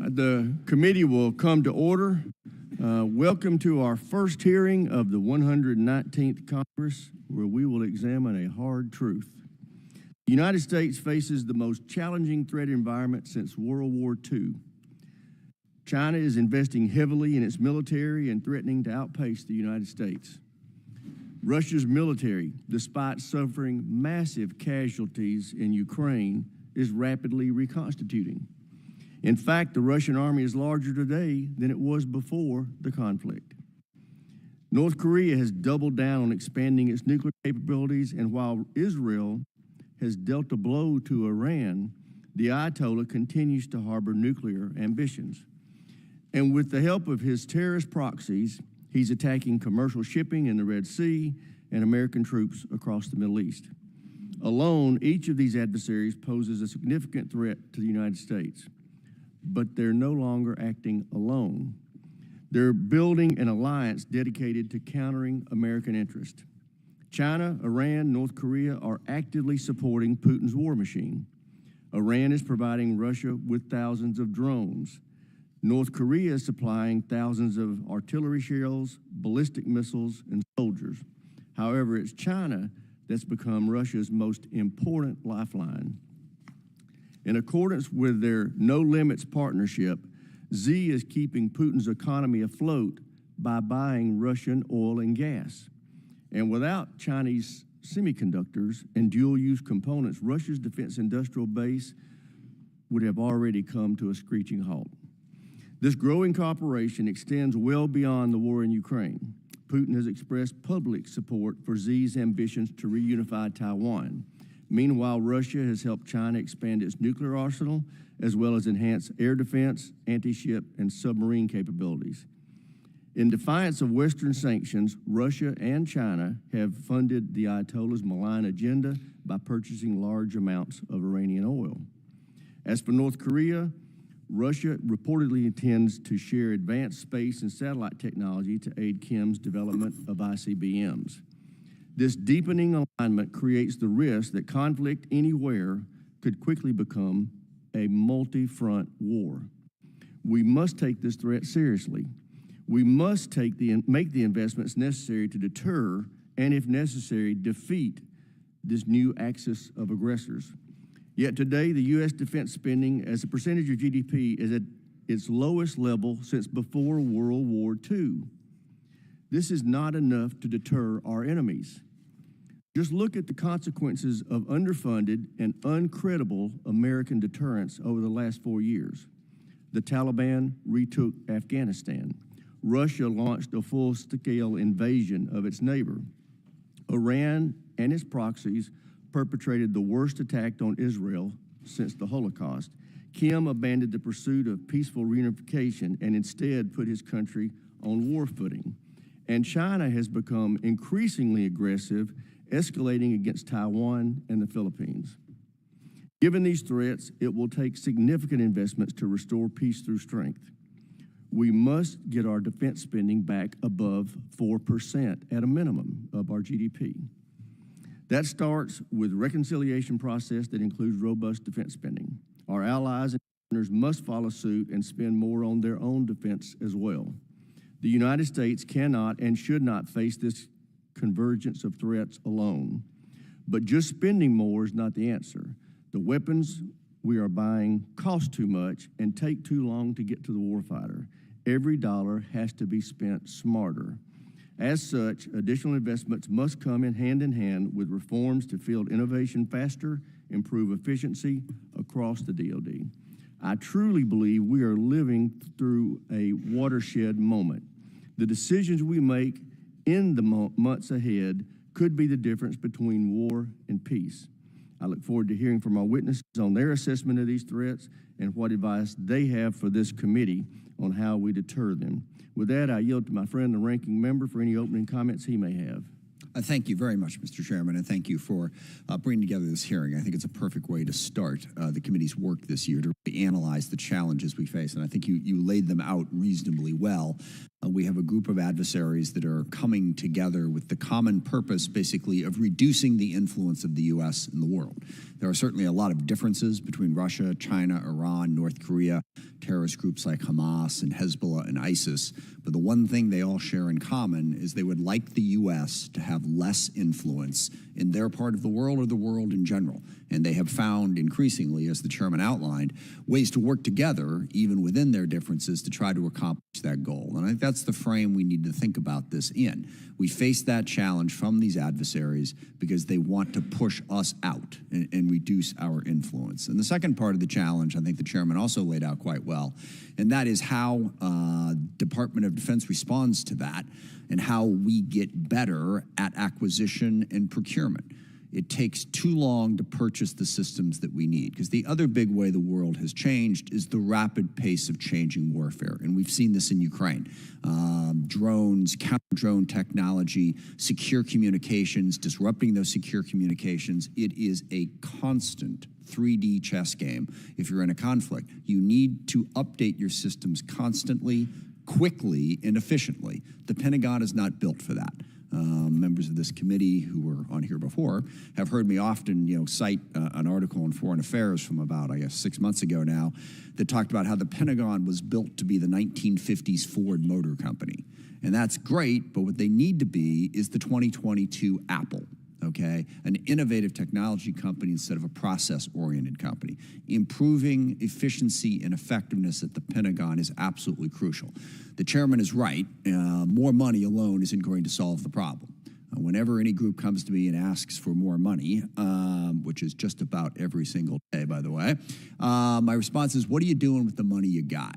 The committee will come to order. Welcome to our first hearing of the 119th Congress, where we will examine a hard truth. The United States faces the most challenging threat environment since World War II. China is investing heavily in its military and threatening to outpace the United States. Russia's military, despite suffering massive casualties in Ukraine, is rapidly reconstituting. In fact, the Russian army is larger today than it was before the conflict. North Korea has doubled down on expanding its nuclear capabilities, and while Israel has dealt a blow to Iran, the Ayatollah continues to harbor nuclear ambitions. And with the help of his terrorist proxies, he's attacking commercial shipping in the Red Sea and American troops across the Middle East. Alone, each of these adversaries poses a significant threat to the United States. But they're no longer acting alone. They're building an alliance dedicated to countering American interest. China, Iran, North Korea are actively supporting Putin's war machine. Iran is providing Russia with thousands of drones. North Korea is supplying thousands of artillery shells, ballistic missiles, and soldiers. However, it's China that's become Russia's most important lifeline. In accordance with their no-limits partnership, Xi is keeping Putin's economy afloat by buying Russian oil and gas. And without Chinese semiconductors and dual-use components, Russia's defense industrial base would have already come to a screeching halt. This growing cooperation extends well beyond the war in Ukraine. Putin has expressed public support for Xi's ambitions to reunify Taiwan. Meanwhile, Russia has helped China expand its nuclear arsenal, as well as enhance air defense, anti-ship, and submarine capabilities. In defiance of Western sanctions, Russia and China have funded the Ayatollah's malign agenda by purchasing large amounts of Iranian oil. As for North Korea, Russia reportedly intends to share advanced space and satellite technology to aid Kim's development of ICBMs. This deepening alignment creates the risk that conflict anywhere could quickly become a multi-front war. We must take this threat seriously. We must make the investments necessary to deter and, if necessary, defeat this new axis of aggressors. Yet today, the U.S. defense spending as a percentage of GDP is at its lowest level since before World War II. This is not enough to deter our enemies. Just look at the consequences of underfunded and uncredible American deterrence over the last 4 years. The Taliban retook Afghanistan. Russia launched a full-scale invasion of its neighbor. Iran and its proxies perpetrated the worst attack on Israel since the Holocaust. Kim abandoned the pursuit of peaceful reunification and instead put his country on war footing. And China has become increasingly aggressive, escalating against Taiwan and the Philippines. Given these threats, it will take significant investments to restore peace through strength. We must get our defense spending back above 4% at a minimum of our GDP. That starts with a reconciliation process that includes robust defense spending. Our allies and partners must follow suit and spend more on their own defense as well. The United States cannot and should not face this convergence of threats alone. But just spending more is not the answer. The weapons we are buying cost too much and take too long to get to the warfighter. Every dollar has to be spent smarter. As such, additional investments must come in hand with reforms to field innovation faster, improve efficiency across the DOD. I truly believe we are living through a watershed moment. The decisions we make in the months ahead could be the difference between war and peace. I look forward to hearing from our witnesses on their assessment of these threats and what advice they have for this committee on how we deter them. With that, I yield to my friend, the ranking member, for any opening comments he may have. Thank you very much, Mr. Chairman, and thank you for bringing together this hearing. I think it's a perfect way to start the committee's work this year to really analyze the challenges we face, and I think you laid them out reasonably well. We have a group of adversaries that are coming together with the common purpose, basically, of reducing the influence of the U.S. in the world. There are certainly a lot of differences between Russia, China, Iran, North Korea, terrorist groups like Hamas and Hezbollah and ISIS, but the one thing they all share in common is they would like the U.S. to have less influence in their part of the world or the world in general. And they have found increasingly, as the chairman outlined, ways to work together, even within their differences, to try to accomplish that goal. And I think that's the frame we need to think about this in. We face that challenge from these adversaries because they want to push us out and reduce our influence. And the second part of the challenge, I think the chairman also laid out quite well, and that is how Department of Defense responds to that and how we get better at acquisition and procurement. It takes too long to purchase the systems that we need, because the other big way the world has changed is the rapid pace of changing warfare. And we've seen this in Ukraine. Drones, counter-drone technology, secure communications, disrupting those secure communications. It is a constant 3D chess game. If you're in a conflict, you need to update your systems constantly, quickly, and efficiently. The Pentagon is not built for that. Members of this committee who were on here before have heard me often, cite an article in Foreign Affairs from about, 6 months ago now, that talked about how the Pentagon was built to be the 1950s Ford Motor Company. And that's great, but what they need to be is the 2022 Apple. Okay, an innovative technology company instead of a process-oriented company. Improving efficiency and effectiveness at the Pentagon is absolutely crucial. The chairman is right. More money alone isn't going to solve the problem. Whenever any group comes to me and asks for more money, which is just about every single day, by the way, my response is, what are you doing with the money you got?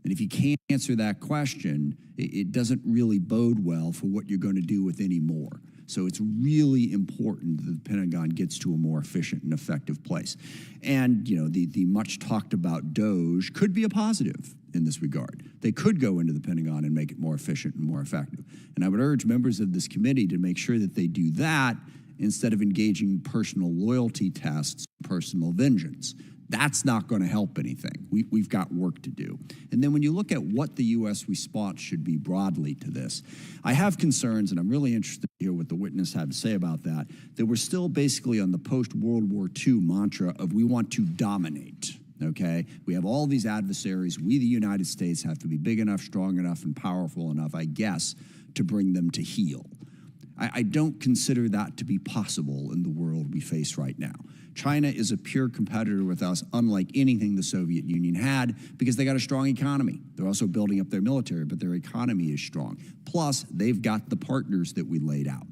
And if you can't answer that question, it doesn't really bode well for what you're going to do with any more. So it's really important that the Pentagon gets to a more efficient and effective place. And, the much talked about DOGE could be a positive in this regard. They could go into the Pentagon and make it more efficient and more effective. And I would urge members of this committee to make sure that they do that instead of engaging in personal loyalty tests, personal vengeance. That's not going to help anything. We've got work to do. And then when you look at what the U.S. response should be broadly to this, I have concerns, and I'm really interested to hear what the witness had to say about that we're still basically on the post-World War II mantra of we want to dominate. Okay? We have all these adversaries. We, the United States, have to be big enough, strong enough, and powerful enough, I guess, to bring them to heel. I don't consider that to be possible in the world we face right now. China is a pure competitor with us, unlike anything the Soviet Union had, because they got a strong economy. They're also building up their military, but their economy is strong. Plus, they've got the partners that we laid out.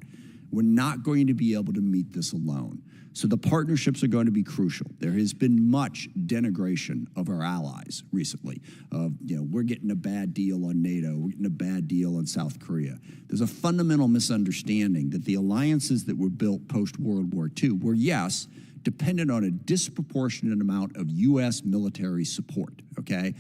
We're not going to be able to meet this alone. So the partnerships are going to be crucial. There has been much denigration of our allies recently. We're getting a bad deal on NATO. We're getting a bad deal on South Korea. There's a fundamental misunderstanding that the alliances that were built post-World War II were, yes, dependent on a disproportionate amount of U.S. military support, okay?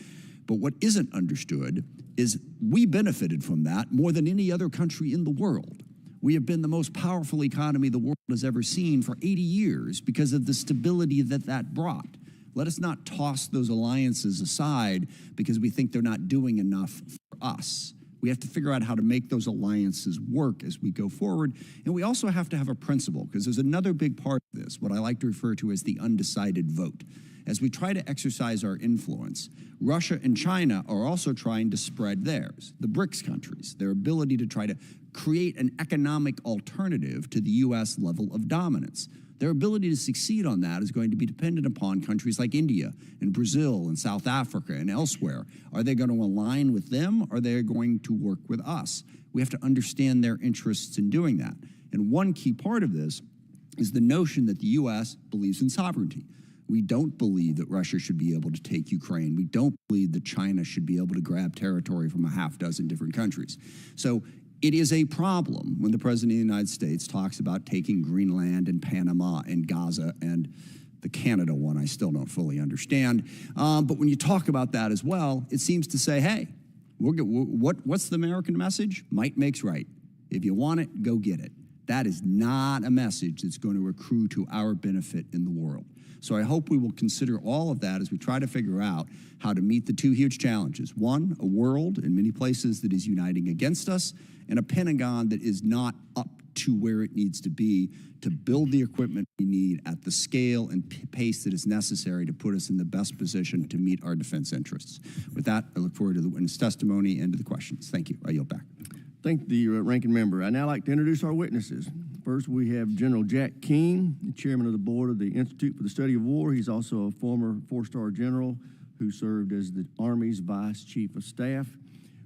But what isn't understood is we benefited from that more than any other country in the world. We have been the most powerful economy the world has ever seen for 80 years because of the stability that brought. Let us not toss those alliances aside because we think they're not doing enough for us. We have to figure out how to make those alliances work as we go forward. And we also have to have a principle, because there's another big part of this, what I like to refer to as the undecided vote. As we try to exercise our influence, Russia and China are also trying to spread theirs, the BRICS countries, their ability to try to create an economic alternative to the U.S. level of dominance. Their ability to succeed on that is going to be dependent upon countries like India and Brazil and South Africa and elsewhere. Are they going to align with them, or are they going to work with us? We have to understand their interests in doing that. And one key part of this is the notion that the U.S. believes in sovereignty. We don't believe that Russia should be able to take Ukraine. We don't believe that China should be able to grab territory from a half dozen different countries. So it is a problem when the President of the United States talks about taking Greenland and Panama and Gaza and the Canada one I still don't fully understand. But when you talk about that as well, it seems to say, hey, what's the American message? Might makes right. If you want it, go get it. That is not a message that's going to accrue to our benefit in the world. So I hope we will consider all of that as we try to figure out how to meet the two huge challenges. One, a world in many places that is uniting against us, and a Pentagon that is not up to where it needs to be to build the equipment we need at the scale and pace that is necessary to put us in the best position to meet our defense interests. With that, I look forward to the witness testimony and to the questions. Thank you. I yield back. Thank the ranking member. I'd now like to introduce our witnesses. First, we have General Jack Keane, the chairman of the board of the Institute for the Study of War. He's also a former four-star general who served as the Army's Vice Chief of Staff.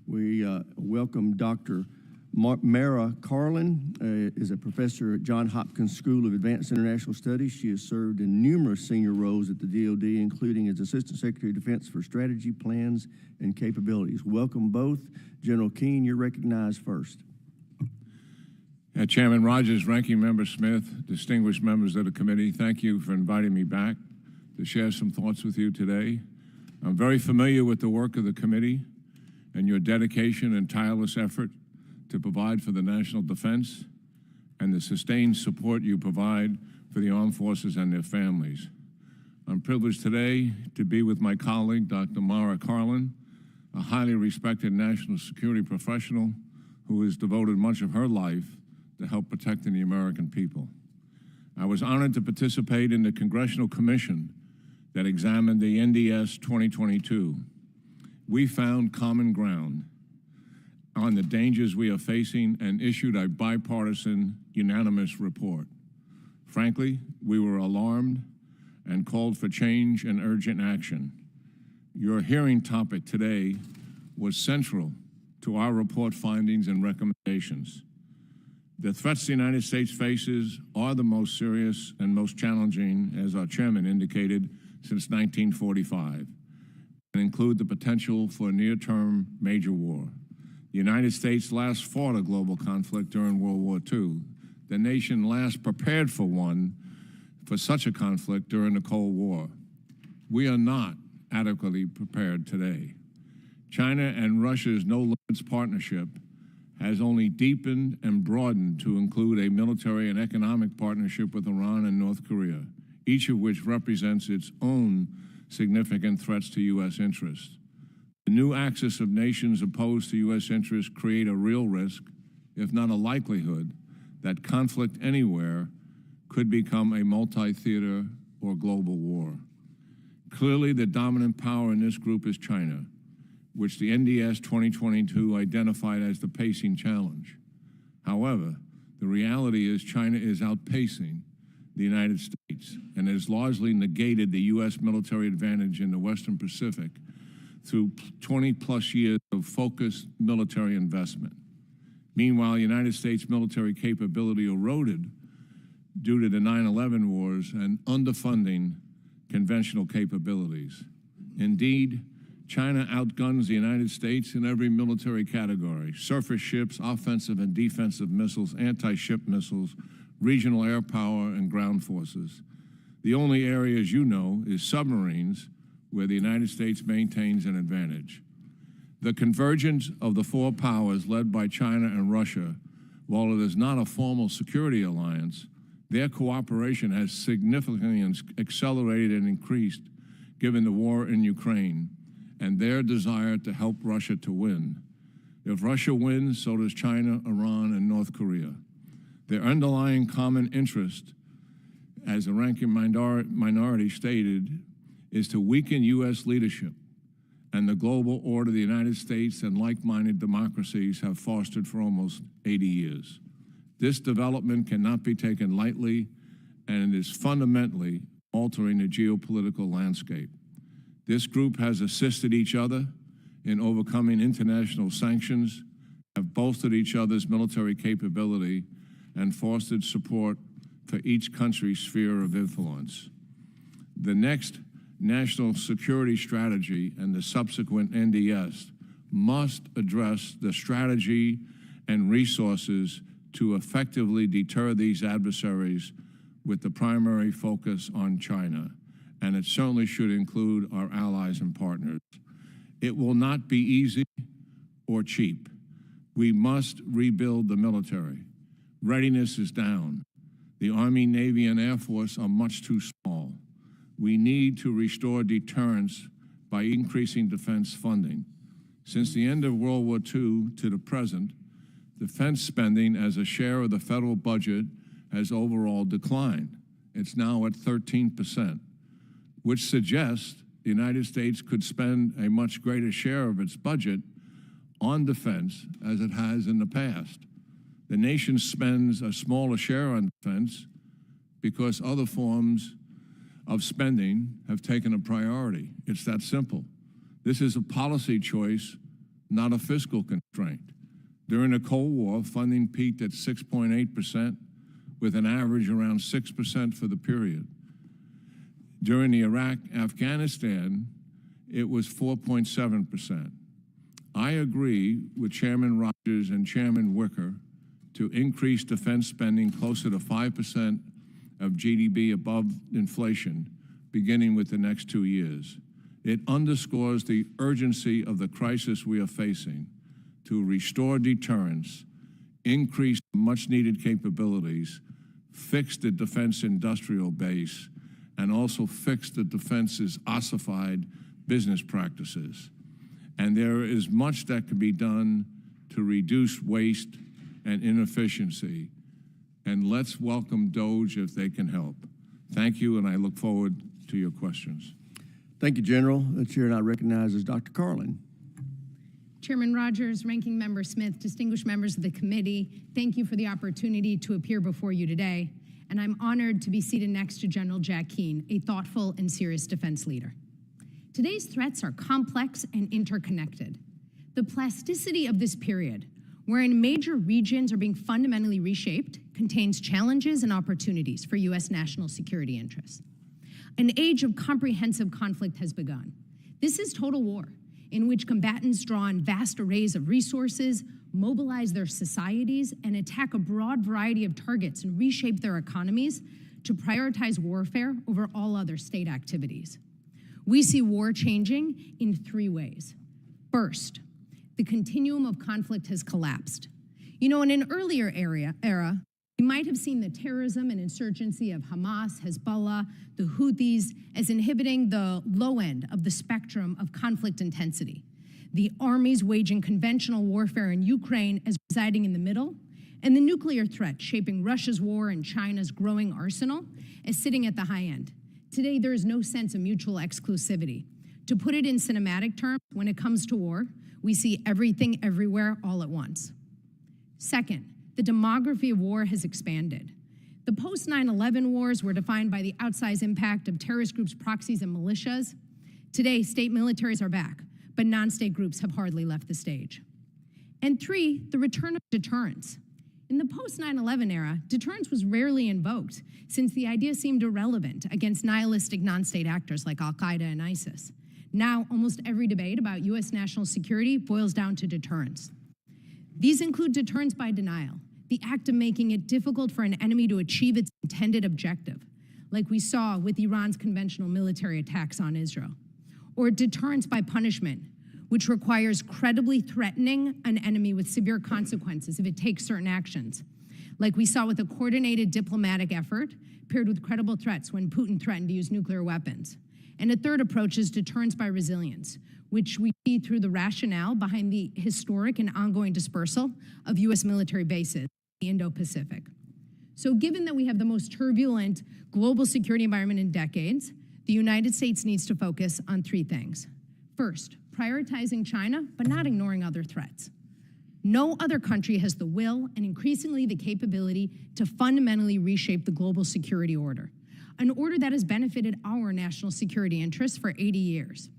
We welcome Dr. Mara Karlin, is a professor at Johns Hopkins School of Advanced International Studies. She has served in numerous senior roles at the DOD, including as Assistant Secretary of Defense for Strategy, Plans, and Capabilities. Welcome both. General Keane, you're recognized first. Chairman Rogers, Ranking Member Smith, distinguished members of the committee, thank you for inviting me back to share some thoughts with you today. I'm very familiar with the work of the committee and your dedication and tireless effort to provide for the national defense and the sustained support you provide for the armed forces and their families. I'm privileged today to be with my colleague, Dr. Mara Karlin, a highly respected national security professional who has devoted much of her life to help protecting the American people. I was honored to participate in the Congressional Commission that examined the NDS 2022. We found common ground on the dangers we are facing and issued a bipartisan, unanimous report. Frankly, we were alarmed and called for change and urgent action. Your hearing topic today was central to our report findings and recommendations. The threats the United States faces are the most serious and most challenging, as our chairman indicated, since 1945, and include the potential for a near-term major war. The United States last fought a global conflict during World War II. The nation last prepared for such a conflict during the Cold War. We are not adequately prepared today. China and Russia's no-limits partnership has only deepened and broadened to include a military and economic partnership with Iran and North Korea, each of which represents its own significant threats to U.S. interests. The new axis of nations opposed to U.S. interests create a real risk, if not a likelihood, that conflict anywhere could become a multi-theater or global war. Clearly, the dominant power in this group is China, which the NDS 2022 identified as the pacing challenge. However, the reality is China is outpacing the United States and has largely negated the U.S. military advantage in the Western Pacific through 20-plus years of focused military investment. Meanwhile, United States military capability eroded due to the 9/11 wars and underfunding conventional capabilities. Indeed, China outguns the United States in every military category: surface ships, offensive and defensive missiles, anti-ship missiles, regional air power, and ground forces. The only area, as you know, is submarines, where the United States maintains an advantage. The convergence of the four powers led by China and Russia, while it is not a formal security alliance, their cooperation has significantly accelerated and increased given the war in Ukraine and their desire to help Russia to win. If Russia wins, so does China, Iran, and North Korea. Their underlying common interest, as the ranking minority stated, is to weaken U.S. leadership and the global order the United States and like-minded democracies have fostered for almost 80 years. This development cannot be taken lightly, and it is fundamentally altering the geopolitical landscape. This group has assisted each other in overcoming international sanctions, have bolstered each other's military capability, and fostered support for each country's sphere of influence. The next national security strategy and the subsequent NDS must address the strategy and resources to effectively deter these adversaries with the primary focus on China, and it certainly should include our allies and partners. It will not be easy or cheap. We must rebuild the military. Readiness is down. The Army, Navy, and Air Force are much too small. We need to restore deterrence by increasing defense funding. Since the end of World War II to the present, defense spending as a share of the federal budget has overall declined. It's now at 13%, which suggests the United States could spend a much greater share of its budget on defense as it has in the past. The nation spends a smaller share on defense because other forms of spending have taken a priority. It's that simple. This is a policy choice, not a fiscal constraint. During the Cold War, funding peaked at 6.8%, with an average around 6% for the period. During the Iraq-Afghanistan, it was 4.7%. I agree with Chairman Rogers and Chairman Wicker to increase defense spending closer to 5% of GDP above inflation, beginning with the next 2 years. It underscores the urgency of the crisis we are facing to restore deterrence, increase much-needed capabilities, fix the defense industrial base, and also fix the defense's ossified business practices. And there is much that can be done to reduce waste and inefficiency. And let's welcome DOGE if they can help. Thank you, and I look forward to your questions. Thank you, General. The chair now recognizes Dr. Carlin. Chairman Rogers, Ranking Member Smith, distinguished members of the committee, thank you for the opportunity to appear before you today. And I'm honored to be seated next to General Jack Keane, a thoughtful and serious defense leader. Today's threats are complex and interconnected. The plasticity of this period, wherein major regions are being fundamentally reshaped, contains challenges and opportunities for U.S. national security interests. An age of comprehensive conflict has begun. This is total war, in which combatants draw on vast arrays of resources, mobilize their societies, and attack a broad variety of targets and reshape their economies to prioritize warfare over all other state activities. We see war changing in 3 ways. First, the continuum of conflict has collapsed. You know, in an earlier era, we might have seen the terrorism and insurgency of Hamas, Hezbollah, the Houthis as inhibiting the low end of the spectrum of conflict intensity. The armies waging conventional warfare in Ukraine as residing in the middle, and the nuclear threat shaping Russia's war and China's growing arsenal as sitting at the high end. Today, there is no sense of mutual exclusivity. To put it in cinematic terms, when it comes to war, we see everything everywhere all at once. Second, the demography of war has expanded. The post-9/11 wars were defined by the outsized impact of terrorist groups, proxies, and militias. Today, state militaries are back, but non-state groups have hardly left the stage. And 3, the return of deterrence. In the post-9/11 era, deterrence was rarely invoked, since the idea seemed irrelevant against nihilistic non-state actors like Al-Qaeda and ISIS. Now, almost every debate about U.S. national security boils down to deterrence. These include deterrence by denial, the act of making it difficult for an enemy to achieve its intended objective, like we saw with Iran's conventional military attacks on Israel. Or deterrence by punishment, which requires credibly threatening an enemy with severe consequences if it takes certain actions, like we saw with a coordinated diplomatic effort paired with credible threats when Putin threatened to use nuclear weapons. And a third approach is deterrence by resilience, which we see through the rationale behind the historic and ongoing dispersal of U.S. military bases in the Indo-Pacific. So given that we have the most turbulent global security environment in decades, the United States needs to focus on 3 things. First, prioritizing China, but not ignoring other threats. No other country has the will and increasingly the capability to fundamentally reshape the global security order, an order that has benefited our national security interests for 80 years.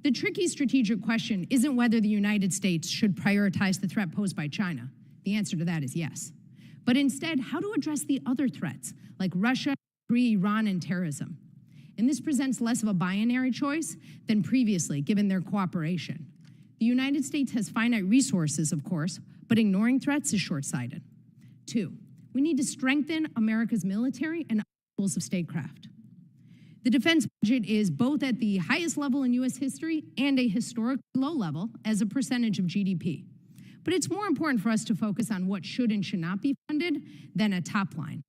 The tricky strategic question isn't whether the United States should prioritize the threat posed by China. The answer to that is yes. But instead, how to address the other threats, like Russia, Iran, and terrorism. And this presents less of a binary choice than previously, given their cooperation. The United States has finite resources, of course, but ignoring threats is short-sighted. 2, we need to strengthen America's military and tools of statecraft. The defense budget is both at the highest level in U.S. history and a historically low level as a percentage of GDP. But it's more important for us to focus on what should and should not be funded than a top line.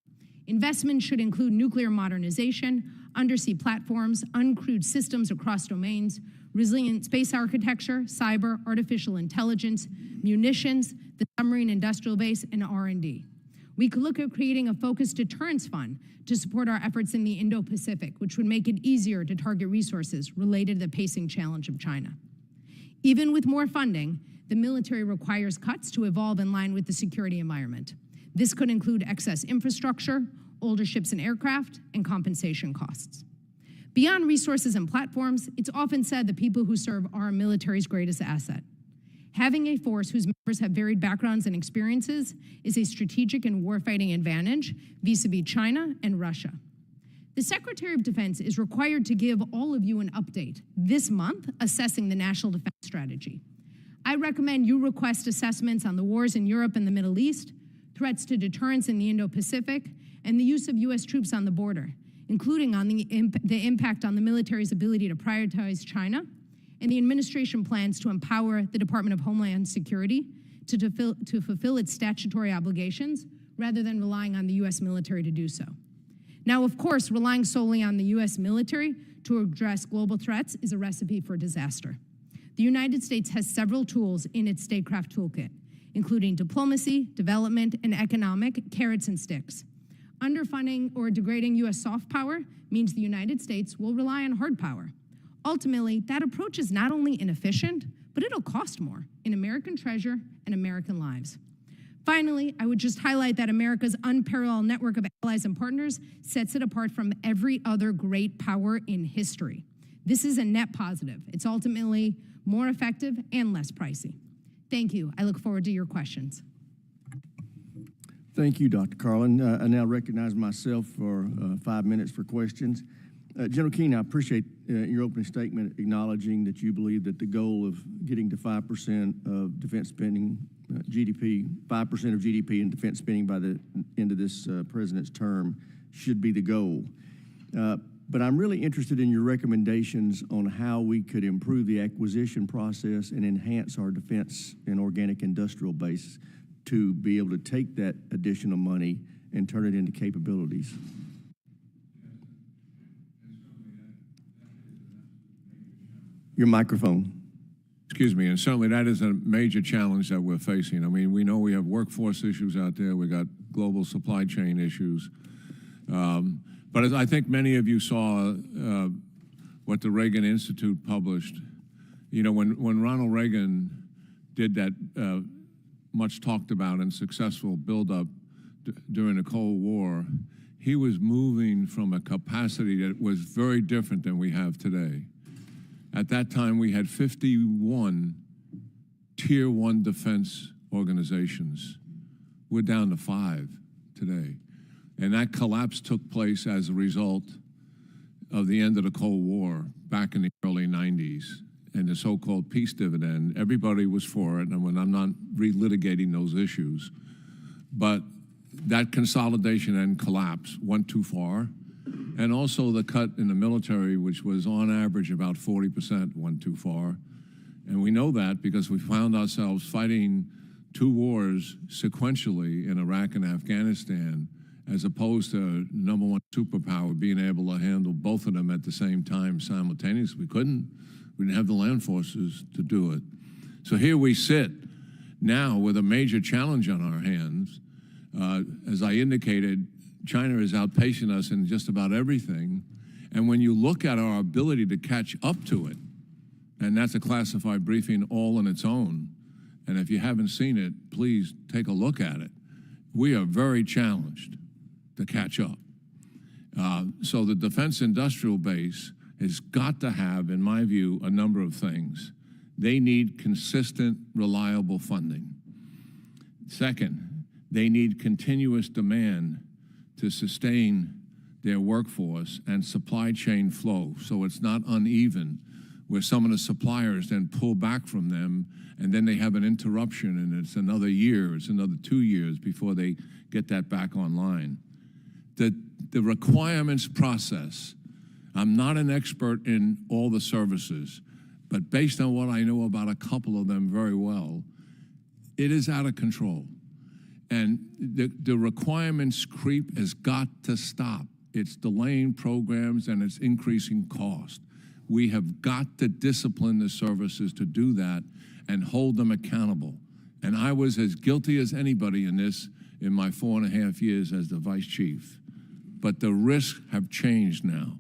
Investments should include nuclear modernization, undersea platforms, uncrewed systems across domains, resilient space architecture, cyber, artificial intelligence, munitions, the submarine industrial base, and R&D. We could look at creating a focused deterrence fund to support our efforts in the Indo-Pacific, which would make it easier to target resources related to the pacing challenge of China. Even with more funding, the military requires cuts to evolve in line with the security environment. This could include excess infrastructure, older ships and aircraft, and compensation costs. Beyond resources and platforms, it's often said the people who serve are our military's greatest asset. Having a force whose members have varied backgrounds and experiences is a strategic and warfighting advantage vis-a-vis China and Russia. The Secretary of Defense is required to give all of you an update this month assessing the National Defense Strategy. I recommend you request assessments on the wars in Europe and the Middle East, threats to deterrence in the Indo-Pacific, and the use of U.S. troops on the border, including on the impact on the military's ability to prioritize China, and the administration plans to empower the Department of Homeland Security to fulfill its statutory obligations rather than relying on the U.S. military to do so. Now, of course, relying solely on the U.S. military to address global threats is a recipe for disaster. The United States has several tools in its statecraft toolkit, including diplomacy, development, and economic carrots and sticks. Underfunding or degrading U.S. soft power means the United States will rely on hard power. Ultimately, that approach is not only inefficient, but it'll cost more in American treasure and American lives. Finally, I would just highlight that America's unparalleled network of allies and partners sets it apart from every other great power in history. This is a net positive. It's ultimately more effective and less pricey. Thank you. I look forward to your questions. Thank you, Dr. Carlin. I now recognize myself for 5 minutes for questions. General Keane, I appreciate your opening statement acknowledging that you believe that the goal of getting to 5% of defense spending, GDP, 5% of GDP in defense spending by the end of this president's term should be the goal. But I'm really interested in your recommendations on how we could improve the acquisition process and enhance our defense and organic industrial base to be able to take that additional money and turn it into capabilities. Your microphone. Excuse me, and certainly that is a major challenge that we're facing. I mean, we know we have workforce issues out there. We got global supply chain issues. But as I think many of you saw what the Reagan Institute published, you know, when Ronald Reagan did that much talked about and successful buildup during the Cold War, he was moving from a capacity that was very different than we have today. At that time, we had 51 Tier 1 defense organizations. We're down to 5 today. And that collapse took place as a result of the end of the Cold War back in the early 90s and the so-called peace dividend. Everybody was for it, and I'm not relitigating those issues. But that consolidation and collapse went too far. And also the cut in the military, which was on average about 40%, went too far. And we know that because we found ourselves fighting 2 wars sequentially in Iraq and Afghanistan, as opposed to #1 superpower being able to handle both of them at the same time simultaneously. We couldn't. We didn't have the land forces to do it. So here we sit now with a major challenge on our hands. As I indicated, China is outpacing us in just about everything. And when you look at our ability to catch up to it, and that's a classified briefing all on its own, and if you haven't seen it, please take a look at it. We are very challenged to catch up. So the defense industrial base has got to have, in my view, a number of things. They need consistent, reliable funding. Second, they need continuous demand to sustain their workforce and supply chain flow so it's not uneven, where some of the suppliers then pull back from them and then they have an interruption and it's another year, it's another 2 years before they get that back online. The requirements process, I'm not an expert in all the services, but based on what I know about a couple of them very well, it is out of control. And the requirements creep has got to stop. It's delaying programs and it's increasing cost. We have got to discipline the services to do that and hold them accountable. And I was as guilty as anybody in this in my 4.5 years as the vice chief. But the risks have changed now.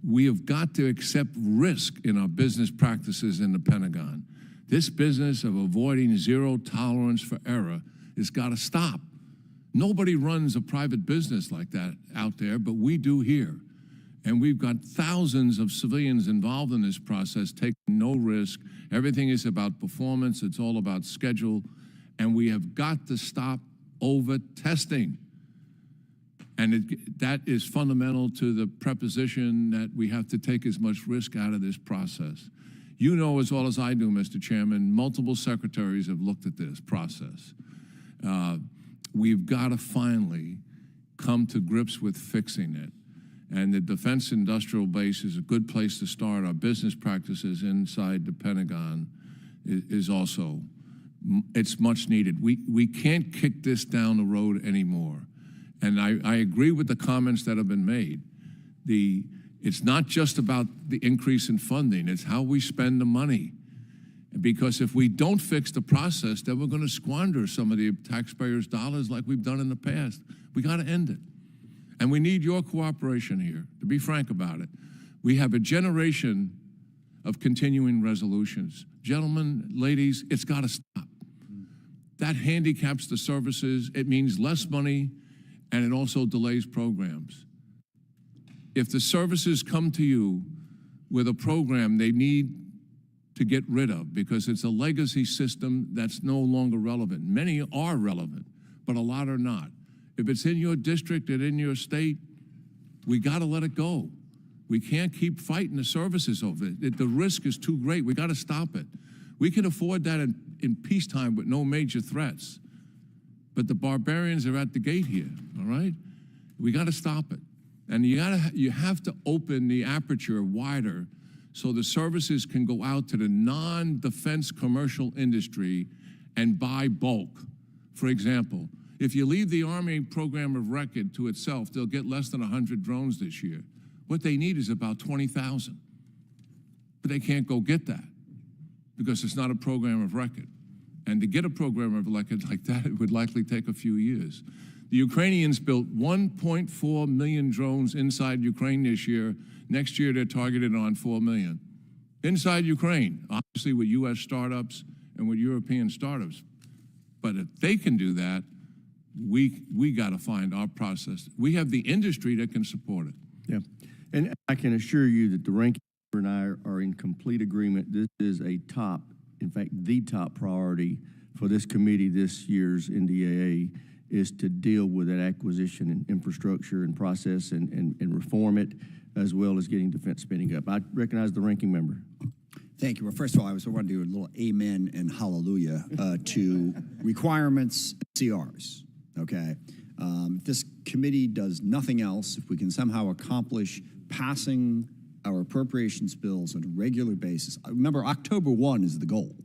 We have got to accept risk in our business practices in the Pentagon. This business of avoiding zero tolerance for error has got to stop. Nobody runs a private business like that out there, but we do here. And we've got thousands of civilians involved in this process, taking no risk. Everything is about performance. It's all about schedule. And we have got to stop over-testing. And that is fundamental to the preposition that we have to take as much risk out of this process. You know as well as I do, Mr. Chairman, multiple secretaries have looked at this process. We've got to finally come to grips with fixing it. And the defense industrial base is a good place to start. Our business practices inside the Pentagon is also, it's much needed. We can't kick this down the road anymore. And I agree with the comments that have been made. It's not just about the increase in funding, it's how we spend the money. Because if we don't fix the process, then we're going to squander some of the taxpayers' dollars like we've done in the past. We got to end it. And we need your cooperation here, to be frank about it. We have a generation of continuing resolutions. Gentlemen, ladies, it's got to stop. That handicaps the services. It means less money, and it also delays programs. If the services come to you with a program they need to get rid of because it's a legacy system that's no longer relevant. Many are relevant, but a lot are not. If it's in your district and in your state, we got to let it go. We can't keep fighting the services over it. The risk is too great. We got to stop it. We can afford that in peacetime with no major threats. But the barbarians are at the gate here, all right? We got to stop it. And you have to open the aperture wider so the services can go out to the non-defense commercial industry and buy bulk. For example, if you leave the Army program of record to itself, they'll get less than 100 drones this year. What they need is about 20,000. But they can't go get that because it's not a program of record. And to get a program of record like that, it would likely take a few years. The Ukrainians built 1.4 million drones inside Ukraine this year. Next year, they're targeted on 4 million. Inside Ukraine, obviously with US startups and with European startups. But if they can do that, we got to find our process. We have the industry that can support it. Yeah, and I can assure you that the ranking member and I are in complete agreement. This is a top, in fact, the top priority for this committee this year's NDAA is to deal with that acquisition and infrastructure and process and reform it, as well as getting defense spending up. I recognize the ranking member. Thank you. Well, first of all, I want to do a little amen and hallelujah to requirements and CRs, okay? If this committee does nothing else, if we can somehow accomplish passing our appropriations bills on a regular basis, remember October 1 is the goal,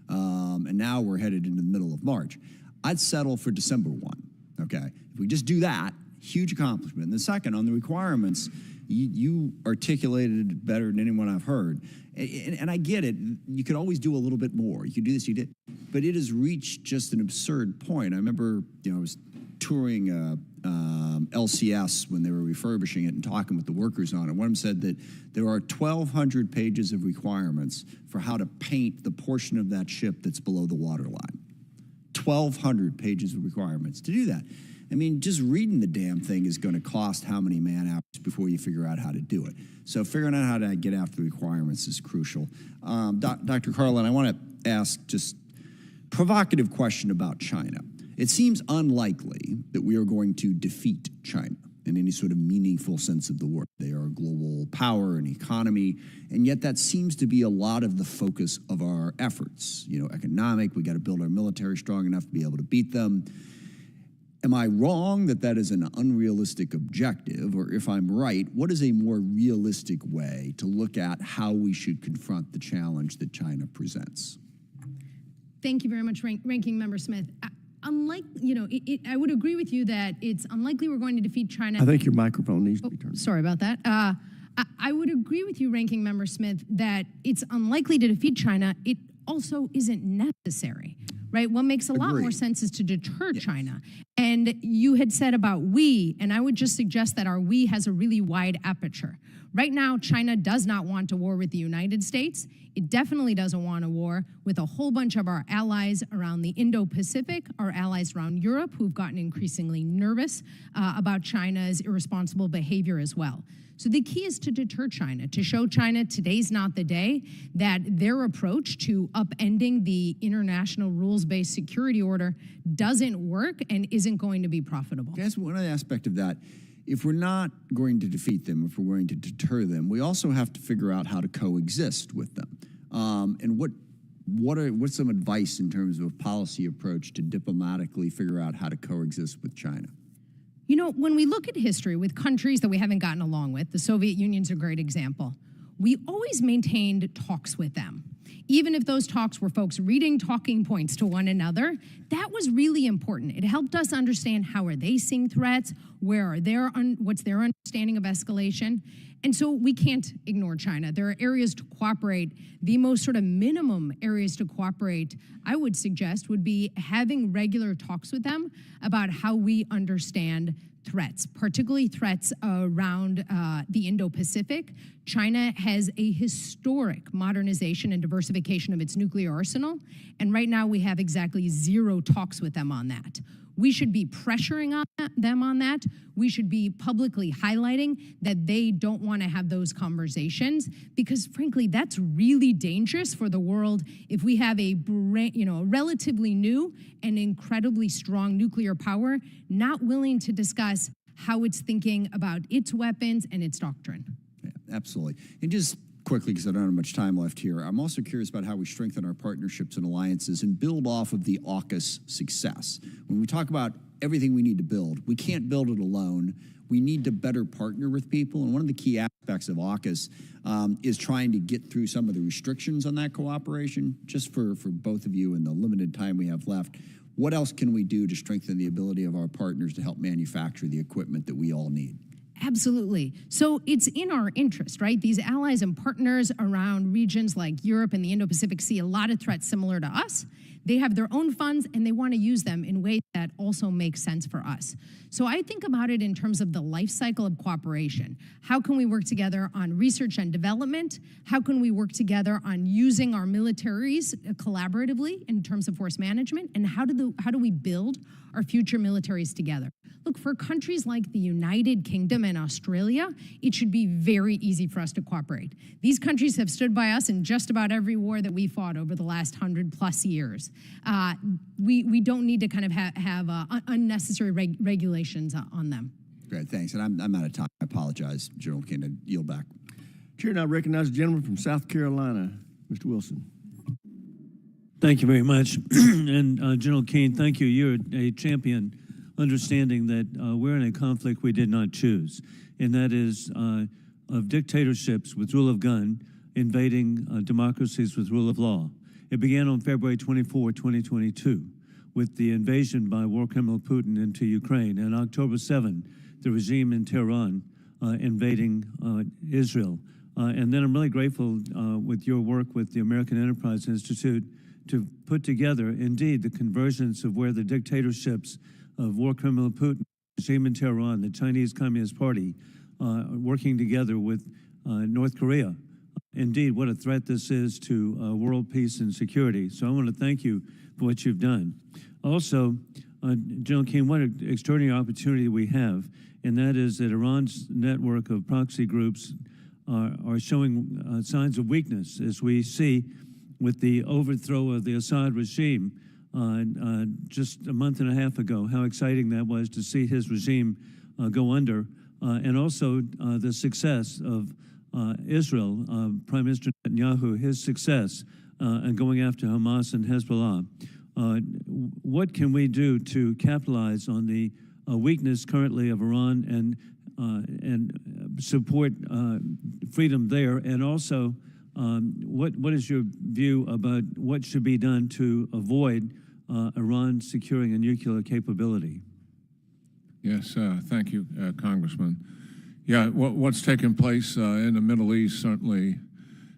and now we're headed into the middle of March. I'd settle for December 1, okay? If we just do that, huge accomplishment. And the second, on the requirements, you articulated it better than anyone I've heard. And I get it. You could always do a little bit more. You could do this, you did. But it has reached just an absurd point. I remember, I was touring LCS when they were refurbishing it and talking with the workers on it. One of them said that there are 1,200 pages of requirements for how to paint the portion of that ship that's below the waterline. 1,200 pages of requirements to do that. I mean, just reading the damn thing is going to cost how many man hours before you figure out how to do it. So figuring out how to get after the requirements is crucial. Dr. Carlin, I want to ask just a provocative question about China. It seems unlikely that we are going to defeat China in any sort of meaningful sense of the word. They are a global power and economy, and yet that seems to be a lot of the focus of our efforts. Economic, we got to build our military strong enough to be able to beat them. Am I wrong that that is an unrealistic objective? Or if I'm right, what is a more realistic way to look at how we should confront the challenge that China presents? Thank you very much, Ranking Member Smith. I would agree with you that it's unlikely we're going to defeat China. I think your microphone needs to be turned on. Sorry about that. I would agree with you, Ranking Member Smith, that it's unlikely to defeat China. It also isn't necessary, right? What makes a lot more sense is to deter China. And you had said about we, and I would just suggest that our we has a really wide aperture. Right now, China does not want a war with the United States. It definitely doesn't want a war with a whole bunch of our allies around the Indo-Pacific, our allies around Europe, who've gotten increasingly nervous about China's irresponsible behavior as well. So the key is to deter China, to show China today's not the day, that their approach to upending the international rules-based security order doesn't work and isn't going to be profitable. Guys, one aspect of that, if we're not going to defeat them, if we're going to deter them, we also have to figure out how to coexist with them. And what's some advice in terms of a policy approach to diplomatically figure out how to coexist with China? You know, when we look at history with countries that we haven't gotten along with, the Soviet Union's a great example, we always maintained talks with them. Even if those talks were folks reading talking points to one another, that was really important. It helped us understand how are they seeing threats, what's their understanding of escalation. And so we can't ignore China. There are areas to cooperate. The most sort of minimum areas to cooperate, I would suggest, would be having regular talks with them about how we understand threats, particularly threats around the Indo-Pacific. China has a historic modernization and diversification of its nuclear arsenal, and right now we have exactly 0 talks with them on that. We should be pressuring them on that. We should be publicly highlighting that they don't want to have those conversations, because frankly, that's really dangerous for the world if we have a relatively new and incredibly strong nuclear power not willing to discuss how it's thinking about its weapons and its doctrine. Yeah, absolutely. And just quickly, because I don't have much time left here, I'm also curious about how we strengthen our partnerships and alliances and build off of the AUKUS success. When we talk about everything we need to build, we can't build it alone. We need to better partner with people. And one of the key aspects of AUKUS is trying to get through some of the restrictions on that cooperation. Just for both of you in the limited time we have left, what else can we do to strengthen the ability of our partners to help manufacture the equipment that we all need? Absolutely. So it's in our interest, right? These allies and partners around regions like Europe and the Indo-Pacific see a lot of threats similar to us. They have their own funds and they want to use them in ways that also make sense for us. So I think about it in terms of the life cycle of cooperation. How can we work together on research and development? How can we work together on using our militaries collaboratively in terms of force management? And how do we build our future militaries together? Look, for countries like the United Kingdom and Australia, it should be very easy for us to cooperate. These countries have stood by us in just about every war that we fought over the last 100+ years. We don't need to kind of have unnecessary regulations on them. Great, thanks. And I'm out of time. I apologize, General Keane. I yield back. Chair, now recognize the gentleman from South Carolina, Mr. Wilson. Thank you very much. And General Keane, thank you. You're a champion, understanding that we're in a conflict we did not choose, and that is of dictatorships with rule of gun invading democracies with rule of law. It began on February 24, 2022, with the invasion by war criminal Putin into Ukraine, and October 7, the regime in Tehran invading Israel. And then I'm really grateful with your work with the American Enterprise Institute to put together, indeed, the convergence of where the dictatorships of war criminal Putin, regime in Tehran, the Chinese Communist Party, working together with North Korea. Indeed, what a threat this is to world peace and security. So I want to thank you for what you've done. Also, General Keane, what an extraordinary opportunity we have, and that is that Iran's network of proxy groups are showing signs of weakness, as we see with the overthrow of the Assad regime just a month and a half ago. How exciting that was to see his regime go under, and also the success of Israel, Prime Minister Netanyahu, his success in going after Hamas and Hezbollah. What can we do to capitalize on the weakness currently of Iran and support freedom there? And also, what is your view about what should be done to avoid Iran securing a nuclear capability? Yes, thank you, Congressman. Yeah, what's taken place in the Middle East certainly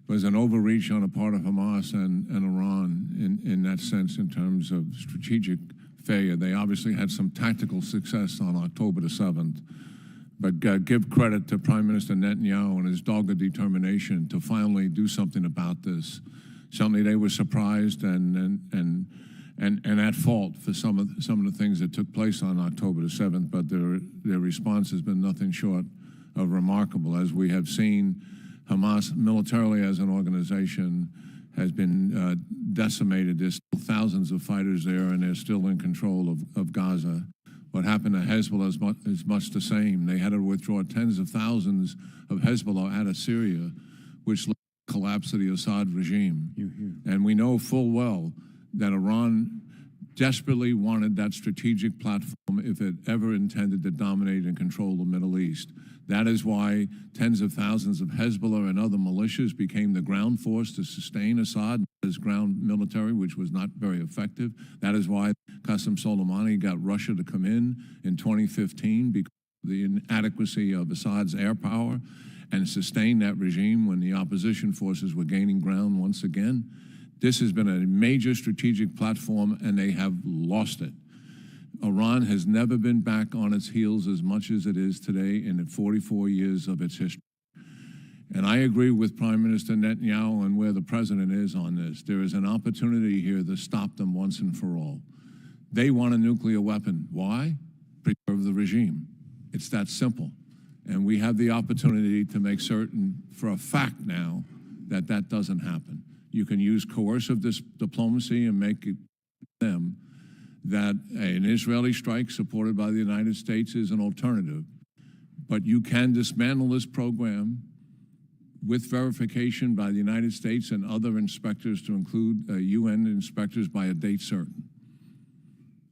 was an overreach on the part of Hamas and Iran in that sense in terms of strategic failure. They obviously had some tactical success on October the 7th, but give credit to Prime Minister Netanyahu and his dogged determination to finally do something about this. Certainly they were surprised and at fault for some of the things that took place on October the 7th, but their response has been nothing short of remarkable. As we have seen, Hamas militarily as an organization has been decimated. There's still thousands of fighters there, and they're still in control of Gaza. What happened to Hezbollah is much the same. They had to withdraw tens of thousands of Hezbollah out of Syria, which led to the collapse of the Assad regime. And we know full well that Iran desperately wanted that strategic platform if it ever intended to dominate and control the Middle East. That is why tens of thousands of Hezbollah and other militias became the ground force to sustain Assad as ground military, which was not very effective. That is why Qasem Soleimani got Russia to come in 2015 because of the inadequacy of Assad's air power and sustain that regime when the opposition forces were gaining ground once again. This has been a major strategic platform, and they have lost it. Iran has never been back on its heels as much as it is today in the 44 years of its history. And I agree with Prime Minister Netanyahu and where the president is on this. There is an opportunity here to stop them once and for all. They want a nuclear weapon. Why? Preserve the regime. It's that simple. And we have the opportunity to make certain for a fact now that that doesn't happen. You can use coercive diplomacy and make it them that an Israeli strike supported by the United States is an alternative. But you can dismantle this program with verification by the United States and other inspectors, to include UN inspectors, by a date certain.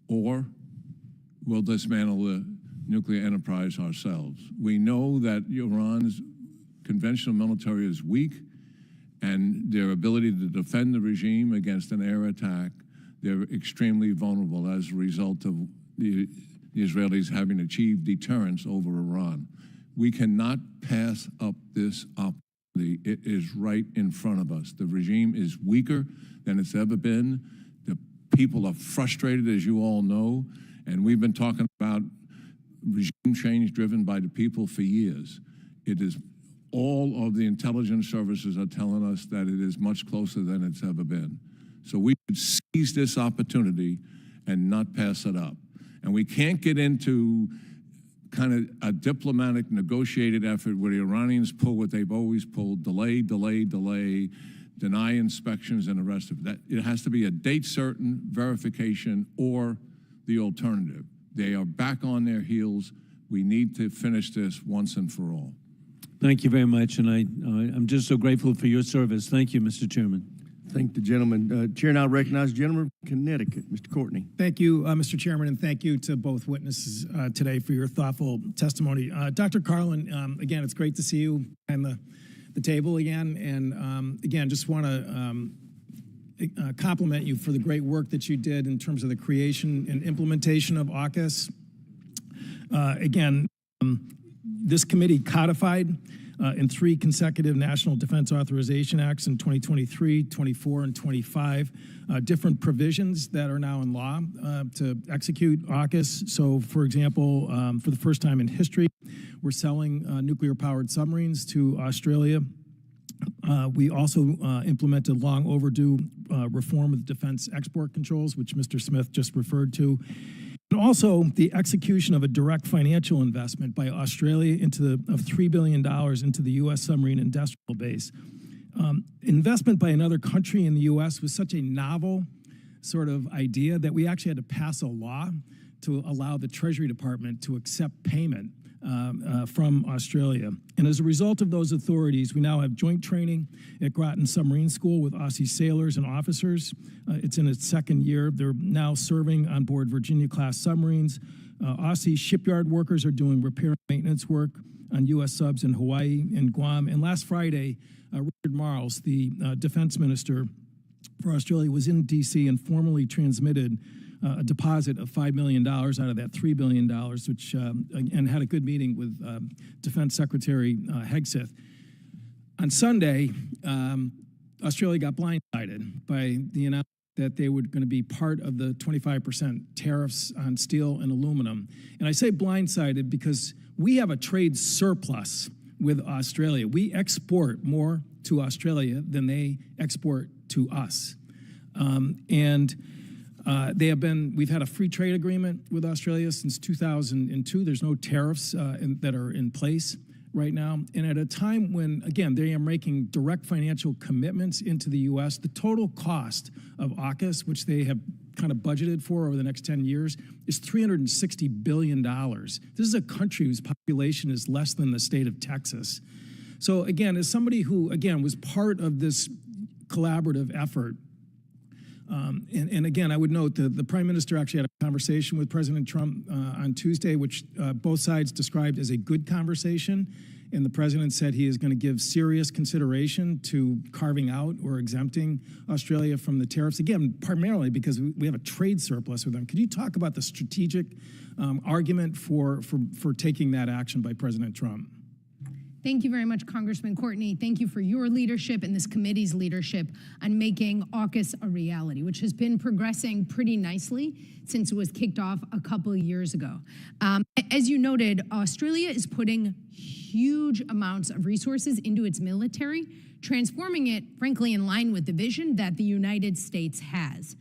Or we'll dismantle the nuclear enterprise ourselves. We know that Iran's conventional military is weak, and their ability to defend the regime against an air attack, they're extremely vulnerable as a result of the Israelis having achieved deterrence over Iran. We cannot pass up this opportunity. It is right in front of us. The regime is weaker than it's ever been. The people are frustrated, as you all know, and we've been talking about regime change driven by the people for years. It is all of the intelligence services are telling us that it is much closer than it's ever been. So we should seize this opportunity and not pass it up. And we can't get into kind of a diplomatic negotiated effort where the Iranians pull what they've always pulled, delay, deny inspections and the rest of that. It has to be a date certain verification or the alternative. They are back on their heels. We need to finish this once and for all. Thank you very much, and I'm just so grateful for your service. Thank you, Mr. Chairman. Thank the gentleman. Chair now recognizes the gentleman from Connecticut, Mr. Courtney. Thank you, Mr. Chairman, and thank you to both witnesses today for your thoughtful testimony. Dr. Carlin, again, it's great to see you on the table again, and again, just want to compliment you for the great work that you did in terms of the creation and implementation of AUKUS. Again, this committee codified in 3 consecutive National Defense Authorization Acts in 2023, 24, and 25, different provisions that are now in law to execute AUKUS. So, for example, for the first time in history, we're selling nuclear-powered submarines to Australia. We also implemented long overdue reform of defense export controls, which Mr. Smith just referred to. And also the execution of a direct financial investment by Australia of $3 billion into the U.S. submarine industrial base. Investment by another country in the U.S. was such a novel sort of idea that we actually had to pass a law to allow the Treasury Department to accept payment from Australia. And as a result of those authorities, we now have joint training at Groton Submarine School with Aussie sailors and officers. It's in its 2nd year. They're now serving on board Virginia-class submarines. Aussie shipyard workers are doing repair and maintenance work on U.S. subs in Hawaii and Guam. And last Friday, Richard Marles, the defense minister for Australia, was in D.C. and formally transmitted a deposit of $5 million out of that $3 billion, which and had a good meeting with Defense Secretary Hegseth. On Sunday, Australia got blindsided by the announcement that they were going to be part of the 25% tariffs on steel and aluminum. And I say blindsided because we have a trade surplus with Australia. We export more to Australia than they export to us. We've had a free trade agreement with Australia since 2002. There's no tariffs that are in place right now. And at a time when, again, they are making direct financial commitments into the U.S., the total cost of AUKUS, which they have kind of budgeted for over the next 10 years, is $360 billion. This is a country whose population is less than the state of Texas. So again, as somebody who, again, was part of this collaborative effort, and again, I would note that the Prime Minister actually had a conversation with President Trump on Tuesday, which both sides described as a good conversation. And the President said he is going to give serious consideration to carving out or exempting Australia from the tariffs, again, primarily because we have a trade surplus with them. Could you talk about the strategic argument for taking that action by President Trump? Thank you very much, Congressman Courtney. Thank you for your leadership and this committee's leadership on making AUKUS a reality, which has been progressing pretty nicely since it was kicked off a couple of years ago. As you noted, Australia is putting huge amounts of resources into its military, transforming it, frankly, in line with the vision that the United States has.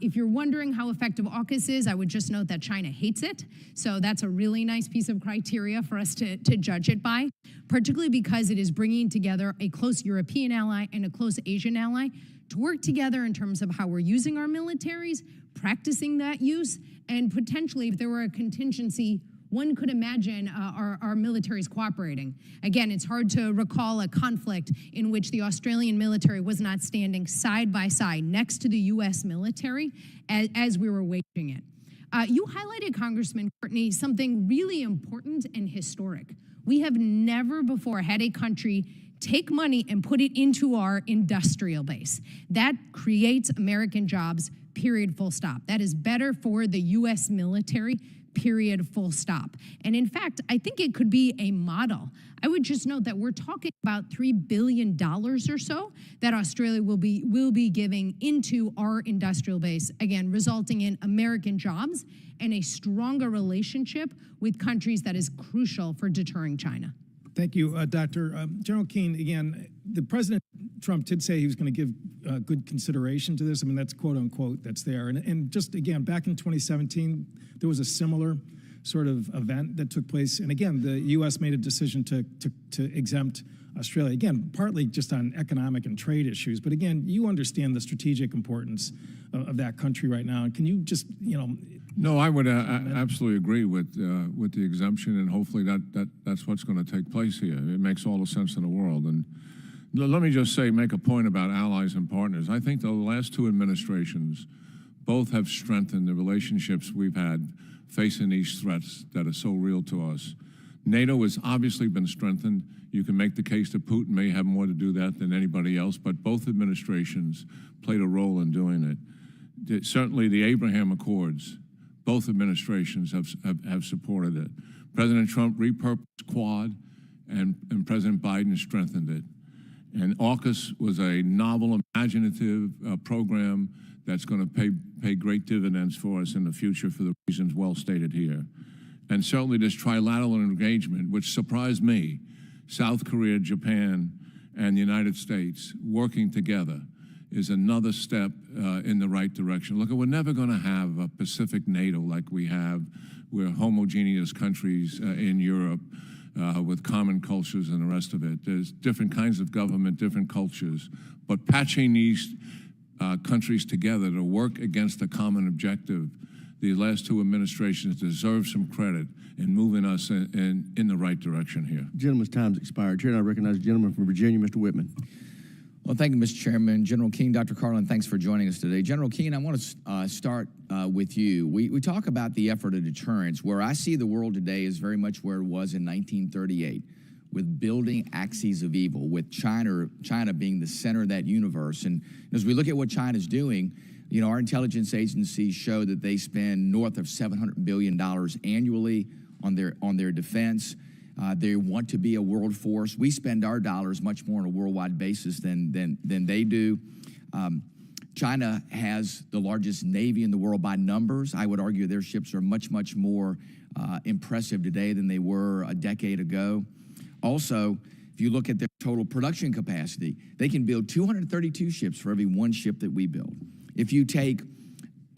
If you're wondering how effective AUKUS is, I would just note that China hates it. So that's a really nice piece of criteria for us to judge it by, particularly because it is bringing together a close European ally and a close Asian ally to work together in terms of how we're using our militaries, practicing that use, and potentially, if there were a contingency, one could imagine our militaries cooperating. Again, it's hard to recall a conflict in which the Australian military was not standing side by side next to the U.S. military as we were waging it. You highlighted, Congressman Courtney, something really important and historic. We have never before had a country take money and put it into our industrial base. That creates American jobs, period, full stop. That is better for the U.S. military, period, full stop. And in fact, I think it could be a model. I would just note that we're talking about $3 billion or so that Australia will be giving into our industrial base, again, resulting in American jobs and a stronger relationship with countries that is crucial for deterring China. Thank you, Dr. General Keane. Again, the President Trump did say he was going to give good consideration to this. I mean, that's quote unquote, that's there. And just again, back in 2017, there was a similar sort of event that took place. And again, the U.S. made a decision to exempt Australia, again, partly just on economic and trade issues. But again, you understand the strategic importance of that country right now. And can you just, No, I would absolutely agree with the exemption, and hopefully that's what's going to take place here. It makes all the sense in the world. And let me just make a point about allies and partners. I think the last two administrations both have strengthened the relationships we've had facing these threats that are so real to us. NATO has obviously been strengthened. You can make the case that Putin may have more to do that than anybody else, but both administrations played a role in doing it. Certainly the Abraham Accords, both administrations have supported it. President Trump repurposed Quad, and President Biden strengthened it. And AUKUS was a novel, imaginative program that's going to pay great dividends for us in the future for the reasons well stated here. And certainly this trilateral engagement, which surprised me, South Korea, Japan, and the United States working together, is another step in the right direction. Look, we're never going to have a Pacific NATO like we have. We're homogeneous countries in Europe with common cultures and the rest of it. There's different kinds of government, different cultures, but patching these countries together to work against a common objective, the last two administrations deserve some credit in moving us in the right direction here. Gentleman's time's expired. Chair, I recognize the gentleman from Virginia, Mr. Whitman. Well, thank you, Mr. Chairman. General Keane, Dr. Carlin, thanks for joining us today. General Keane, I want to start with you. We talk about the effort of deterrence. Where I see the world today is very much where it was in 1938, with building axes of evil, with China being the center of that universe. And as we look at what China's doing, You know, our intelligence agencies show that they spend north of $700 billion annually on their defense. They want to be a world force. We spend our dollars much more on a worldwide basis than they do. China has the largest navy in the world by numbers. I would argue their ships are much, much more impressive today than they were a decade ago. Also, if you look at their total production capacity, they can build 232 ships for every one ship that we build. If you take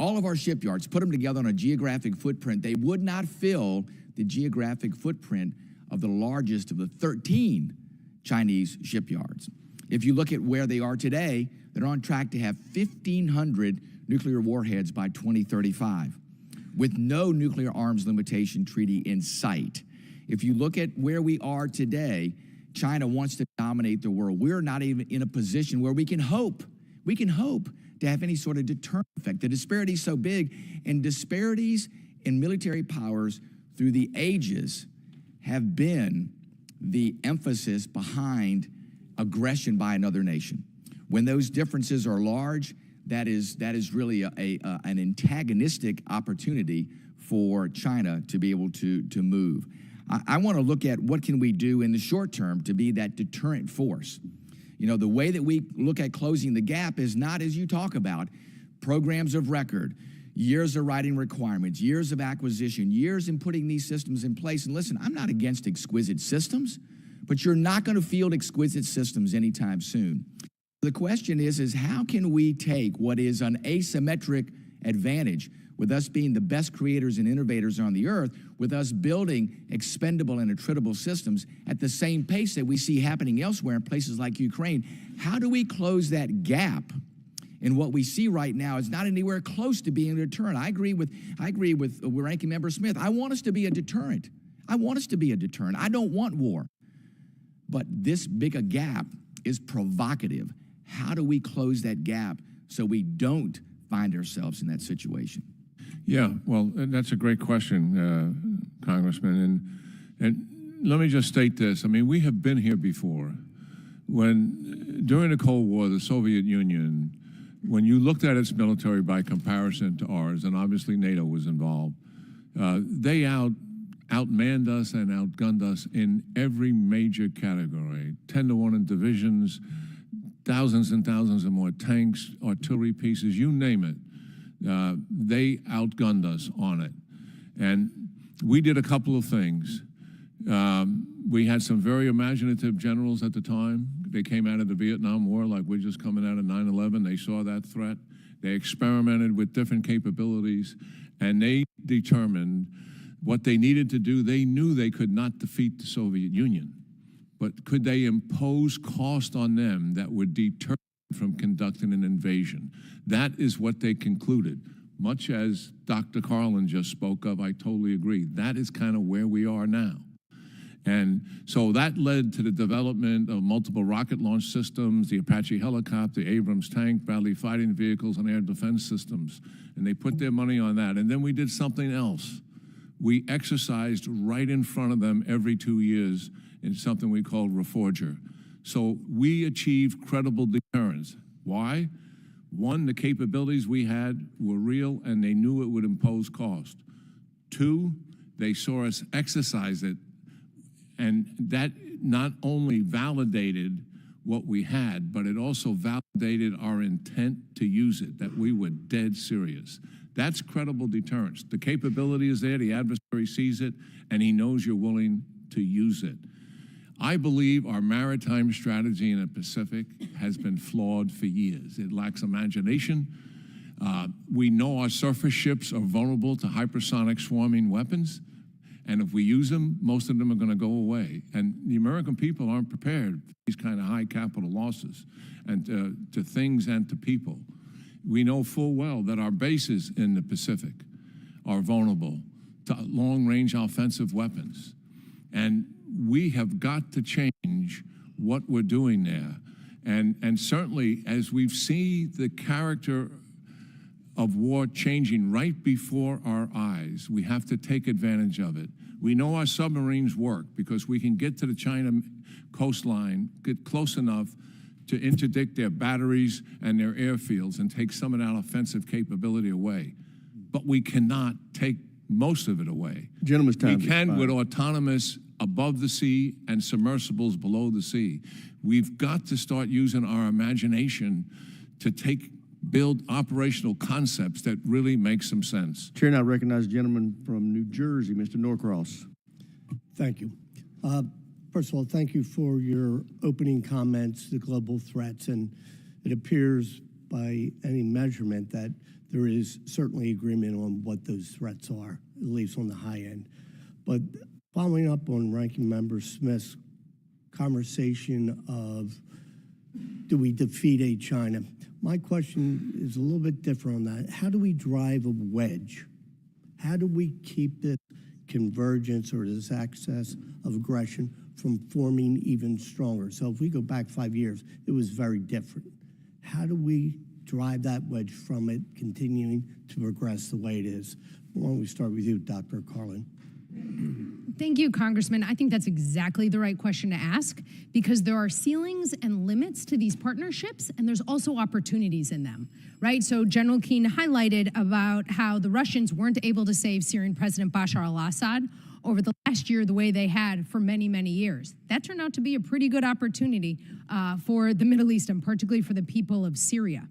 all of our shipyards, put them together on a geographic footprint, they would not fill the geographic footprint of the largest of the 13 Chinese shipyards. If you look at where they are today, they're on track to have 1,500 nuclear warheads by 2035, with no nuclear arms limitation treaty in sight. If you look at where we are today, China wants to dominate the world. We're not even in a position where we can hope to have any sort of deterrent effect. The disparity is so big, and disparities in military powers through the ages have been the emphasis behind aggression by another nation. When those differences are large, that is really an antagonistic opportunity for China to be able to move. I want to look at what can we do in the short term to be that deterrent force. You know, the way that we look at closing the gap is not as you talk about, programs of record, years of writing requirements, years of acquisition, years in putting these systems in place. And listen, I'm not against exquisite systems, but you're not going to field exquisite systems anytime soon. The question is how can we take what is an asymmetric advantage with us being the best creators and innovators on the earth, with us building expendable and attritable systems at the same pace that we see happening elsewhere in places like Ukraine? How do we close that gap? And what we see right now is not anywhere close to being a deterrent. I agree with Ranking Member Smith. I want us to be a deterrent. I want us to be a deterrent. I don't want war. But this big a gap is provocative. How do we close that gap so we don't find ourselves in that situation? Yeah, well, that's a great question, Congressman. And let me just state this. I mean, we have been here before. During the Cold War, the Soviet Union, when you looked at its military by comparison to ours, and obviously NATO was involved, they outmanned us and outgunned us in every major category. 10-to-1 in divisions, thousands and thousands of more tanks, artillery pieces, you name it. They outgunned us on it. And we did a couple of things. We had some very imaginative generals at the time. They came out of the Vietnam War like we're just coming out of 9/11. They saw that threat. They experimented with different capabilities, and they determined what they needed to do. They knew they could not defeat the Soviet Union, but could they impose cost on them that would deter from conducting an invasion? That is what they concluded. Much as Dr. Carlin just spoke of, I totally agree. That is kind of where we are now. And so that led to the development of multiple rocket launch systems, the Apache helicopter, the Abrams tank, Bradley fighting vehicles, and air defense systems. And they put their money on that. And then we did something else. We exercised right in front of them every 2 years in something we called Reforger. So we achieved credible deterrence. Why? One, the capabilities we had were real and they knew it would impose cost. Two, they saw us exercise it, and that not only validated what we had, but it also validated our intent to use it, that we were dead serious. That's credible deterrence. The capability is there, the adversary sees it, and he knows you're willing to use it. I believe our maritime strategy in the Pacific has been flawed for years. It lacks imagination. We know our surface ships are vulnerable to hypersonic swarming weapons, and if we use them, most of them are going to go away. And the American people aren't prepared for these kind of high capital losses and to things and to people. We know full well that our bases in the Pacific are vulnerable to long-range offensive weapons. And we have got to change what we're doing there. And certainly, as we've seen the character of war changing right before our eyes, we have to take advantage of it. We know our submarines work because we can get to the China coastline, get close enough to interdict their batteries and their airfields and take some of that offensive capability away. But we cannot take most of it away. Gentleman's time. We can with autonomous above the sea and submersibles below the sea. We've got to start using our imagination to build operational concepts that really make some sense. Chair now recognizes the gentleman from New Jersey, Mr. Norcross. Thank you. First of all, thank you for your opening comments, the global threats, and it appears by any measurement that there is certainly agreement on what those threats are, at least on the high end. But following up on Ranking Member Smith's conversation of do we defeat a China, my question is a little bit different on that. How do we drive a wedge? How do we keep this convergence or this excess of aggression from forming even stronger? So if we go back 5 years, it was very different. How do we drive that wedge from it continuing to progress the way it is? Why don't we start with you, Dr. Carlin? Thank you, Congressman. I think that's exactly the right question to ask because there are ceilings and limits to these partnerships, and there's also opportunities in them, right? So General Keane highlighted about how the Russians weren't able to save Syrian President Bashar al-Assad over the last year the way they had for many, many years. That turned out to be a pretty good opportunity for the Middle East and particularly for the people of Syria.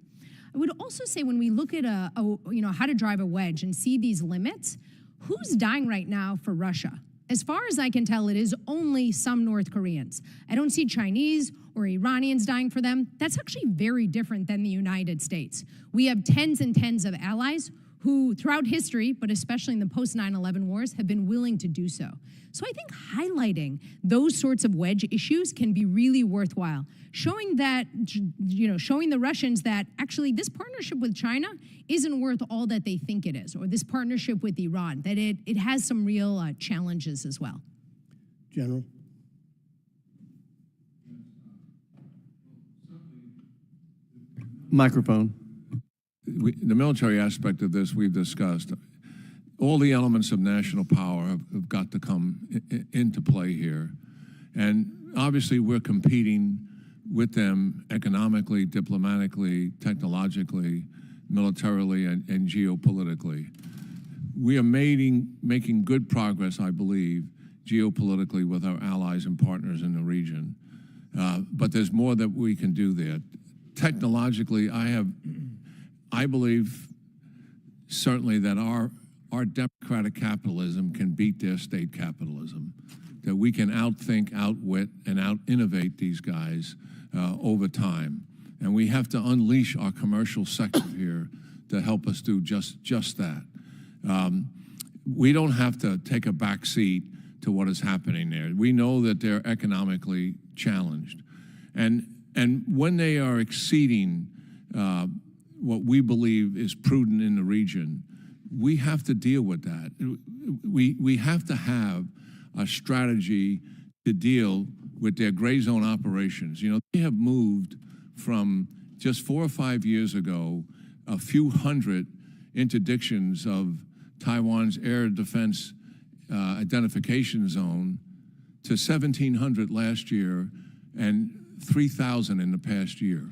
I would also say when we look at how to drive a wedge and see these limits, who's dying right now for Russia? As far as I can tell, it is only some North Koreans. I don't see Chinese or Iranians dying for them. That's actually very different than the United States. We have tens and tens of allies who throughout history, but especially in the post-9/11 wars, have been willing to do so. So I think highlighting those sorts of wedge issues can be really worthwhile. Showing that, showing the Russians that actually this partnership with China isn't worth all that they think it is, or this partnership with Iran, that it has some real challenges as well. General? Microphone. The military aspect of this we've discussed. All the elements of national power have got to come into play here. And obviously we're competing with them economically, diplomatically, technologically, militarily, and geopolitically. We are making good progress, I believe, geopolitically with our allies and partners in the region. But there's more that we can do there. Technologically, I believe certainly that our democratic capitalism can beat their state capitalism, that we can outthink, outwit, and out-innovate these guys over time. And we have to unleash our commercial sector here to help us do just that. We don't have to take a back seat to what is happening there. We know that they're economically challenged. And when they are exceeding what we believe is prudent in the region, we have to deal with that. We have to have a strategy to deal with their gray zone operations. You know, they have moved from just 4 or 5 years ago, a few hundred interdictions of Taiwan's air defense identification zone to 1,700 last year and 3,000 in the past year.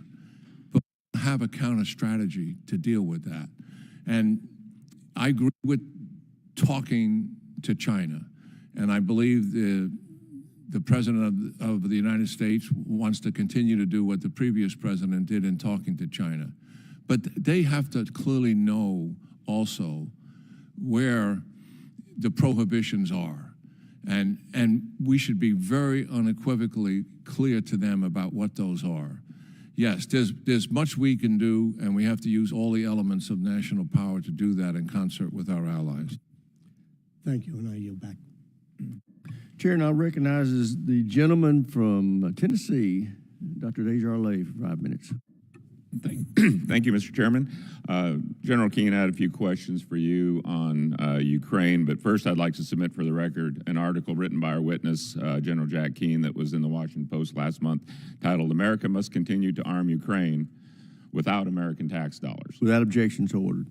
But we have a counter strategy to deal with that. And I agree with talking to China, and I believe the President of the United States wants to continue to do what the previous president did in talking to China. But they have to clearly know also where the prohibitions are. And we should be very unequivocally clear to them about what those are. Yes, there's much we can do, and we have to use all the elements of national power to do that in concert with our allies. Thank you, and I yield back. Chair now recognizes the gentleman from Tennessee, Dr. Desjardins, for 5 minutes. Thank you, Mr. Chairman. General Keane, I had a few questions for you on Ukraine, but first I'd like to submit for the record an article written by our witness, General Jack Keane, that was in the Washington Post last month, titled, "America Must Continue to Arm Ukraine Without American Tax Dollars." Without objection, so ordered.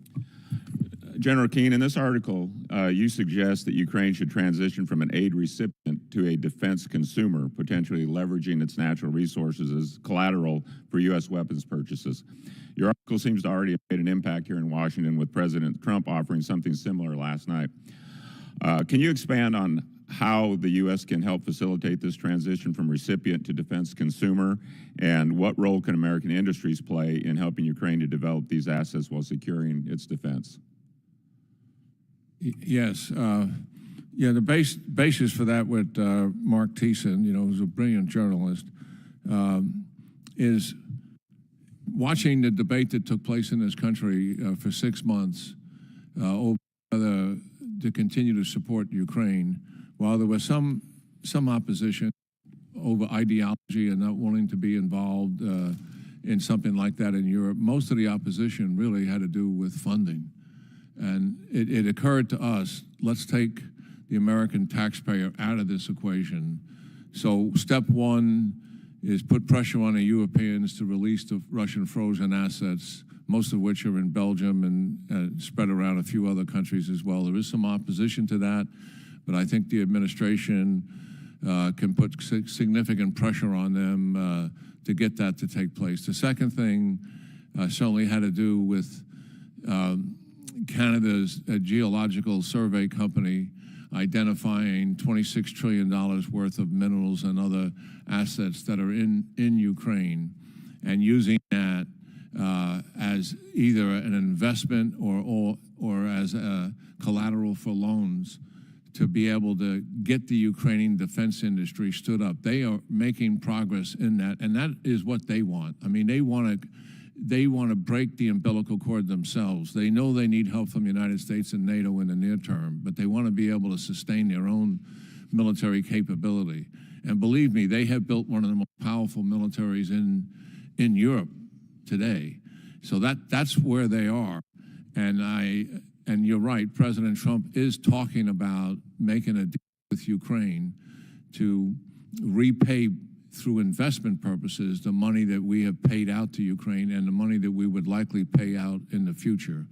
General Keane, in this article, you suggest that Ukraine should transition from an aid recipient to a defense consumer, potentially leveraging its natural resources as collateral for U.S. weapons purchases. Your article seems to already have made an impact here in Washington, with President Trump offering something similar last night. Can you expand on how the U.S. can help facilitate this transition from recipient to defense consumer, and what role can American industries play in helping Ukraine to develop these assets while securing its defense? Yes. Yeah, the basis for that with Mark Thiessen, who's a brilliant journalist, is watching the debate that took place in this country for 6 months over whether to continue to support Ukraine. While there was some opposition over ideology and not wanting to be involved in something like that in Europe, most of the opposition really had to do with funding. And it occurred to us, let's take the American taxpayer out of this equation. So step one is put pressure on the Europeans to release the Russian frozen assets, most of which are in Belgium and spread around a few other countries as well. There is some opposition to that, but I think the administration can put significant pressure on them to get that to take place. The second thing certainly had to do with Canada's geological survey company identifying $26 trillion worth of minerals and other assets that are in Ukraine, and using that as either an investment or as a collateral for loans to be able to get the Ukrainian defense industry stood up. They are making progress in that, and that is what they want. I mean, they want to break the umbilical cord themselves. They know they need help from the United States and NATO in the near term, but they want to be able to sustain their own military capability. And believe me, they have built one of the most powerful militaries in Europe today. So that's where they are. And you're right, President Trump is talking about making a deal with Ukraine to repay through investment purposes the money that we have paid out to Ukraine and the money that we would likely pay out in the future.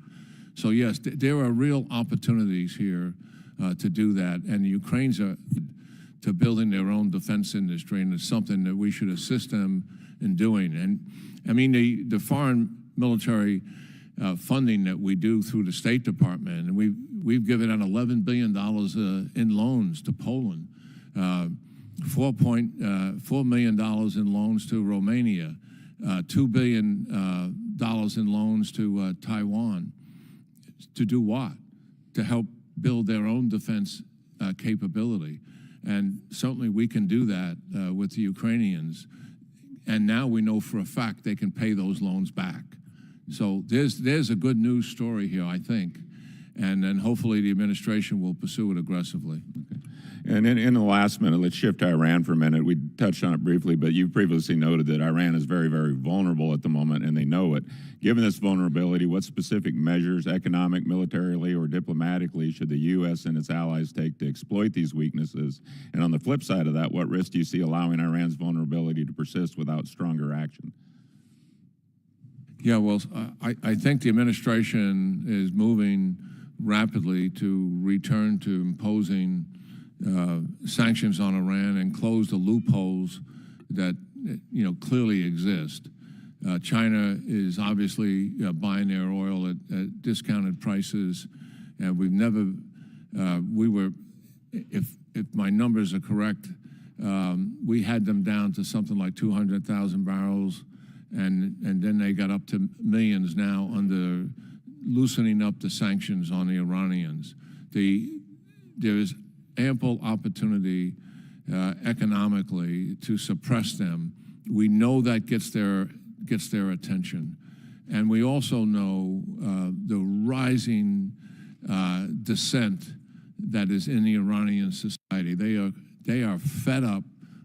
So yes, there are real opportunities here to do that, and the Ukrainians are to building their own defense industry, and it's something that we should assist them in doing. And I mean, the foreign military funding that we do through the State Department, and we've given out $11 billion in loans to Poland, $4 million in loans to Romania, $2 billion in loans to Taiwan. To do what? To help build their own defense capability. And certainly we can do that with the Ukrainians. And now we know for a fact they can pay those loans back. So there's a good news story here, I think. And then hopefully the administration will pursue it aggressively. Okay. And in the last minute, let's shift to Iran for a minute. We touched on it briefly, but you previously noted that Iran is very, very vulnerable at the moment, and they know it. Given this vulnerability, what specific measures, economic, militarily, or diplomatically, should the U.S. and its allies take to exploit these weaknesses? And on the flip side of that, what risk do you see allowing Iran's vulnerability to persist without stronger action? Yeah, well, I think the administration is moving rapidly to return to imposing sanctions on Iran and close the loopholes that clearly exist. China is obviously buying their oil at discounted prices, and we've never if my numbers are correct, we had them down to something like 200,000 barrels, and then they got up to millions now under loosening up the sanctions on the Iranians. There is ample opportunity economically to suppress them. We know that gets their attention, and we also know the rising dissent that is in the Iranian society. They are fed up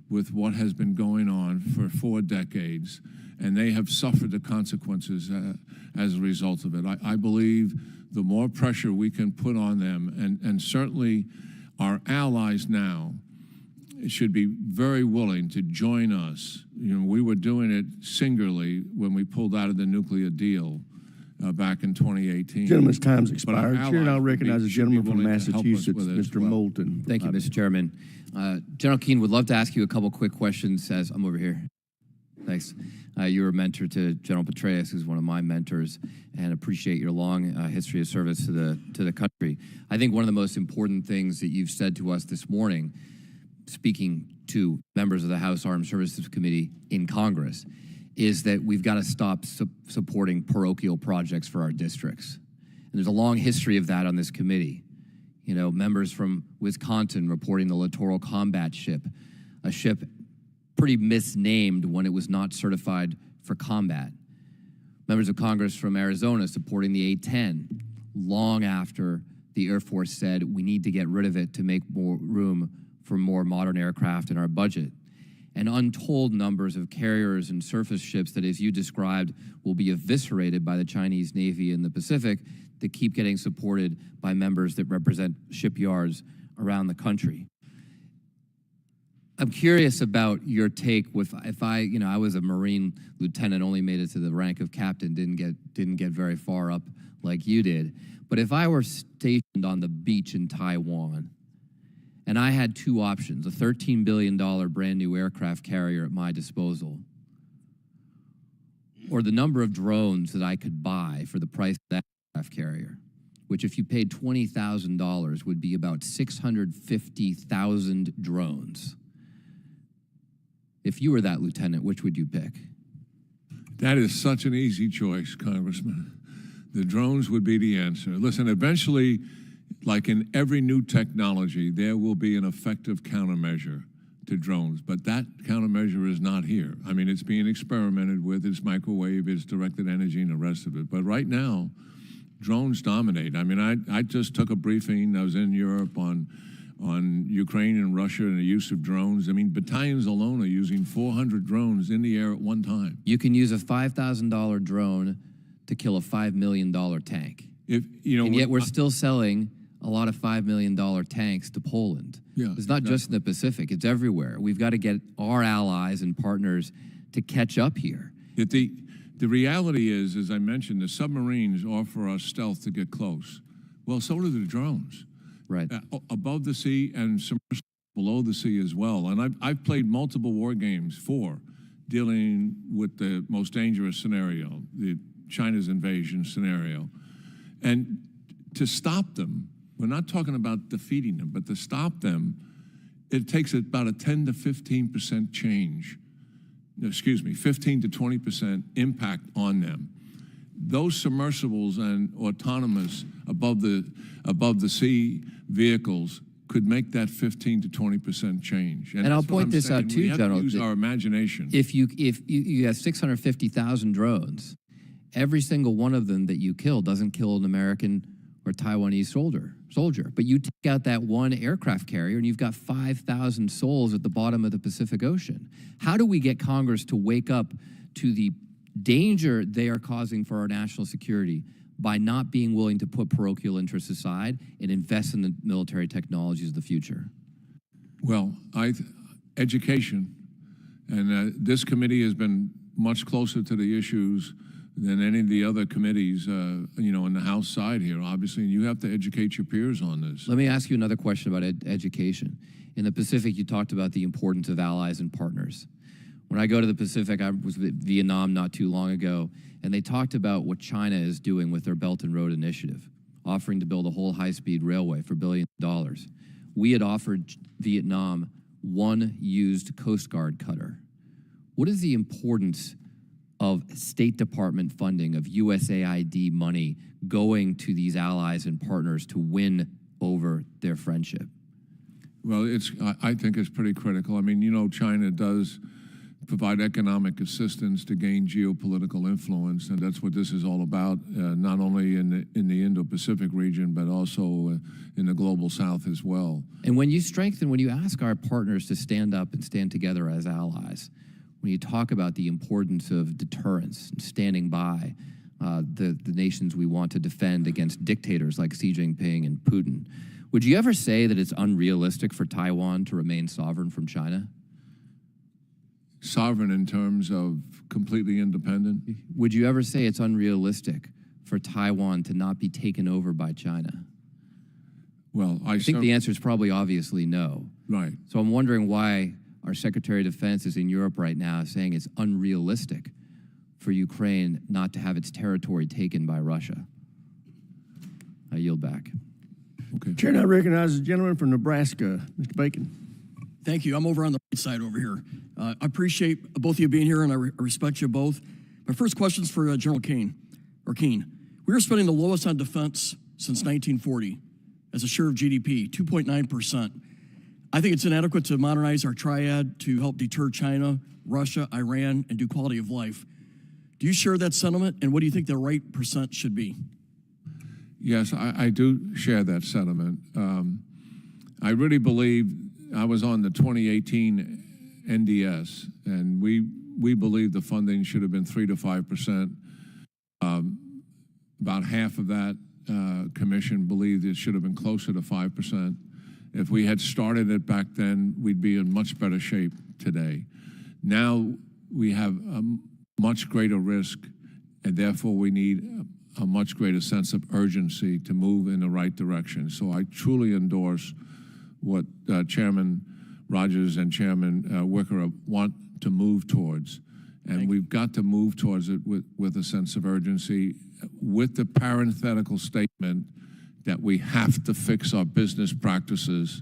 with what has been going on for 4 decades, and they have suffered the consequences as a result of it. I believe the more pressure we can put on them, and certainly our allies now should be very willing to join us. We were doing it singularly when we pulled out of the nuclear deal, back in 2018. Gentleman's time's But our expired. Chair, and I'll allies recognize the should be gentleman from willing to help us Massachusetts, with it as Mr. well. Moulton. Thank you, Mr. Chairman. General Keane, would love to ask you a couple quick questions as I'm over here. Thanks. You're a mentor to General Petraeus, who's one of my mentors, and appreciate your long history of service to the country. I think one of the most important things that you've said to us this morning, speaking to members of the House Armed Services Committee in Congress, is that we've got to stop supporting parochial projects for our districts. And there's a long history of that on this committee. You know, members from Wisconsin reporting the Littoral Combat Ship, a ship pretty misnamed when it was not certified for combat. Members of Congress from Arizona supporting the A-10 long after the Air Force said we need to get rid of it to make more room for more modern aircraft in our budget. And untold numbers of carriers and surface ships that, as you described, will be eviscerated by the Chinese Navy in the Pacific that keep getting supported by members that represent shipyards around the country. I'm curious about your take with if I was a Marine lieutenant, only made it to the rank of captain, didn't get very far up like you did. But if I were stationed on the beach in Taiwan and I had two options, a $13 billion brand new aircraft carrier at my disposal, or the number of drones that I could buy for the price of that aircraft carrier, which if you paid $20,000 would be about 650,000 drones. If you were that lieutenant, which would you pick? That is such an easy choice, Congressman. The drones would be the answer. Listen, eventually, like in every new technology, there will be an effective countermeasure to drones, but that countermeasure is not here. I mean, it's being experimented with, it's microwave, it's directed energy, and the rest of it. But right now, drones dominate. I mean, I just took a briefing. I was in Europe on Ukraine and Russia and the use of drones. I mean, battalions alone are using 400 drones in the air at one time. You can use a $5,000 drone to kill a $5 million tank. If you know, and yet we're still selling a lot of $5 million tanks to Poland. Yeah, it's not just in the Pacific, it's everywhere. We've got to get our allies and partners to catch up here. The reality is, as I mentioned, the submarines offer us stealth to get close. Well, so do the drones. Right. Above the sea and below the sea as well. And I've played multiple war games dealing with the most dangerous scenario, the China's invasion scenario. And to stop them, we're not talking about defeating them, but to stop them, it takes about a 10 to 15% change. 15 to 20% impact on them. Those submersibles and autonomous above the sea vehicles could make that 15 to 20% change. And I'll point this out too, General. We have to use our imagination. If you have 650,000 drones, every single one of them that you kill doesn't kill an American or Taiwanese soldier. But you take out that one aircraft carrier and you've got 5,000 souls at the bottom of the Pacific Ocean. How do we get Congress to wake up to the danger they are causing for our national security by not being willing to put parochial interests aside and invest in the military technologies of the future? Well, education, and this committee has been much closer to the issues than any of the other committees, in the House side here, obviously, and you have to educate your peers on this. Let me ask you another question about education. In the Pacific, you talked about the importance of allies and partners. When I go to the Pacific, I was in Vietnam not too long ago, and they talked about what China is doing with their Belt and Road Initiative, offering to build a whole high-speed railway for billions of dollars. We had offered Vietnam one used Coast Guard cutter. What is the importance of State Department funding, of USAID money going to these allies and partners to win over their friendship? Well, I think it's pretty critical. I mean, China does provide economic assistance to gain geopolitical influence, and that's what this is all about, not only in the Indo-Pacific region, but also in the global South as well. And when you ask our partners to stand up and stand together as allies, when you talk about the importance of deterrence and standing by the nations we want to defend against dictators like Xi Jinping and Putin, would you ever say that it's unrealistic for Taiwan to remain sovereign from China? Sovereign in terms of completely independent? Would you ever say it's unrealistic for Taiwan to not be taken over by China? Well, I think the answer is probably obviously no. Right. So I'm wondering why our Secretary of Defense is in Europe right now saying it's unrealistic for Ukraine not to have its territory taken by Russia. I yield back. Okay. Chair now recognizes the gentleman from Nebraska, Mr. Bacon. Thank you. I'm over on the right side over here. I appreciate both of you being here, and I respect you both. My first question is for General Keane. We are spending the lowest on defense since 1940 as a share of GDP, 2.9%. I think it's inadequate to modernize our triad to help deter China, Russia, Iran, and do quality of life. Do you share that sentiment, and what do you think the right percent should be? Yes, I do share that sentiment. I really believe I was on the 2018 NDS, and we believe the funding should have been 3 to 5%. About half of that commission believed it should have been closer to 5%. If we had started it back then, we'd be in much better shape today. Now we have a much greater risk, and therefore we need a much greater sense of urgency to move in the right direction. So I truly endorse what Chairman Rogers and Chairman Wicker want to move towards. And we've got to move towards it with a sense of urgency, with the parenthetical statement that we have to fix our business practices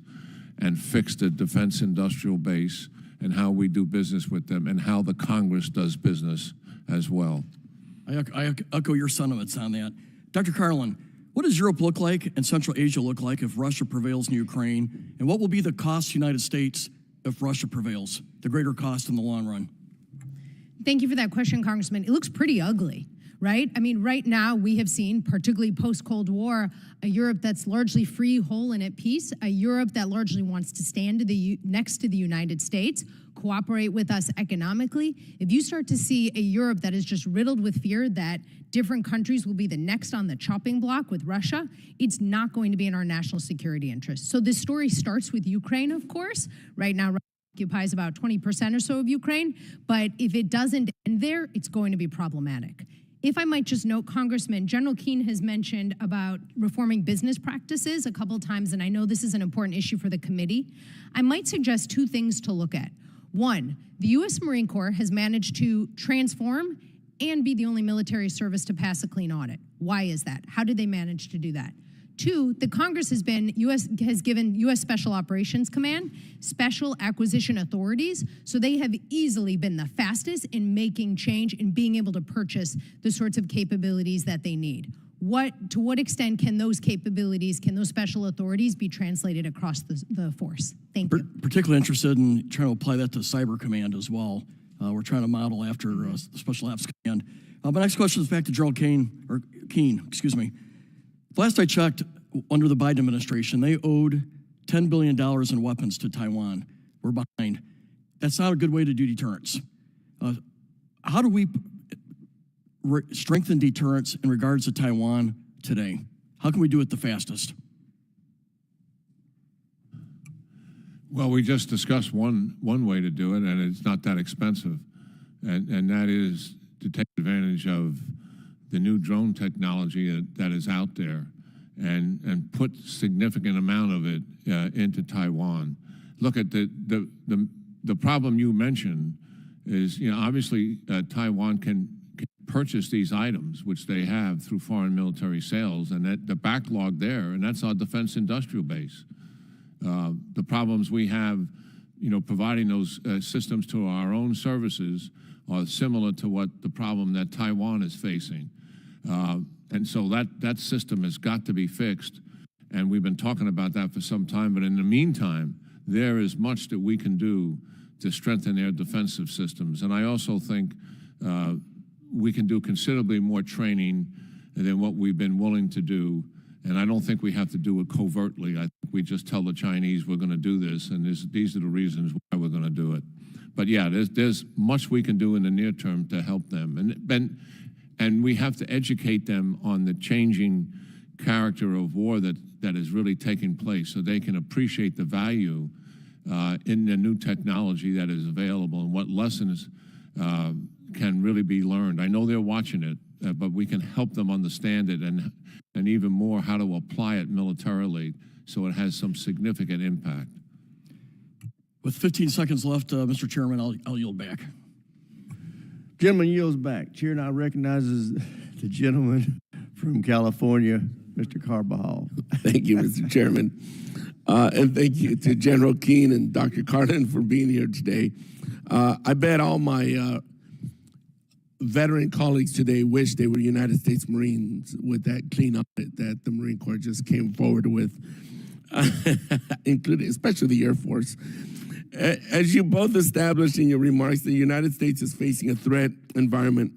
and fix the defense industrial base and how we do business with them and how the Congress does business as well. I echo your sentiments on that. Dr. Carlin, what does Europe look like and Central Asia look like if Russia prevails in Ukraine? And what will be the cost to the United States if Russia prevails, the greater cost in the long run? Thank you for that question, Congressman. It looks pretty ugly, right? I mean, right now we have seen, particularly post-Cold War, a Europe that's largely free, whole, and at peace, a Europe that largely wants to stand next to the United States, cooperate with us economically. If you start to see a Europe that is just riddled with fear that different countries will be the next on the chopping block with Russia, it's not going to be in our national security interests. So this story starts with Ukraine, of course. Right now, Russia occupies about 20% or so of Ukraine, but if it doesn't end there, it's going to be problematic. If I might just note, Congressman, General Keane has mentioned about reforming business practices a couple times, and I know this is an important issue for the committee. I might suggest two things to look at. One, the U.S. Marine Corps has managed to transform and be the only military service to pass a clean audit. Why is that? How did they manage to do that? Two, the Congress has given U.S. Special Operations Command special acquisition authorities, so they have easily been the fastest in making change and being able to purchase the sorts of capabilities that they need. To what extent can those capabilities, can those special authorities be translated across the force? Thank you. Particularly interested in trying to apply that to Cyber Command as well. We're trying to model after the Special Ops Command. My next question is back to General Keane, excuse me. Last I checked, under the Biden administration, they owed $10 billion in weapons to Taiwan. We're behind. That's not a good way to do deterrence. How do we strengthen deterrence in regards to Taiwan today? How can we do it the fastest? Well, we just discussed one way to do it, and it's not that expensive, and that is to take advantage of the new drone technology that is out there and put significant amount of it into Taiwan. Look at the problem you mentioned is, obviously Taiwan can purchase these items, which they have through foreign military sales, and that the backlog there, and that's our defense industrial base. The problems we have, providing those systems to our own services are similar to what the problem that Taiwan is facing. And so that system has got to be fixed, and we've been talking about that for some time, but in the meantime, there is much that we can do to strengthen their defensive systems. And I also think we can do considerably more training than what we've been willing to do, and I don't think we have to do it covertly. I think we just tell the Chinese we're going to do this, and these are the reasons why we're going to do it. But yeah, there's much we can do in the near term to help them, and we have to educate them on the changing character of war that is really taking place, so they can appreciate the value in the new technology that is available and what lessons can really be learned. I know they're watching it, but we can help them understand it and even more how to apply it militarily so it has some significant impact. With 15 seconds left, Mr. Chairman, I'll yield back. Gentleman yields back. Chair now recognizes the gentleman from California, Mr. Carbajal. Thank you, Mr. Chairman. And thank you to General Keane and Dr. Carlin for being here today. I bet all my veteran colleagues today wish they were United States Marines with that clean audit that the Marine Corps just came forward with, including especially the Air Force. As you both established in your remarks, the United States is facing a threat environment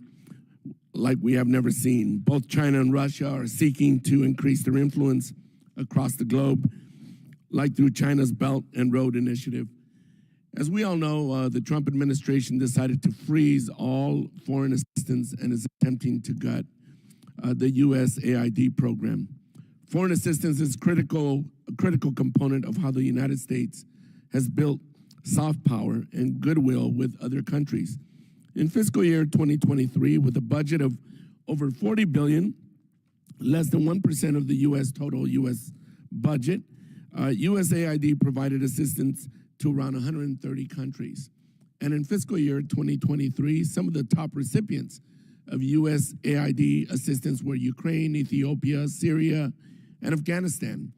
like we have never seen. Both China and Russia are seeking to increase their influence across the globe, like through China's Belt and Road Initiative. As we all know, the Trump administration decided to freeze all foreign assistance and is attempting to gut the USAID program. Foreign assistance is a critical component of how the United States has built soft power and goodwill with other countries. In fiscal year 2023, with a budget of over $40 billion, less than 1% of the total U.S. budget, USAID provided assistance to around 130 countries. And in fiscal year 2023, some of the top recipients of USAID assistance were Ukraine, Ethiopia, Syria, and Afghanistan,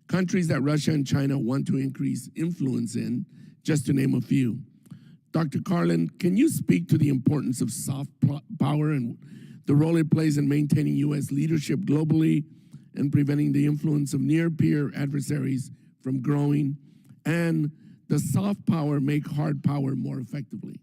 countries that Russia and China want to increase influence in, just to name a few. Dr. Carlin, can you speak to the importance of soft power and the role it plays in maintaining U.S. leadership globally and preventing the influence of near-peer adversaries from growing? And does soft power make hard power more effectively?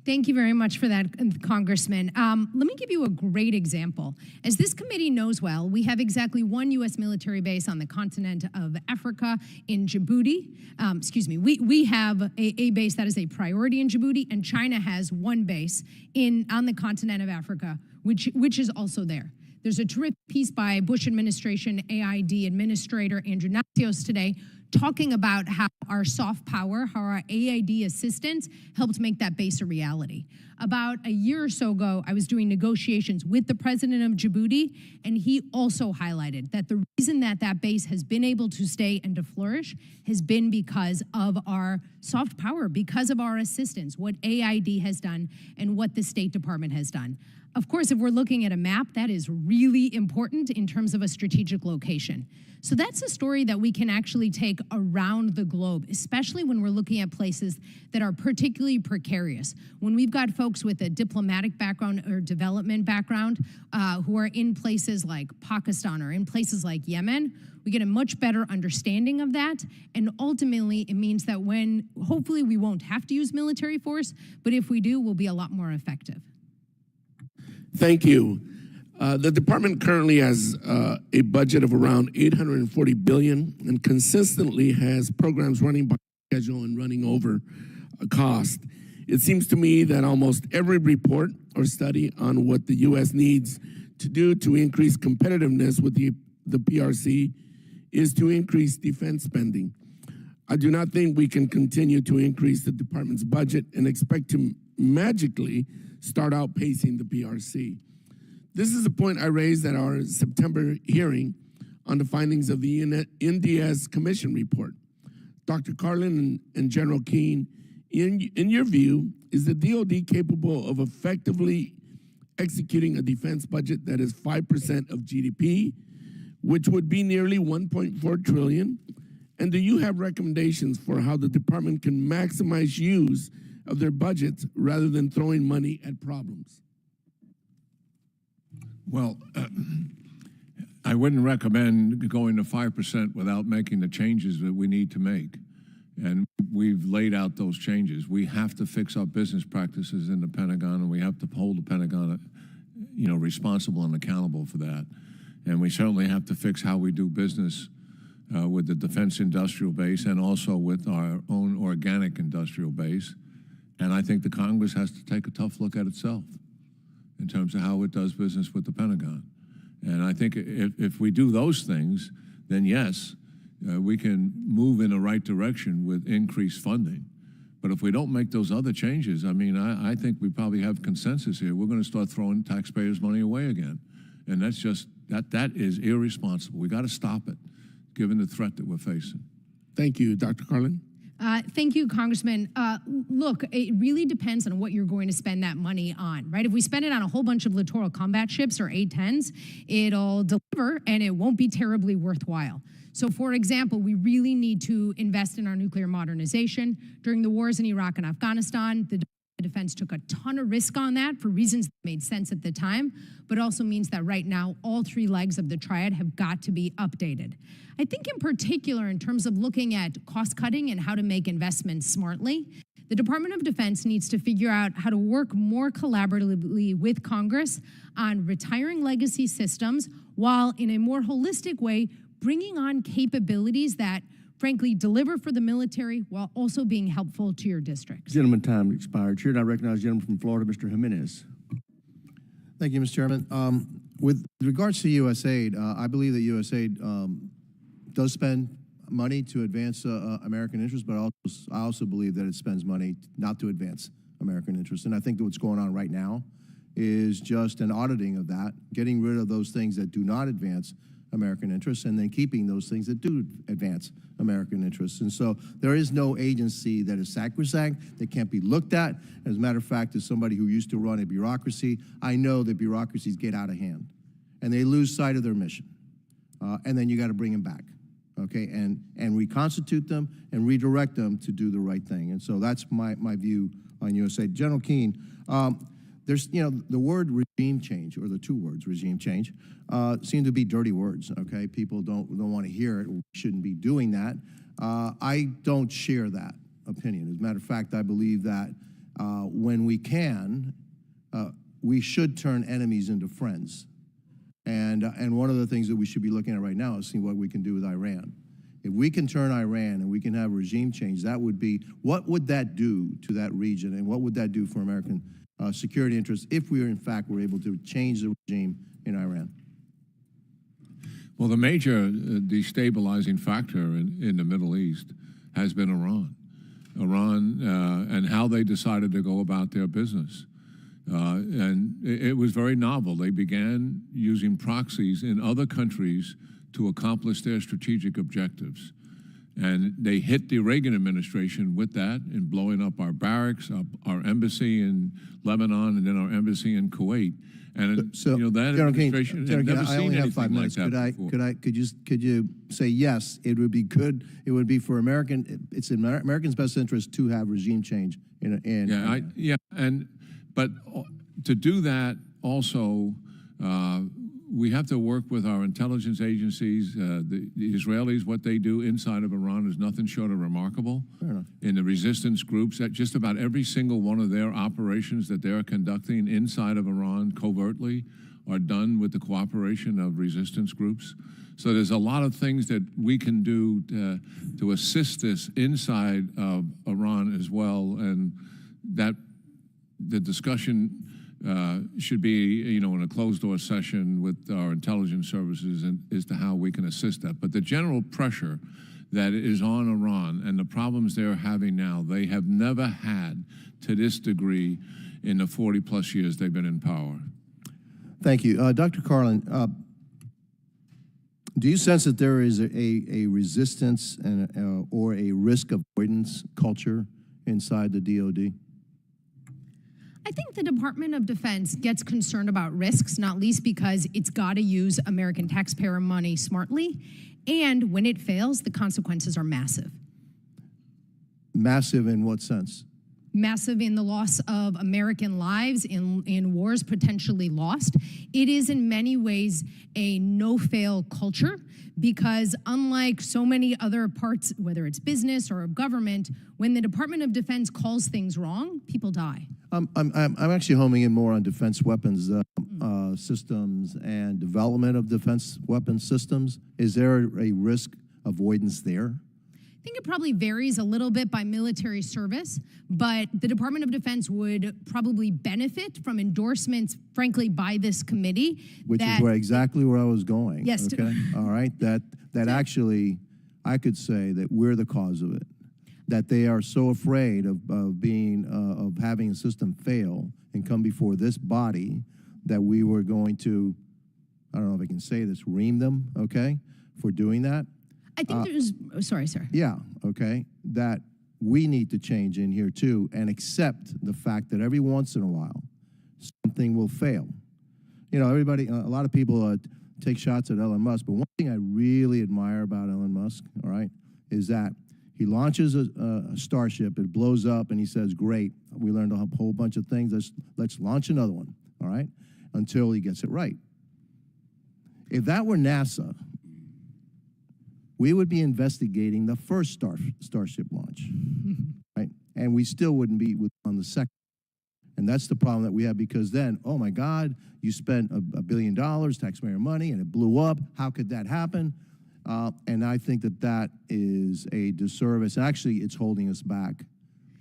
Thank you very much for that, Congressman. Let me give you a great example. As this committee knows well, we have exactly one U.S. military base on the continent of Africa in Djibouti. We have a base that is a priority in Djibouti, and China has one base on the continent of Africa, which is also there. There's a terrific piece by Bush administration AID Administrator Andrew Natsios today talking about how our soft power, how our AID assistance helped make that base a reality. About a year or so ago, I was doing negotiations with the president of Djibouti, and he also highlighted that the reason that that base has been able to stay and to flourish has been because of our soft power, because of our assistance, what AID has done and what the State Department has done. Of course, if we're looking at a map, that is really important in terms of a strategic location. So that's a story that we can actually take around the globe, especially when we're looking at places that are particularly precarious. When we've got folks with a diplomatic background or development background who are in places like Pakistan or in places like Yemen, we get a much better understanding of that. And ultimately, it means that hopefully we won't have to use military force, but if we do, we'll be a lot more effective. Thank you. The department currently has a budget of around $840 billion and consistently has programs running by schedule and running over cost. It seems to me that almost every report or study on what the U.S. needs to do to increase competitiveness with the PRC is to increase defense spending. I do not think we can continue to increase the department's budget and expect to magically start outpacing the PRC. This is a point I raised at our September hearing on the findings of the NDS Commission report. Dr. Carlin and General Keane, in your view, is the DOD capable of effectively executing a defense budget that is 5% of GDP, which would be nearly $1.4 trillion? And do you have recommendations for how the department can maximize use of their budgets rather than throwing money at problems? Well, I wouldn't recommend going to 5% without making the changes that we need to make. And we've laid out those changes. We have to fix our business practices in the Pentagon, and we have to hold the Pentagon, responsible and accountable for that. And we certainly have to fix how we do business with the defense industrial base and also with our own organic industrial base. And I think the Congress has to take a tough look at itself in terms of how it does business with the Pentagon. And I think if we do those things, then yes, we can move in the right direction with increased funding. But if we don't make those other changes, I mean, I think we probably have consensus here. We're going to start throwing taxpayers' money away again. And that's just, that is irresponsible. We got to stop it, given the threat that we're facing. Thank you, Dr. Carlin. Thank you, Congressman. Look, it really depends on what you're going to spend that money on, right? If we spend it on a whole bunch of littoral combat ships or A-10s, it'll deliver and it won't be terribly worthwhile. So, for example, we really need to invest in our nuclear modernization. During the wars in Iraq and Afghanistan, the Defense took a ton of risk on that for reasons that made sense at the time, but also means that right now all three legs of the triad have got to be updated. I think in particular in terms of looking at cost cutting and how to make investments smartly, the Department of Defense needs to figure out how to work more collaboratively with Congress on retiring legacy systems while in a more holistic way bringing on capabilities that frankly, deliver for the military while also being helpful to your districts. Gentleman, time expired. Chair, I recognize the gentleman from Florida, Mr. Jimenez. Thank you, Mr. Chairman. With regards to USAID, I believe that USAID does spend money to advance American interests, but I also believe that it spends money not to advance American interests. And I think that what's going on right now is just an auditing of that, getting rid of those things that do not advance American interests, and then keeping those things that do advance American interests. And so there is no agency that is sacrosanct, that can't be looked at. As a matter of fact, as somebody who used to run a bureaucracy, I know that bureaucracies get out of hand, and they lose sight of their mission. And then you got to bring them back, okay? And reconstitute them and redirect them to do the right thing. And so that's my view on USAID. General Keane, there's, the word regime change, or the two words regime change, seem to be dirty words, okay? People don't want to hear it. We shouldn't be doing that. I don't share that opinion. As a matter of fact, I believe that when we can, we should turn enemies into friends. And one of the things that we should be looking at right now is seeing what we can do with Iran. If we can turn Iran and we can have regime change, that would be, what would that do to that region, and what would that do for American security interests if we, in fact, were able to change the regime in Iran? Well, the major destabilizing factor in the Middle East has been Iran. And how they decided to go about their business. And it was very novel. They began using proxies in other countries to accomplish their strategic objectives. And they hit the Reagan administration with that in blowing up our barracks, our embassy in Lebanon, and then our embassy in Kuwait. And that administration had never seen anything like that before. Could you say yes? It would be good. It would be for it's in Americans' best interest to have regime change but to do that also. We have to work with our intelligence agencies. The Israelis, what they do inside of Iran is nothing short of remarkable. Fair enough. In the resistance groups, that just about every single one of their operations that they're conducting inside of Iran covertly are done with the cooperation of resistance groups. So there's a lot of things that we can do to assist this inside of Iran as well, and that the discussion should be, in a closed-door session with our intelligence services as to how we can assist that. But the general pressure that is on Iran and the problems they're having now, they have never had to this degree in the 40-plus years they've been in power. Thank you. Dr. Carlin, do you sense that there is a resistance or a risk avoidance culture inside the DOD? I think the Department of Defense gets concerned about risks, not least because it's got to use American taxpayer money smartly, and when it fails, the consequences are massive. Massive in what sense? Massive in the loss of American lives, in wars potentially lost. It is in many ways a no-fail culture, because unlike so many other parts, whether it's business or government, when the Department of Defense calls things wrong, people die. I'm actually homing in more on defense weapons systems and development of defense weapons systems. Is there a risk avoidance there? I think it probably varies a little bit by military service, but the Department of Defense would probably benefit from endorsements, frankly, by this committee. Which is exactly where I was going. Yes. Okay. All right. That actually, I could say that we're the cause of it. that they are so afraid of having a system fail and come before this body that we were going to, I don't know if I can say this, ream them, okay, for doing that. I think there's, oh, sorry, sir. Yeah, okay, that we need to change in here too and accept the fact that every once in a while something will fail. You know, everybody, a lot of people take shots at Elon Musk, but one thing I really admire about Elon Musk, all right, is that he launches a starship, it blows up, and he says, great, we learned a whole bunch of things, let's launch another one, all right, until he gets it right. If that were NASA, we would be investigating the first Starship launch, right? And we still wouldn't be on the second. And that's the problem that we have, because then, oh my God, you spent $1 billion, taxpayer money, and it blew up. How could that happen? And I think that that is a disservice. Actually, it's holding us back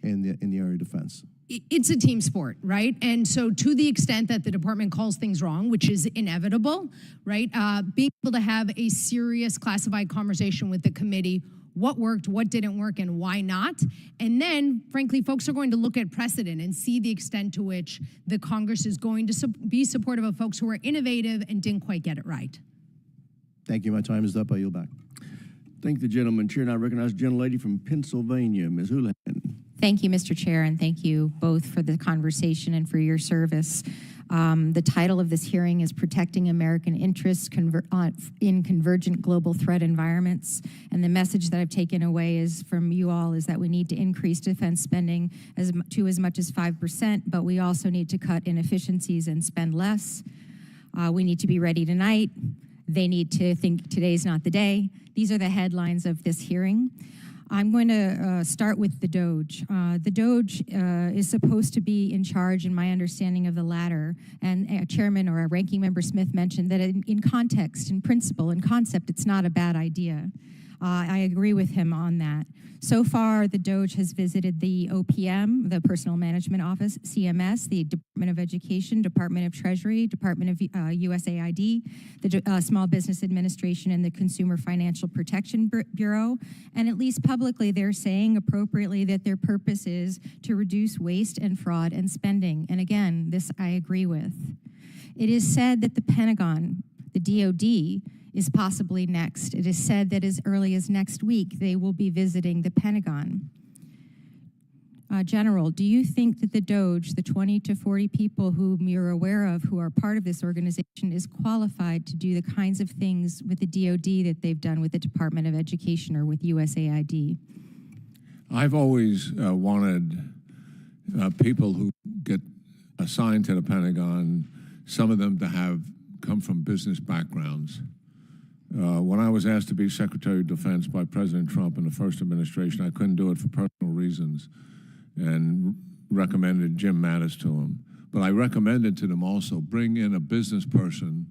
in the area of defense. It's a team sport, right? And so to the extent that the department calls things wrong, which is inevitable, right? Being able to have a serious classified conversation with the committee, what worked, what didn't work, and why not? And then, frankly, folks are going to look at precedent and see the extent to which the Congress is going to be supportive of folks who are innovative and didn't quite get it right. Thank you. My time is up. I yield back. Thank the gentleman. Chair, and I recognize the gentlelady from Pennsylvania, Ms. Houlihan. Thank you, Mr. Chair, and thank you both for the conversation and for your service. The title of this hearing is Protecting American Interests in Convergent Global Threat Environments. And the message that I've taken away is from you all is that we need to increase defense spending to as much as 5%, but we also need to cut inefficiencies and spend less. We need to be ready tonight. They need to think today's not the day. These are the headlines of this hearing. I'm going to start with the DOGE. The DOGE is supposed to be in charge, in my understanding of the latter, and Chairman or Ranking Member Smith mentioned that in context, in principle, in concept, it's not a bad idea. I agree with him on that. So far, the DOGE has visited the OPM, the Personnel Management Office, CMS, the Department of Education, Department of Treasury, Department of USAID, the Small Business Administration, and the Consumer Financial Protection Bureau. And at least publicly, they're saying appropriately that their purpose is to reduce waste and fraud and spending. And again, this I agree with. It is said that the Pentagon, the DOD, is possibly next. It is said that as early as next week, they will be visiting the Pentagon. General, do you think that the DOGE, the 20 to 40 people whom you're aware of who are part of this organization, is qualified to do the kinds of things with the DOD that they've done with the Department of Education or with USAID? I've always wanted people who get assigned to the Pentagon, some of them to have come from business backgrounds. When I was asked to be Secretary of Defense by President Trump in the first administration, I couldn't do it for personal reasons and recommended Jim Mattis to him. But I recommended to them also, bring in a business person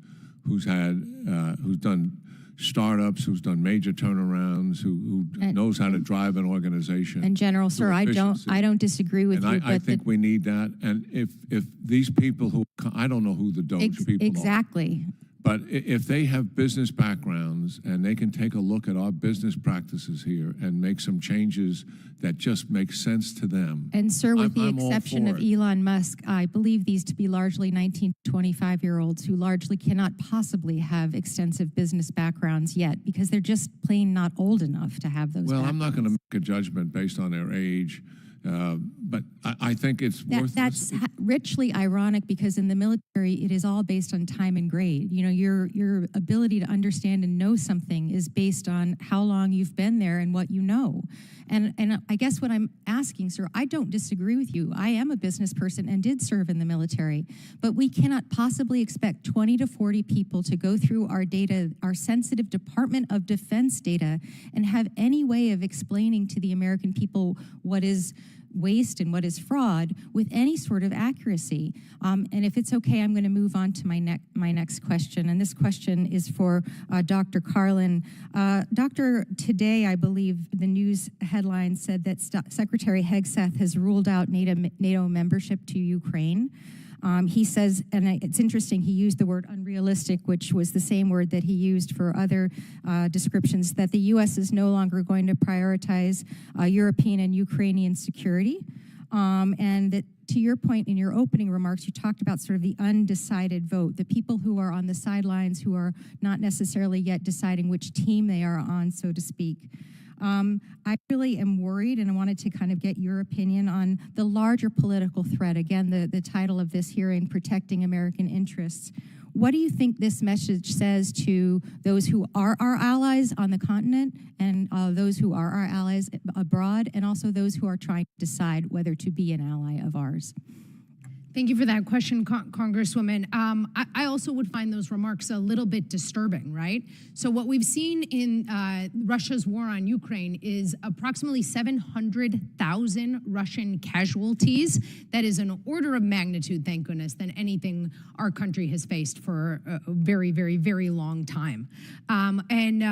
who's done startups, who's done major turnarounds, who knows how to drive an organization. And General, sir, I don't disagree with you. And I think we need that. And if these people who, I don't know who the DOGE people are. Exactly. But if they have business backgrounds and they can take a look at our business practices here and make some changes that just make sense to them. And sir, with the exception of Elon Musk, I believe these to be largely 19 to 25-year-olds who largely cannot possibly have extensive business backgrounds yet because they're just plain not old enough to have those backgrounds. I'm not going to make a judgment based on their age. But I think it's worth. That's richly ironic because in the military, it is all based on time and grade. You know, your ability to understand and know something is based on how long you've been there and what you know. And I guess what I'm asking, sir, I don't disagree with you. I am a business person and did serve in the military, but we cannot possibly expect 20 to 40 people to go through our data, our sensitive Department of Defense data, and have any way of explaining to the American people what is waste and what is fraud with any sort of accuracy. And if it's okay, I'm going to move on to my next question. And this question is for Dr. Carlin. Doctor, today I believe the news headline said that Secretary Hegseth has ruled out NATO membership to Ukraine. He says, and it's interesting, he used the word unrealistic, which was the same word that he used for other descriptions, that the U.S. is no longer going to prioritize European and Ukrainian security. And that, to your point in your opening remarks, you talked about sort of the undecided vote, the people who are on the sidelines who are not necessarily yet deciding which team they are on, so to speak. I really am worried, and I wanted to kind of get your opinion on the larger political threat. Again, the title of this hearing, Protecting American Interests. What do you think this message says to those who are our allies on the continent and those who are our allies abroad, and also those who are trying to decide whether to be an ally of ours? Thank you for that question, Congresswoman. I also would find those remarks a little bit disturbing, right? So what we've seen in Russia's war on Ukraine is approximately 700,000 Russian casualties. That is an order of magnitude, thank goodness, than anything our country has faced for a very, very, very long time. And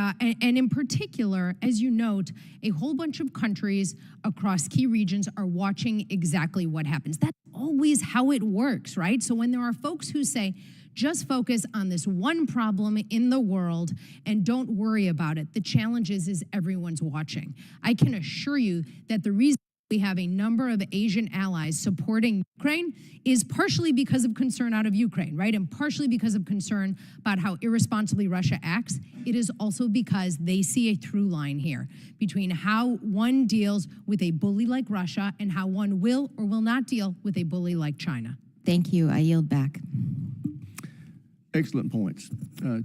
in particular, as you note, a whole bunch of countries across key regions are watching exactly what happens. That's always how it works, right? So when there are folks who say, just focus on this one problem in the world and don't worry about it, the challenge is everyone's watching. I can assure you that the reason we have a number of Asian allies supporting Ukraine is partially because of concern out of Ukraine, right? And partially because of concern about how irresponsibly Russia acts. It is also because they see a through line here between how one deals with a bully like Russia and how one will or will not deal with a bully like China. Thank you. I yield back. Excellent points.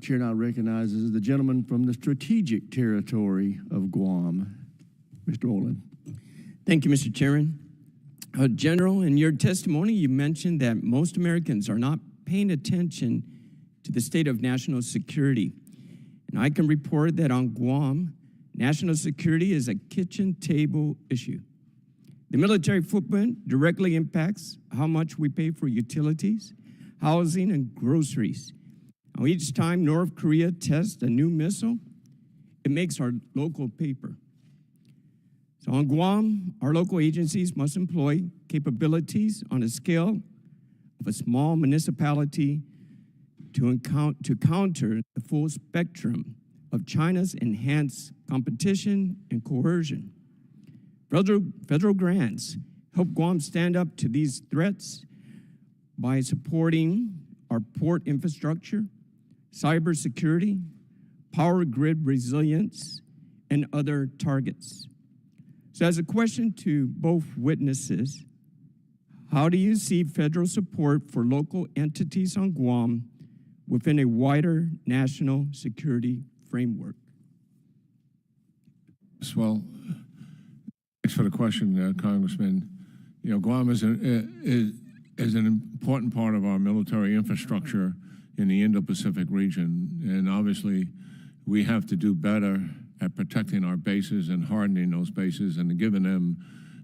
Chair now recognizes the gentleman from the strategic territory of Guam, Mr. Olin. Thank you, Mr. Chairman. General, in your testimony, you mentioned that most Americans are not paying attention to the state of national security. And I can report that on Guam, national security is a kitchen table issue. The military footprint directly impacts how much we pay for utilities, housing, and groceries. Now, each time North Korea tests a new missile, it makes our local paper. So on Guam, our local agencies must employ capabilities on a scale of a small municipality to counter the full spectrum of China's enhanced competition and coercion. Federal grants help Guam stand up to these threats by supporting our port infrastructure, cybersecurity, power grid resilience, and other targets. So as a question to both witnesses, how do you see federal support for local entities on Guam within a wider national security framework? Well, thanks for the question, Congressman. You know, Guam is an important part of our military infrastructure in the Indo-Pacific region, and obviously we have to do better at protecting our bases and hardening those bases and giving them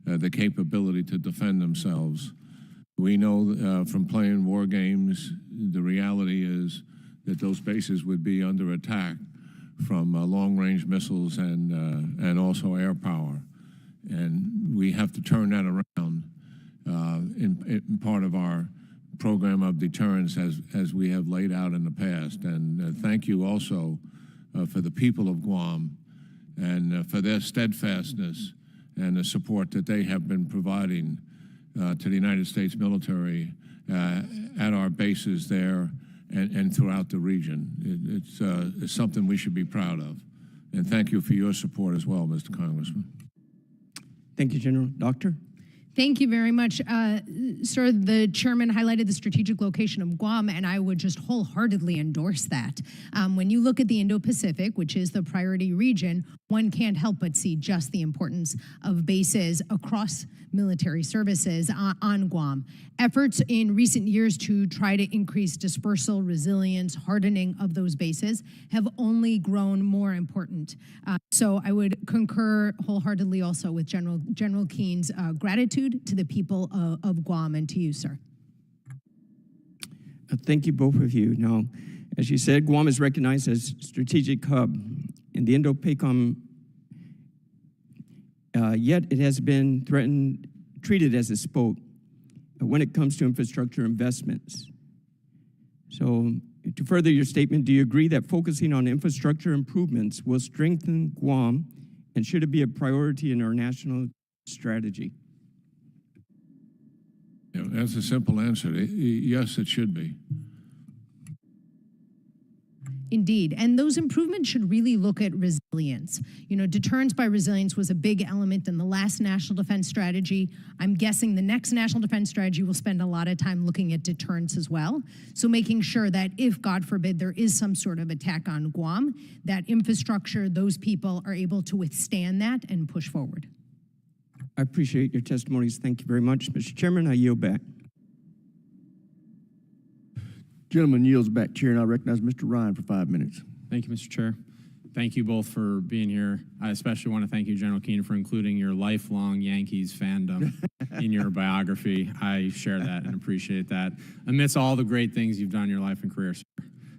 the capability to defend themselves. We know from playing war games, the reality is that those bases would be under attack from long-range missiles and also air power. And we have to turn that around in part of our program of deterrence as we have laid out in the past. And thank you also for the people of Guam and for their steadfastness and the support that they have been providing to the United States military at our bases there and throughout the region. It's something we should be proud of. And thank you for your support as well, Mr. Congressman. Thank you, General. Doctor? Thank you very much. Sir, the chairman highlighted the strategic location of Guam, and I would just wholeheartedly endorse that. When you look at the Indo-Pacific, which is the priority region, one can't help but see just the importance of bases across military services on Guam. Efforts in recent years to try to increase dispersal, resilience, hardening of those bases have only grown more important. So I would concur wholeheartedly also with General Keane's gratitude to the people of Guam and to you, sir. Thank you, both of you. Now, as you said, Guam is recognized as strategic hub in the Indo-PACCOM, yet it has been treated as a spoke. when it comes to infrastructure investments. So, to further your statement, do you agree that focusing on infrastructure improvements will strengthen Guam, and should it be a priority in our national strategy? You know, that's a simple answer. Yes, it should be. Indeed, and those improvements should really look at resilience. You know, deterrence by resilience was a big element in the last national defense strategy. I'm guessing the next national defense strategy will spend a lot of time looking at deterrence as well. So making sure that if, God forbid, there is some sort of attack on Guam, that infrastructure, those people are able to withstand that and push forward. I appreciate your testimonies. Thank you very much. Mr. Chairman, I yield back. Gentleman yields back, Chair, and I recognize Mr. Ryan for 5 minutes. Thank you, Mr. Chair. Thank you both for being here. I especially want to thank you, General Keane, for including your lifelong Yankees fandom in your biography. I share that and appreciate that. Amidst all the great things you've done in your life and career, sir,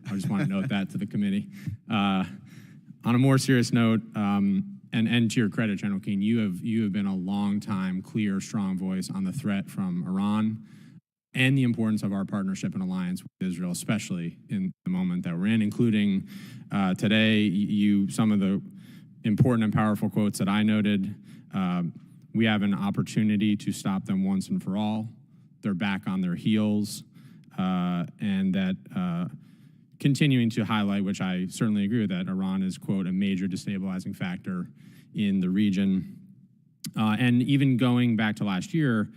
I just want to note that to the committee. On a more serious note, and to your credit, General Keane, you have been a long time, clear, strong voice on the threat from Iran and the importance of our partnership and alliance with Israel, especially in the moment that we're in, including today, some of the important and powerful quotes that I noted. We have an opportunity to stop them once and for all. They're back on their heels, and that continuing to highlight, which I certainly agree with, that Iran is, quote, a major destabilizing factor in the region. And even going back to last year,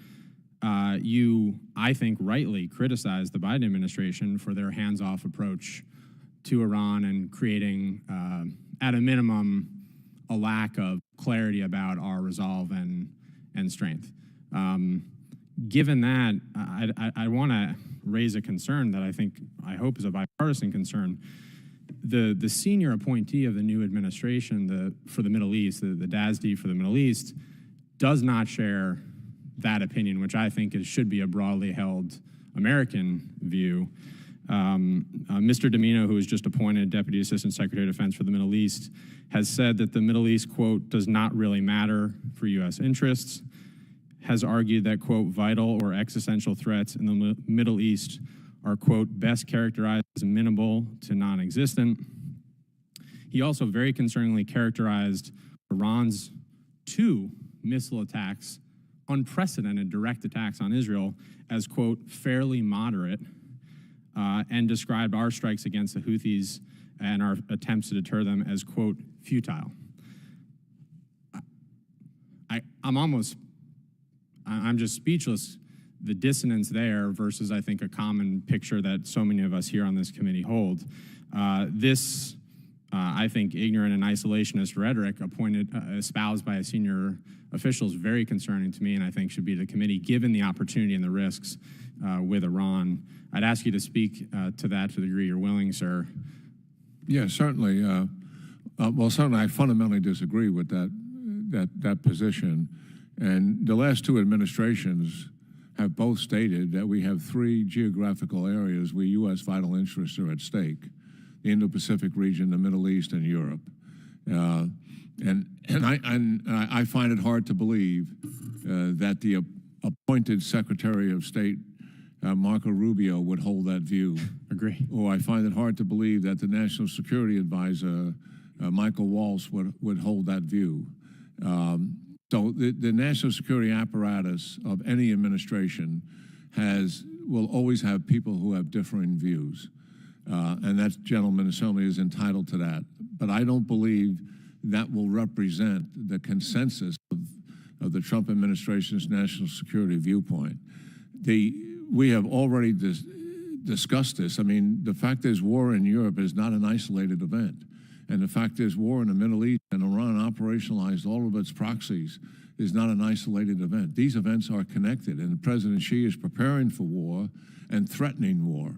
you, I think, rightly criticized the Biden administration for their hands-off approach to Iran and creating, at a minimum, a lack of clarity about our resolve and strength. Given that, I want to raise a concern that I hope is a bipartisan concern. The senior appointee of the new administration for the Middle East, the DASD for the Middle East, does not share that opinion, which I think should be a broadly held American view. Mr. Domino, who was just appointed Deputy Assistant Secretary of Defense for the Middle East, has said that the Middle East, quote, does not really matter for U.S. interests, has argued that, quote, vital or existential threats in the Middle East are, quote, best characterized as minimal to non-existent. He also very concerningly characterized Iran's 2 missile attacks, unprecedented direct attacks on Israel, as, quote, fairly moderate, and described our strikes against the Houthis and our attempts to deter them as, quote, futile. I'm just speechless, the dissonance there versus, I think, a common picture that so many of us here on this committee hold. I think, ignorant and isolationist rhetoric espoused by a senior official is very concerning to me, and I think should be the committee, given the opportunity and the risks with Iran. I'd ask you to speak to that to the degree you're willing, sir. Yeah, certainly. Well, certainly I fundamentally disagree with that position. And the last 2 administrations have both stated that we have 3 geographical areas where U.S. vital interests are at stake: the Indo-Pacific region, the Middle East, and Europe. And I find it hard to believe that the appointed Secretary of State, Marco Rubio, would hold that view. Agree. Or I find it hard to believe that the National Security Advisor, Michael Waltz, would hold that view. So the national security apparatus of any administration will always have people who have differing views. And that gentleman certainly is entitled to that. But I don't believe that will represent the consensus of the Trump administration's national security viewpoint. We have already discussed this. I mean, the fact there's war in Europe is not an isolated event. And the fact there's war in the Middle East and Iran operationalized all of its proxies is not an isolated event. These events are connected, and President Xi is preparing for war and threatening war.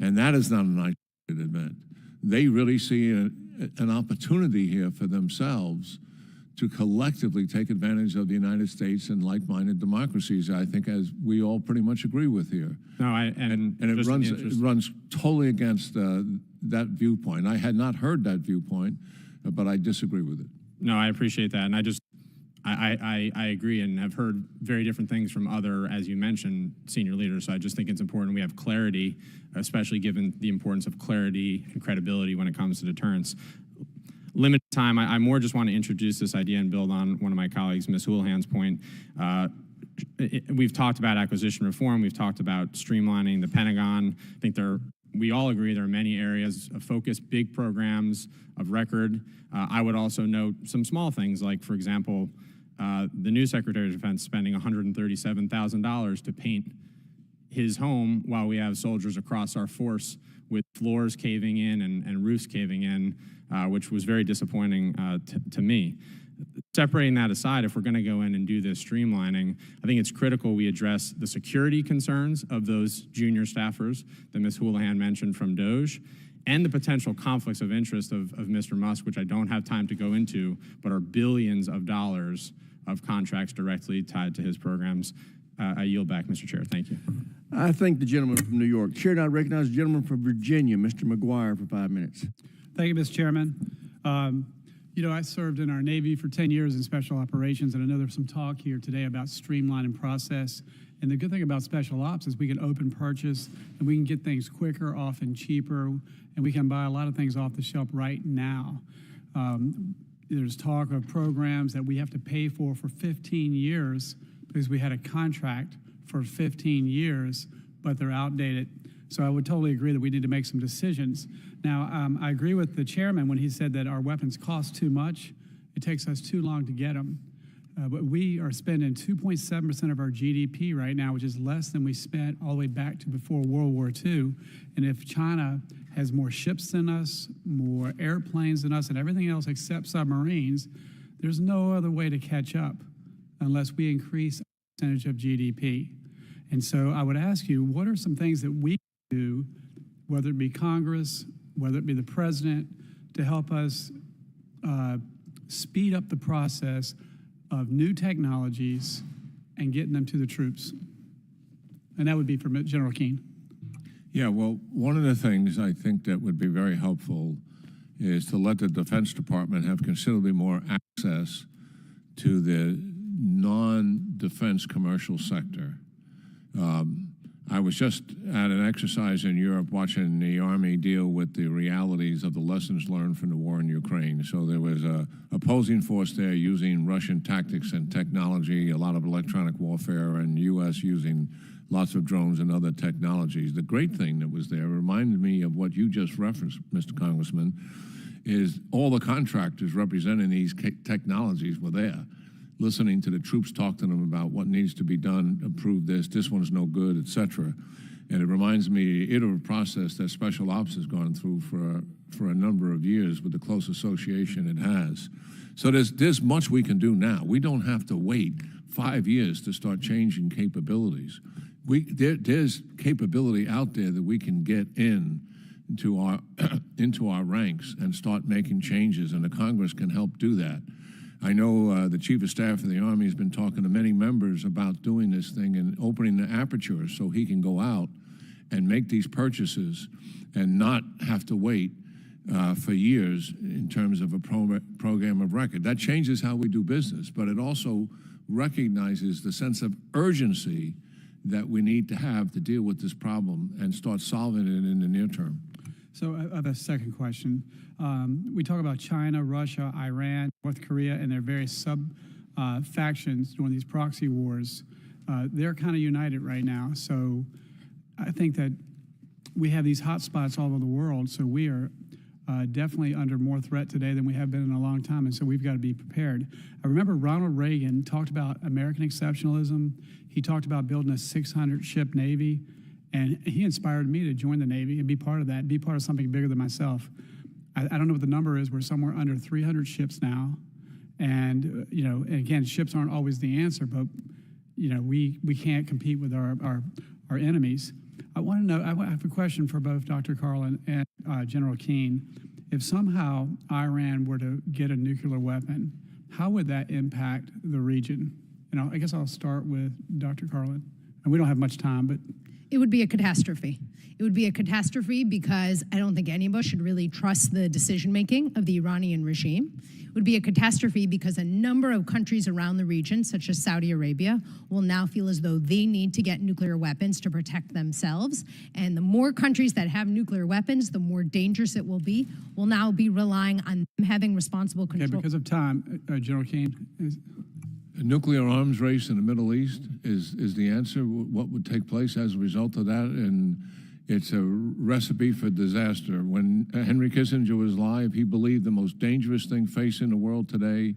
And that is not an isolated event. They really see an opportunity here for themselves to collectively take advantage of the United States and like-minded democracies, I think, as we all pretty much agree with here. No, and it runs totally against that viewpoint. I had not heard that viewpoint, but I disagree with it. No, I appreciate that, and I agree and have heard very different things from other, as you mentioned, senior leaders. So I just think it's important we have clarity, especially given the importance of clarity and credibility when it comes to deterrence. Limited time, I more just want to introduce this idea and build on one of my colleagues, Ms. Houlihan's point. We've talked about acquisition reform. We've talked about streamlining the Pentagon. I think we all agree there are many areas of focus, big programs of record. I would also note some small things like, for example, the new Secretary of Defense spending $137,000 to paint his home while we have soldiers across our force with floors caving in and roofs caving in, which was very disappointing to me. Separating that aside, if we're going to go in and do this streamlining, I think it's critical we address the security concerns of those junior staffers that Ms. Houlihan mentioned from DOGE, and the potential conflicts of interest of Mr. Musk, which I don't have time to go into, but are billions of dollars of contracts directly tied to his programs. I yield back, Mr. Chair. Thank you. I thank the gentleman from New York. Chair, I recognize the gentleman from Virginia, Mr. McGuire, for 5 minutes. Thank you, Mr. Chairman. You know, I served in our Navy for 10 years in special operations, and I know there's some talk here today about streamlining process. And the good thing about special ops is we can open purchase, and we can get things quicker, often cheaper, and we can buy a lot of things off the shelf right now. There's talk of programs that we have to pay for 15 years because we had a contract for 15 years, but they're outdated. So I would totally agree that we need to make some decisions. Now, I agree with the chairman when he said that our weapons cost too much. It takes us too long to get them. But we are spending 2.7% of our GDP right now, which is less than we spent all the way back to before World War II. And if China has more ships than us, more airplanes than us, and everything else except submarines, there's no other way to catch up unless we increase our percentage of GDP. And so I would ask you, what are some things that we do, whether it be Congress, whether it be the president, to help us speed up the process of new technologies and getting them to the troops? And that would be for General Keane. Yeah, well, one of the things I think that would be very helpful is to let the Defense Department have considerably more access to the non-defense commercial sector. I was just at an exercise in Europe watching the Army deal with the realities of the lessons learned from the war in Ukraine. So there was a opposing force there using Russian tactics and technology, a lot of electronic warfare, and U.S. using lots of drones and other technologies. The great thing that was there reminded me of what you just referenced, Mr. Congressman, is all the contractors representing these technologies were there, listening to the troops talk to them about what needs to be done, improve this one's no good, etc. And it reminds me of the iterative process that Special Ops has gone through for a number of years with the close association it has. So there's much we can do now. We don't have to wait 5 years to start changing capabilities. There's capability out there that we can get into our ranks and start making changes, and the Congress can help do that. I know the Chief of Staff of the Army has been talking to many members about doing this thing and opening the aperture so he can go out and make these purchases and not have to wait for years in terms of a program of record. That changes how we do business, but it also recognizes the sense of urgency that we need to have to deal with this problem and start solving it in the near term. So I have a second question. We talk about China, Russia, Iran, North Korea, and their various sub-factions during these proxy wars. They're kind of united right now. So I think that we have these hot spots all over the world. So we are definitely under more threat today than we have been in a long time. And so we've got to be prepared. I remember Ronald Reagan talked about American exceptionalism. He talked about building a 600-ship Navy. And he inspired me to join the Navy and be part of that, be part of something bigger than myself. I don't know what the number is. We're somewhere under 300 ships now. And, you know, and again, ships aren't always the answer, but, you know, we can't compete with our enemies. I want to know, I have a question for both Dr. Carlin and General Keane. If somehow Iran were to get a nuclear weapon, how would that impact the region? And I guess I'll start with Dr. Carlin. And we don't have much time, but it would be a catastrophe. It would be a catastrophe because I don't think any of us should really trust the decision-making of the Iranian regime. It would be a catastrophe because a number of countries around the region, such as Saudi Arabia, will now feel as though they need to get nuclear weapons to protect themselves. And the more countries that have nuclear weapons, the more dangerous it will be. We'll now be relying on them having responsible control. okay, because of time, General Keane. A nuclear arms race in the Middle East is the answer. What would take place as a result of that? And it's a recipe for disaster. When Henry Kissinger was alive, he believed the most dangerous thing facing the world today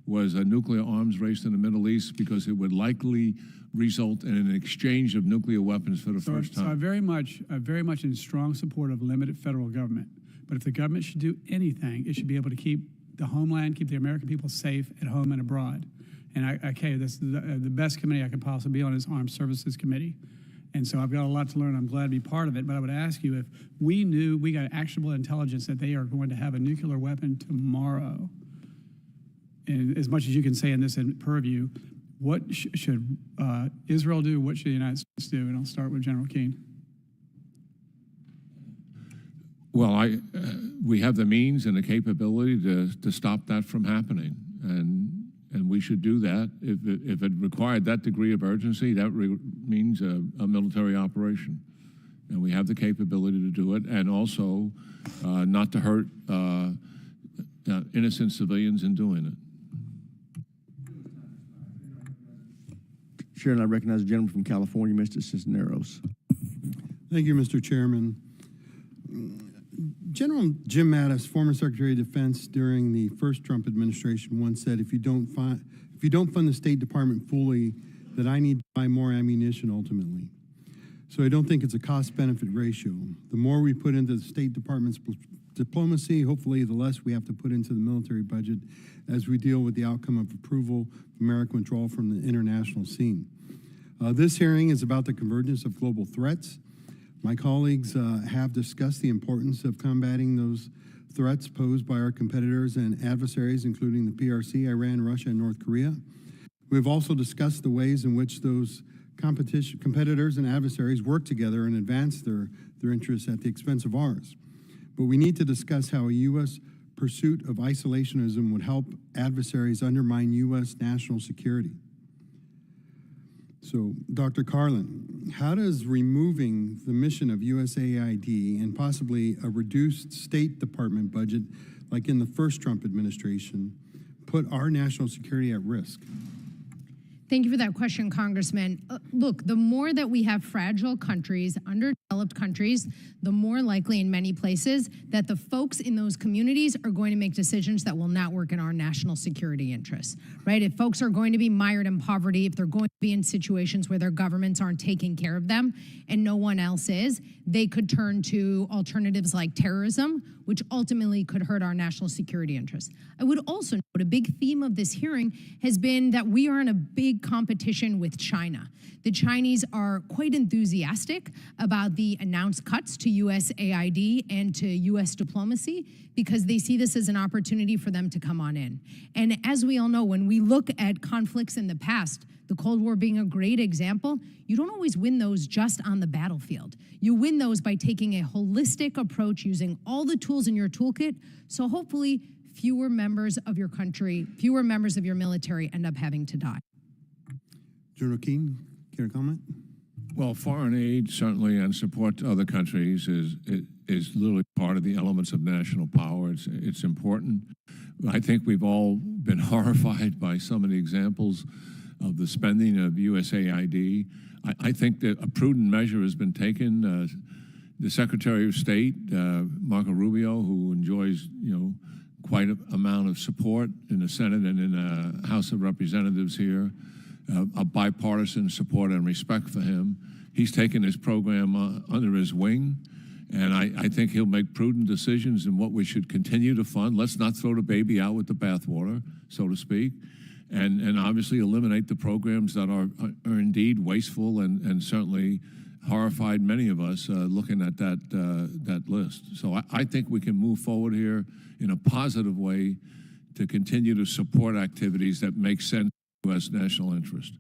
was a nuclear arms race in the Middle East because it would likely result in an exchange of nuclear weapons for the first time. So I'm very much in strong support of limited federal government. But if the government should do anything, it should be able to keep the homeland, keep the American people safe at home and abroad. And this is the best committee I could possibly be on is Armed Services Committee. And so I've got a lot to learn. I'm glad to be part of it. But I would ask you, if we knew we got actionable intelligence that they are going to have a nuclear weapon tomorrow, and as much as you can say in this purview, what should Israel do? What should the United States do? And I'll start with General Keane. Well, we have the means and the capability to stop that from happening. And we should do that. If it required that degree of urgency, that means a military operation. And we have the capability to do it, and also not to hurt innocent civilians in doing it. Chair, and I recognize the gentleman from California, Mr. Cisneros. Thank you, Mr. Chairman. General Jim Mattis, former Secretary of Defense during the first Trump administration, once said, if you don't fund the State Department fully, that I need to buy more ammunition ultimately. So I don't think it's a cost-benefit ratio. The more we put into the State Department's diplomacy, hopefully the less we have to put into the military budget as we deal with the outcome of approval of American withdrawal from the international scene. This hearing is about the convergence of global threats. My colleagues have discussed the importance of combating those threats posed by our competitors and adversaries, including the PRC, Iran, Russia, and North Korea. We've also discussed the ways in which those competitors and adversaries work together and advance their interests at the expense of ours. But we need to discuss how a U.S. pursuit of isolationism would help adversaries undermine U.S. national security. So, Dr. Carlin, how does removing the mission of USAID and possibly a reduced State Department budget, like in the first Trump administration, put our national security at risk? Thank you for that question, Congressman. Look, the more that we have fragile countries, underdeveloped countries, the more likely in many places that the folks in those communities are going to make decisions that will not work in our national security interests, right? If folks are going to be mired in poverty, if they're going to be in situations where their governments aren't taking care of them and no one else is, they could turn to alternatives like terrorism, which ultimately could hurt our national security interests. I would also note a big theme of this hearing has been that we are in a big competition with China. The Chinese are quite enthusiastic about the announced cuts to USAID and to US diplomacy because they see this as an opportunity for them to come on in. And as we all know, when we look at conflicts in the past, the Cold War being a great example, you don't always win those just on the battlefield. You win those by taking a holistic approach, using all the tools in your toolkit, so hopefully fewer members of your country, fewer members of your military end up having to die. General Keane, care to comment? Well, foreign aid certainly and support to other countries is literally part of the elements of national power. It's important. I think we've all been horrified by some of the examples of the spending of USAID. I think that a prudent measure has been taken. The Secretary of State, Marco Rubio, who enjoys quite an amount of support in the Senate and in the House of Representatives here, a bipartisan support and respect for him. He's taken his program under his wing, and I think he'll make prudent decisions in what we should continue to fund. Let's not throw the baby out with the bathwater, so to speak, and obviously eliminate the programs that are indeed wasteful and certainly horrified many of us looking at that list. So I think we can move forward here in a positive way to continue to support activities that make sense to U.S. national interest.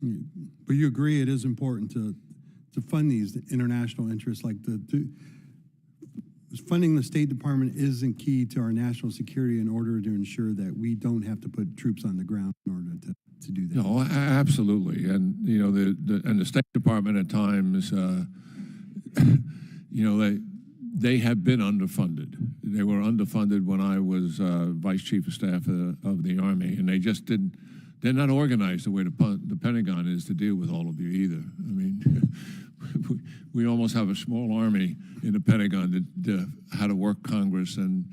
But you agree it is important to fund these international interests, like funding the State Department isn't key to our national security in order to ensure that we don't have to put troops on the ground in order to do that. No, absolutely, and you know the State Department at times, you know they have been underfunded. They were underfunded when I was Vice Chief of Staff of the Army, and they just didn't. They're not organized the way the Pentagon is to deal with all of you either. I mean, we almost have a small army in the Pentagon to how to work Congress and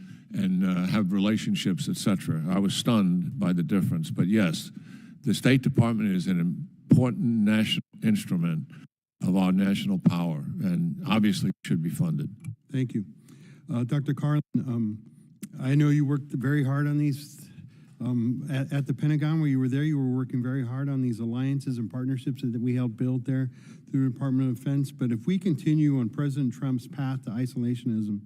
have relationships, etc. I was stunned by the difference. But yes, the State Department is an important national instrument of our national power, and obviously should be funded. Thank you. Dr. Carlin, I know you worked very hard on these at the Pentagon. Where you were there, you were working very hard on these alliances and partnerships that we helped build there through the Department of Defense. But if we continue on President Trump's path to isolationism,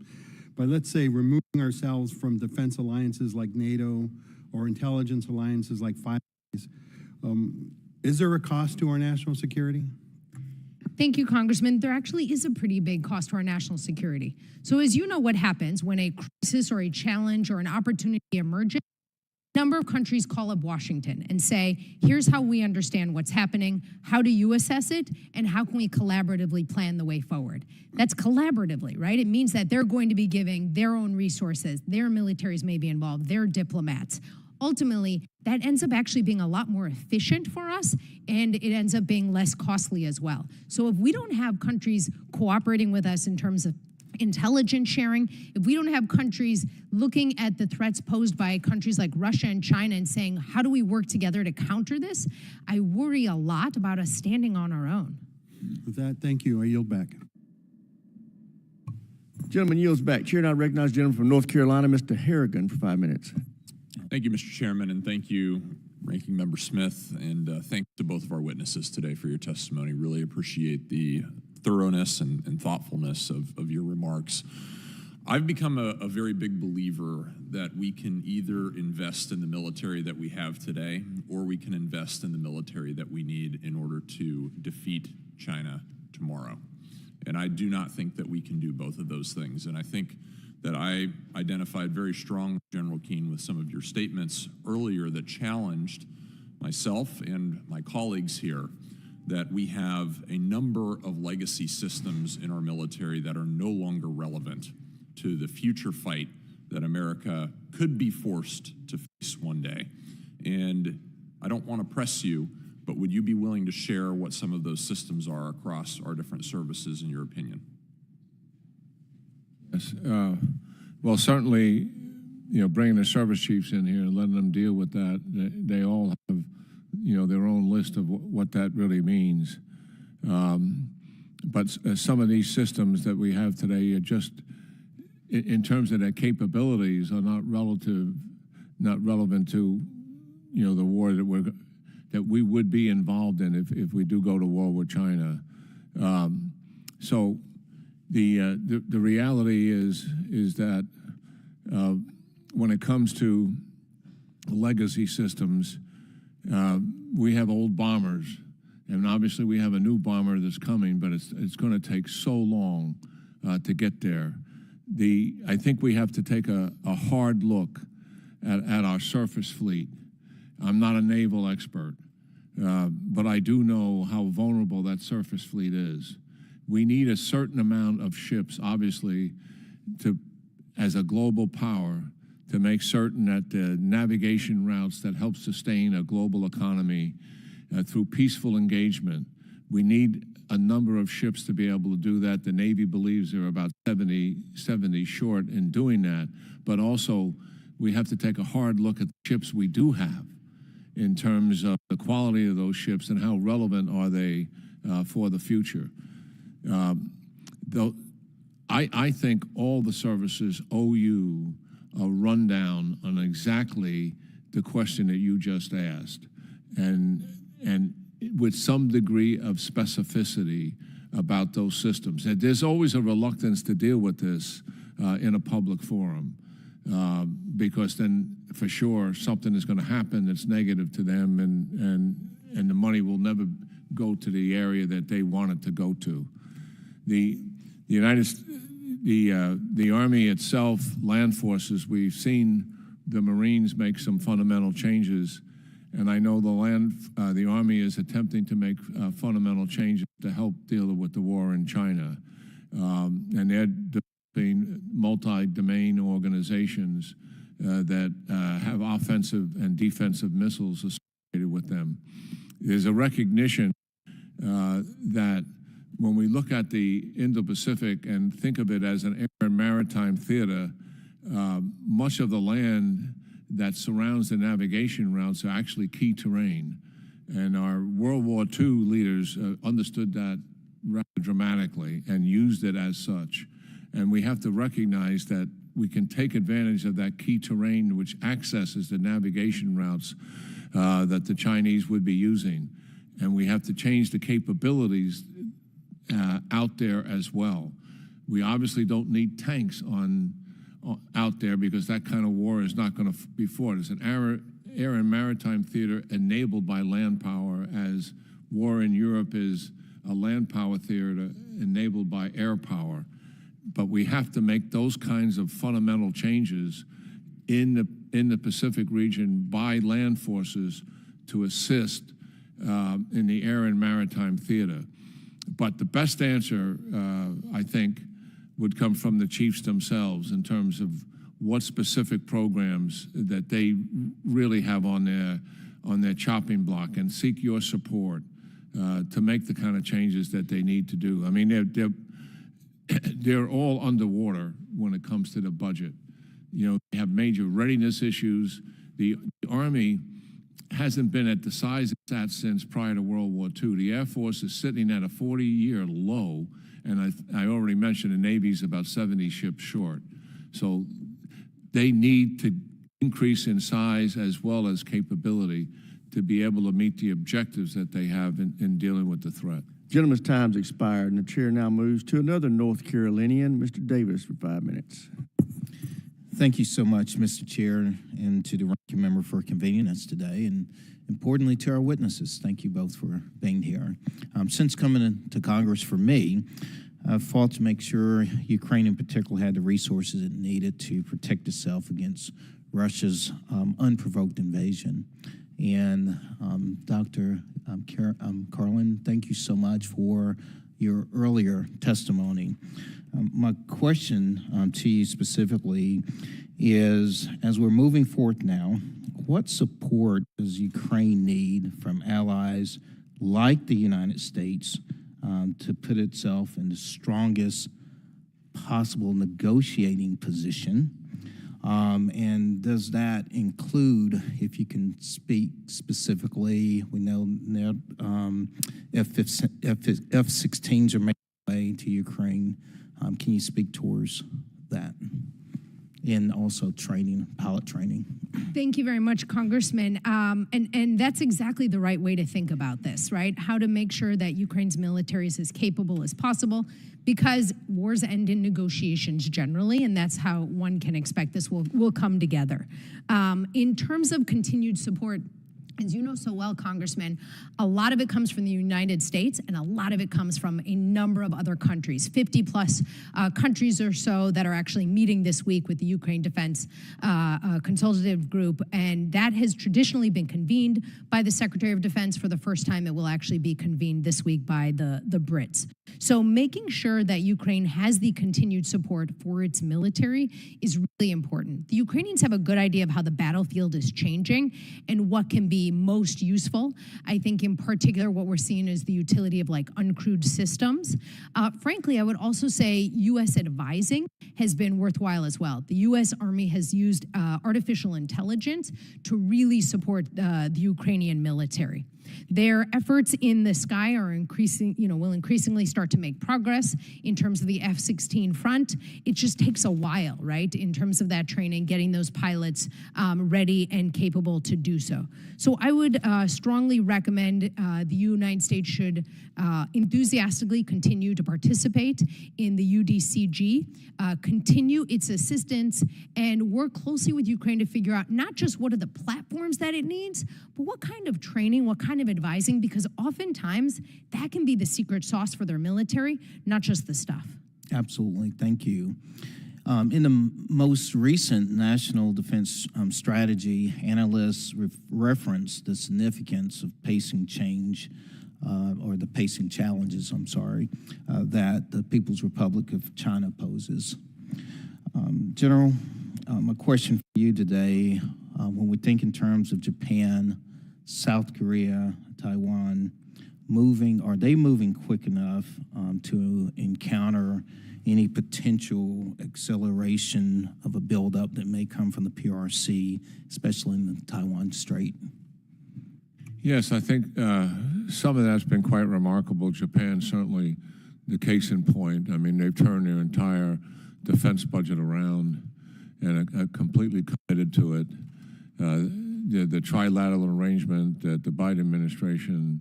by, let's say, removing ourselves from defense alliances like NATO or intelligence alliances like Five Eyes, is there a cost to our national security? Thank you, Congressman. There actually is a pretty big cost to our national security. So as you know, what happens when a crisis or a challenge or an opportunity emerges, a number of countries call up Washington and say, here's how we understand what's happening, how do you assess it, and how can we collaboratively plan the way forward? That's collaboratively, right? It means that they're going to be giving their own resources, their militaries may be involved, their diplomats. Ultimately, that ends up actually being a lot more efficient for us, and it ends up being less costly as well. So if we don't have countries cooperating with us in terms of intelligence sharing, if we don't have countries looking at the threats posed by countries like Russia and China and saying, how do we work together to counter this? I worry a lot about us standing on our own. With that, thank you. I yield back. Gentleman yields back. Chair, now recognize the gentleman from North Carolina, Mr. Harrigan, for 5 minutes. Thank you, Mr. Chairman, and thank you, Ranking Member Smith, and thanks to both of our witnesses today for your testimony. Really appreciate the thoroughness and thoughtfulness of your remarks. I've become a very big believer that we can either invest in the military that we have today, or we can invest in the military that we need in order to defeat China tomorrow. And I do not think that we can do both of those things. And I think that I identified very strong, General Keane, with some of your statements earlier that challenged myself and my colleagues here, that we have a number of legacy systems in our military that are no longer relevant to the future fight that America could be forced to face one day. And I don't want to press you, but would you be willing to share what some of those systems are across our different services in your opinion? Yes, well, certainly, you know, bringing the service chiefs in here and letting them deal with that, they all have, you know, their own list of what that really means. But some of these systems that we have today are just, in terms of their capabilities, are not relevant to, you know, the war that we would be involved in if we do go to war with China. So the reality is that when it comes to legacy systems, we have old bombers, and obviously we have a new bomber that's coming, but it's going to take so long to get there. I think we have to take a hard look at our surface fleet. I'm not a naval expert, but I do know how vulnerable that surface fleet is. We need a certain amount of ships, obviously, as a global power, to make certain that the navigation routes that help sustain a global economy through peaceful engagement. We need a number of ships to be able to do that. The Navy believes they're about 70 short in doing that, but also we have to take a hard look at the ships we do have in terms of the quality of those ships and how relevant are they for the future. I think all the services owe you a rundown on exactly the question that you just asked, and with some degree of specificity about those systems. And there's always a reluctance to deal with this in a public forum, because then for sure something is going to happen that's negative to them, and the money will never go to the area that they want it to go to. The Army itself, land forces, we've seen the Marines make some fundamental changes, and I know the Army is attempting to make fundamental changes to help deal with the war in China, and they're developing multi-domain organizations that have offensive and defensive missiles associated with them. There's a recognition that when we look at the Indo-Pacific and think of it as an air and maritime theater, much of the land that surrounds the navigation routes are actually key terrain. And our World War II leaders understood that rather dramatically and used it as such. And we have to recognize that we can take advantage of that key terrain which accesses the navigation routes that the Chinese would be using. And we have to change the capabilities out there as well. We obviously don't need tanks out there because that kind of war is not going to be fought. It's an air and maritime theater enabled by land power, as war in Europe is a land power theater enabled by air power. But we have to make those kinds of fundamental changes in the Pacific region by land forces to assist in the air and maritime theater. But the best answer, I think, would come from the chiefs themselves in terms of what specific programs that they really have on their chopping block, and seek your support to make the kind of changes that they need to do. I mean, they're all underwater when it comes to the budget. You know, they have major readiness issues. The Army hasn't been at the size it's at since prior to World War II. The Air Force is sitting at a 40-year low, and I already mentioned the Navy's about 70 ships short. So they need to increase in size as well as capability to be able to meet the objectives that they have in dealing with the threat. Gentleman's time's expired, and the chair now moves to another North Carolinian, Mr. Davis, for 5 minutes. Thank you so much, Mr. Chair, and to the ranking member for convening us today, and importantly to our witnesses. Thank you both for being here. Since coming into Congress for me, I've fought to make sure Ukraine in particular had the resources it needed to protect itself against Russia's unprovoked invasion. And Dr. Carlin, thank you so much for your earlier testimony. My question to you specifically is, as we're moving forward now, what support does Ukraine need from allies like the United States to put itself in the strongest possible negotiating position? And does that include, if you can speak specifically, we know F-16s are making their way to Ukraine. Can you speak towards that? And also training, pilot training. Thank you very much, Congressman. And that's exactly the right way to think about this, right? How to make sure that Ukraine's military is as capable as possible, because wars end in negotiations generally, and that's how one can expect this will come together. In terms of continued support, as you know so well, Congressman, a lot of it comes from the United States, and a lot of it comes from a number of other countries, 50 plus countries or so that are actually meeting this week with the Ukraine Defense Consultative Group, and that has traditionally been convened by the Secretary of Defense. For the first time, it will actually be convened this week by the Brits. So making sure that Ukraine has the continued support for its military is really important. The Ukrainians have a good idea of how the battlefield is changing and what can be most useful. I think in particular what we're seeing is the utility of like uncrewed systems. Frankly, I would also say U.S. advising has been worthwhile as well. The U.S. Army has used artificial intelligence to really support the Ukrainian military. Their efforts in the sky are increasing, will increasingly start to make progress in terms of the F-16 front. It just takes a while, right, in terms of that training, getting those pilots ready and capable to do so. So I would strongly recommend the United States should enthusiastically continue to participate in the UDCG, continue its assistance, and work closely with Ukraine to figure out not just what are the platforms that it needs, but what kind of training, what kind of of advising, because oftentimes that can be the secret sauce for their military, not just the stuff. Absolutely. Thank you. In the most recent National Defense Strategy, analysts referenced the significance of pacing change, or the pacing challenges, I'm sorry, that the People's Republic of China poses. General, a question for you today. When we think in terms of Japan, South Korea, Taiwan, are they moving quick enough to encounter any potential acceleration of a buildup that may come from the PRC, especially in the Taiwan Strait? Yes, I think some of that's been quite remarkable. Japan, certainly the case in point. I mean, they've turned their entire defense budget around and are completely committed to it. The trilateral arrangement that the Biden administration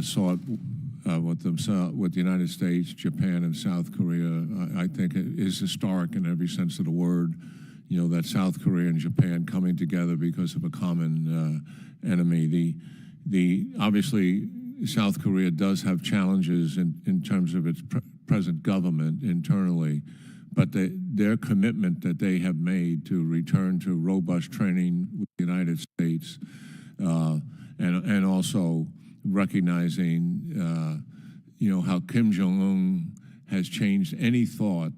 sought with the United States, Japan, and South Korea, I think it is historic in every sense of the word. You know, that South Korea and Japan coming together because of a common enemy. Obviously, South Korea does have challenges in terms of its present government internally, but their commitment that they have made to return to robust training with the United States, and also recognizing, how Kim Jong-un has changed any thought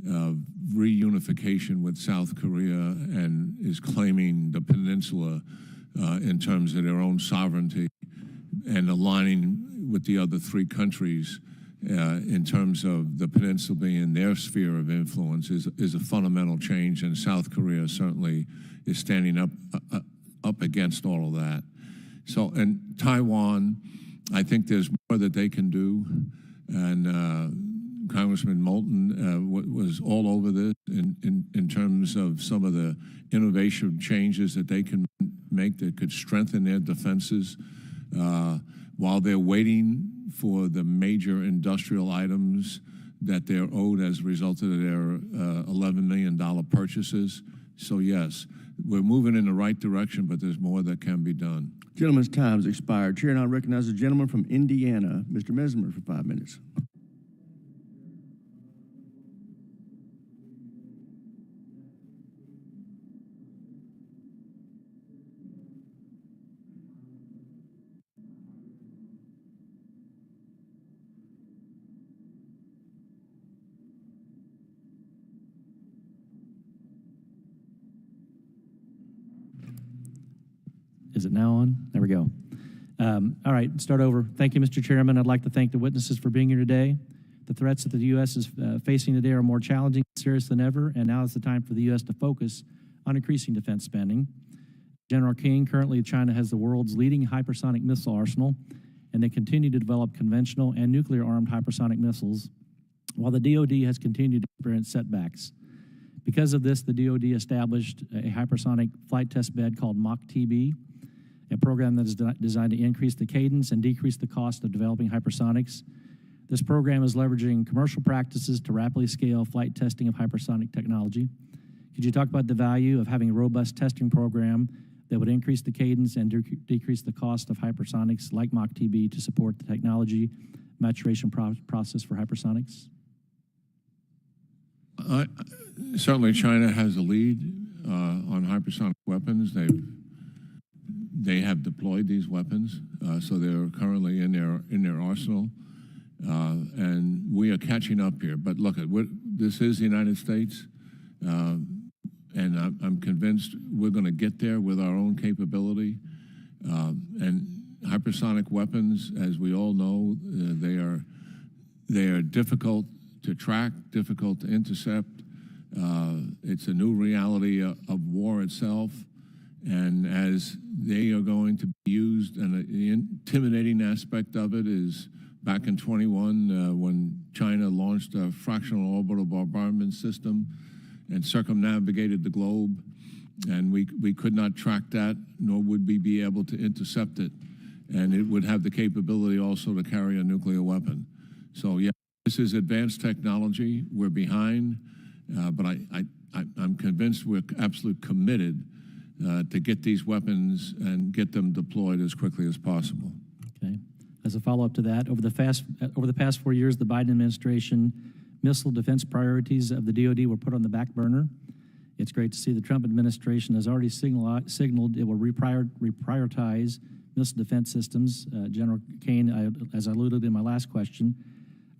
of reunification with South Korea and is claiming the peninsula in terms of their own sovereignty and aligning with the other three countries in terms of the peninsula being their sphere of influence is a fundamental change, and South Korea certainly is standing up against all of that. So, and Taiwan, I think there's more that they can do, and Congressman Moulton was all over this in terms of some of the innovation changes that they can make that could strengthen their defenses while they're waiting for the major industrial items that they're owed as a result of their $11 million purchases. So yes, we're moving in the right direction, but there's more that can be done. Gentleman's time has expired. Chair now recognizes the gentleman from Indiana, Mr. Mesmer, for 5 minutes. Is it now on? There we go. All right, start over. Thank you, Mr. Chairman. I'd like to thank the witnesses for being here today. The threats that the U.S. is facing today are more challenging and serious than ever, and now is the time for the U.S. to focus on increasing defense spending. General Keane, currently China has the world's leading hypersonic missile arsenal, and they continue to develop conventional and nuclear-armed hypersonic missiles, while the DOD has continued to experience setbacks. Because of this, the DOD established a hypersonic flight test bed called MACH-TB, a program that is designed to increase the cadence and decrease the cost of developing hypersonics. This program is leveraging commercial practices to rapidly scale flight testing of hypersonic technology. Could you talk about the value of having a robust testing program that would increase the cadence and decrease the cost of hypersonics like MACH-TB to support the technology maturation process for hypersonics? Certainly, China has a lead on hypersonic weapons. They have deployed these weapons, so they're currently in their arsenal, and we are catching up here. But look, this is the United States, and I'm convinced we're going to get there with our own capability. And hypersonic weapons, as we all know, they are difficult to track, difficult to intercept. It's a new reality of war itself. And as they are going to be used, and the intimidating aspect of it is back in 21 when China launched a fractional orbital bombardment system and circumnavigated the globe, and we could not track that, nor would we be able to intercept it. And it would have the capability also to carry a nuclear weapon. So yeah, this is advanced technology. We're behind, but I'm convinced we're absolutely committed to get these weapons and get them deployed as quickly as possible. Okay. As a follow-up to that, over the past 4 years, the Biden administration missile defense priorities of the DoD were put on the back burner. It's great to see the Trump administration has already signaled it will reprioritize missile defense systems. General Keane, as I alluded in my last question,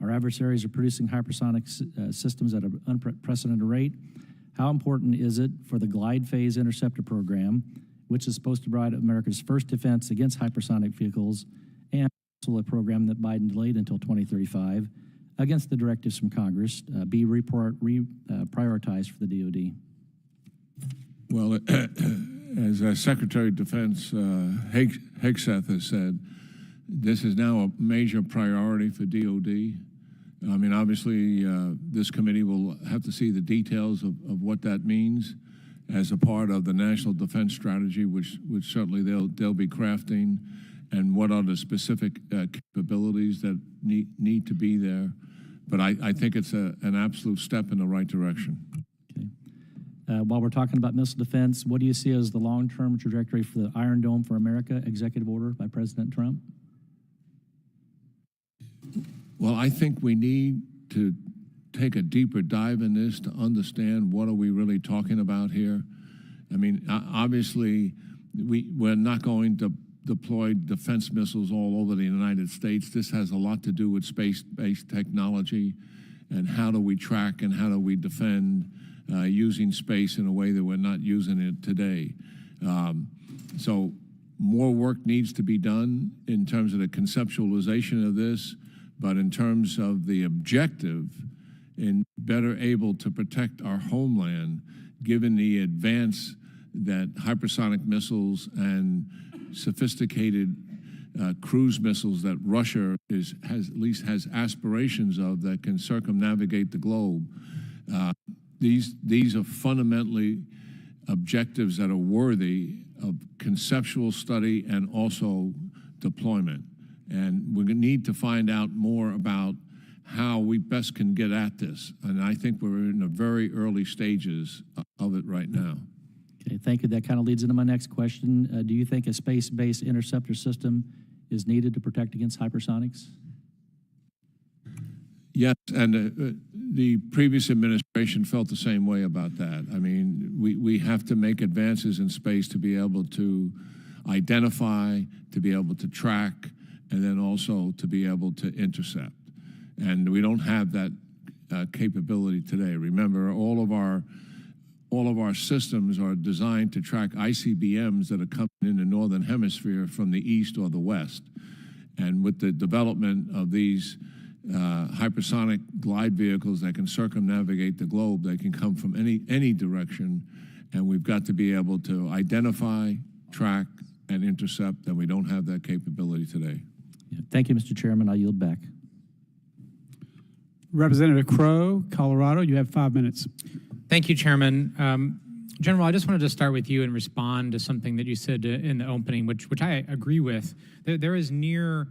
our adversaries are producing hypersonic systems at an unprecedented rate. How important is it for the Glide Phase Interceptor program, which is supposed to provide America's first defense against hypersonic vehicles, and also a program that Biden delayed until 2035, against the directives from Congress, be prioritized for the DoD? Well, as Secretary of Defense Hegseth has said, this is now a major priority for DoD. I mean, obviously, this committee will have to see the details of what that means as a part of the National Defense Strategy, which certainly they'll be crafting, and what are the specific capabilities that need to be there. But I think it's an absolute step in the right direction. While we're talking about missile defense, what do you see as the long-term trajectory for the Iron Dome for America executive order by President Trump? Well, I think we need to take a deeper dive in this to understand what are we really talking about here. I mean, obviously, we're not going to deploy defense missiles all over the United States. This has a lot to do with space-based technology and how do we track and how do we defend using space in a way that we're not using it today. So more work needs to be done in terms of the conceptualization of this, but in terms of the objective in better able to protect our homeland, given the advance that hypersonic missiles and sophisticated cruise missiles that Russia has aspirations of that can circumnavigate the globe. These are fundamentally objectives that are worthy of conceptual study and also deployment. And we're going to need to find out more about how we best can get at this. And I think we're in the very early stages of it right now. Okay, thank you. That kind of leads into my next question. Do you think a space-based interceptor system is needed to protect against hypersonics? Yes, and the previous administration felt the same way about that. I mean, we have to make advances in space to be able to identify, to be able to track, and then also to be able to intercept. And we don't have that capability today. Remember, all of our systems are designed to track ICBMs that are coming in the northern hemisphere from the east or the west. And with the development of these hypersonic glide vehicles that can circumnavigate the globe, they can come from any direction, and we've got to be able to identify, track, and intercept, and we don't have that capability today. Yeah. Thank you, Mr. Chairman. I'll yield back. Representative Crow, Colorado, you have 5 minutes. Thank you, Chairman. General, I just wanted to start with you and respond to something that you said in the opening, which I agree with. There is near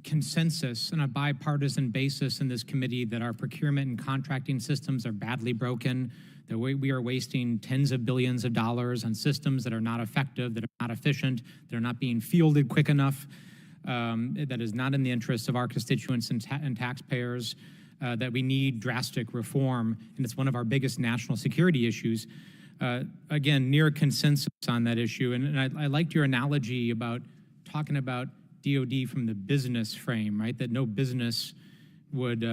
consensus on a bipartisan basis in this committee that our procurement and contracting systems are badly broken, that we are wasting tens of billions of dollars on systems that are not effective, that are not efficient, that are not being fielded quick enough, that is not in the interests of our constituents and taxpayers, that we need drastic reform, and it's one of our biggest national security issues. Again, near consensus on that issue, and I liked your analogy about talking about DOD from the business frame, right? That no business would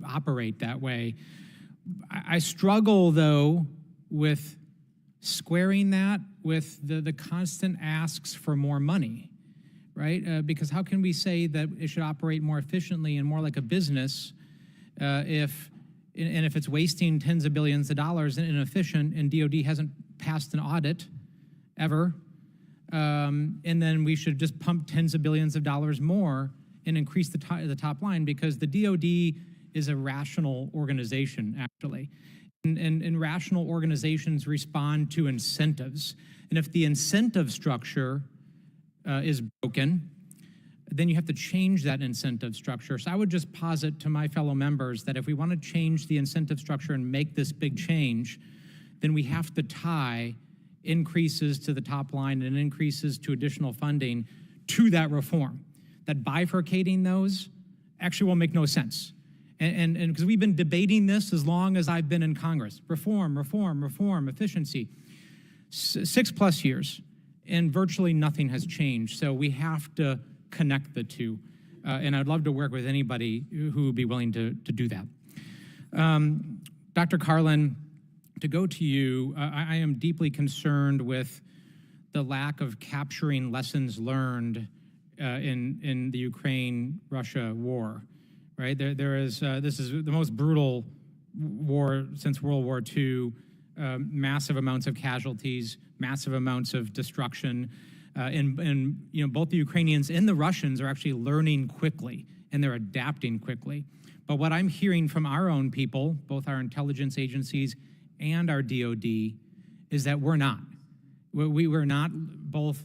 operate that way. I struggle though with squaring that with the constant asks for more money, right? Because how can we say that it should operate more efficiently and more like a business if it's wasting tens of billions of dollars and inefficient, and DOD hasn't passed an audit ever? And then we should just pump tens of billions of dollars more and increase the top line, because the DOD is a rational organization, actually. And rational organizations respond to incentives. And if the incentive structure is broken, then you have to change that incentive structure. So I would just posit to my fellow members that if we want to change the incentive structure and make this big change, then we have to tie increases to the top line and increases to additional funding to that reform. That bifurcating those actually will make no sense. And because we've been debating this as long as I've been in Congress. Reform, efficiency. 6+ years, and virtually nothing has changed. So we have to connect the two. And I'd love to work with anybody who would be willing to do that. Dr. Carlin, to go to you, I am deeply concerned with the lack of capturing lessons learned in the Ukraine-Russia war, right? This is the most brutal war since World War II, massive amounts of casualties, massive amounts of destruction, and both the Ukrainians and the Russians are actually learning quickly, and they're adapting quickly. But what I'm hearing from our own people, both our intelligence agencies and our DOD, is that we're not. We're not both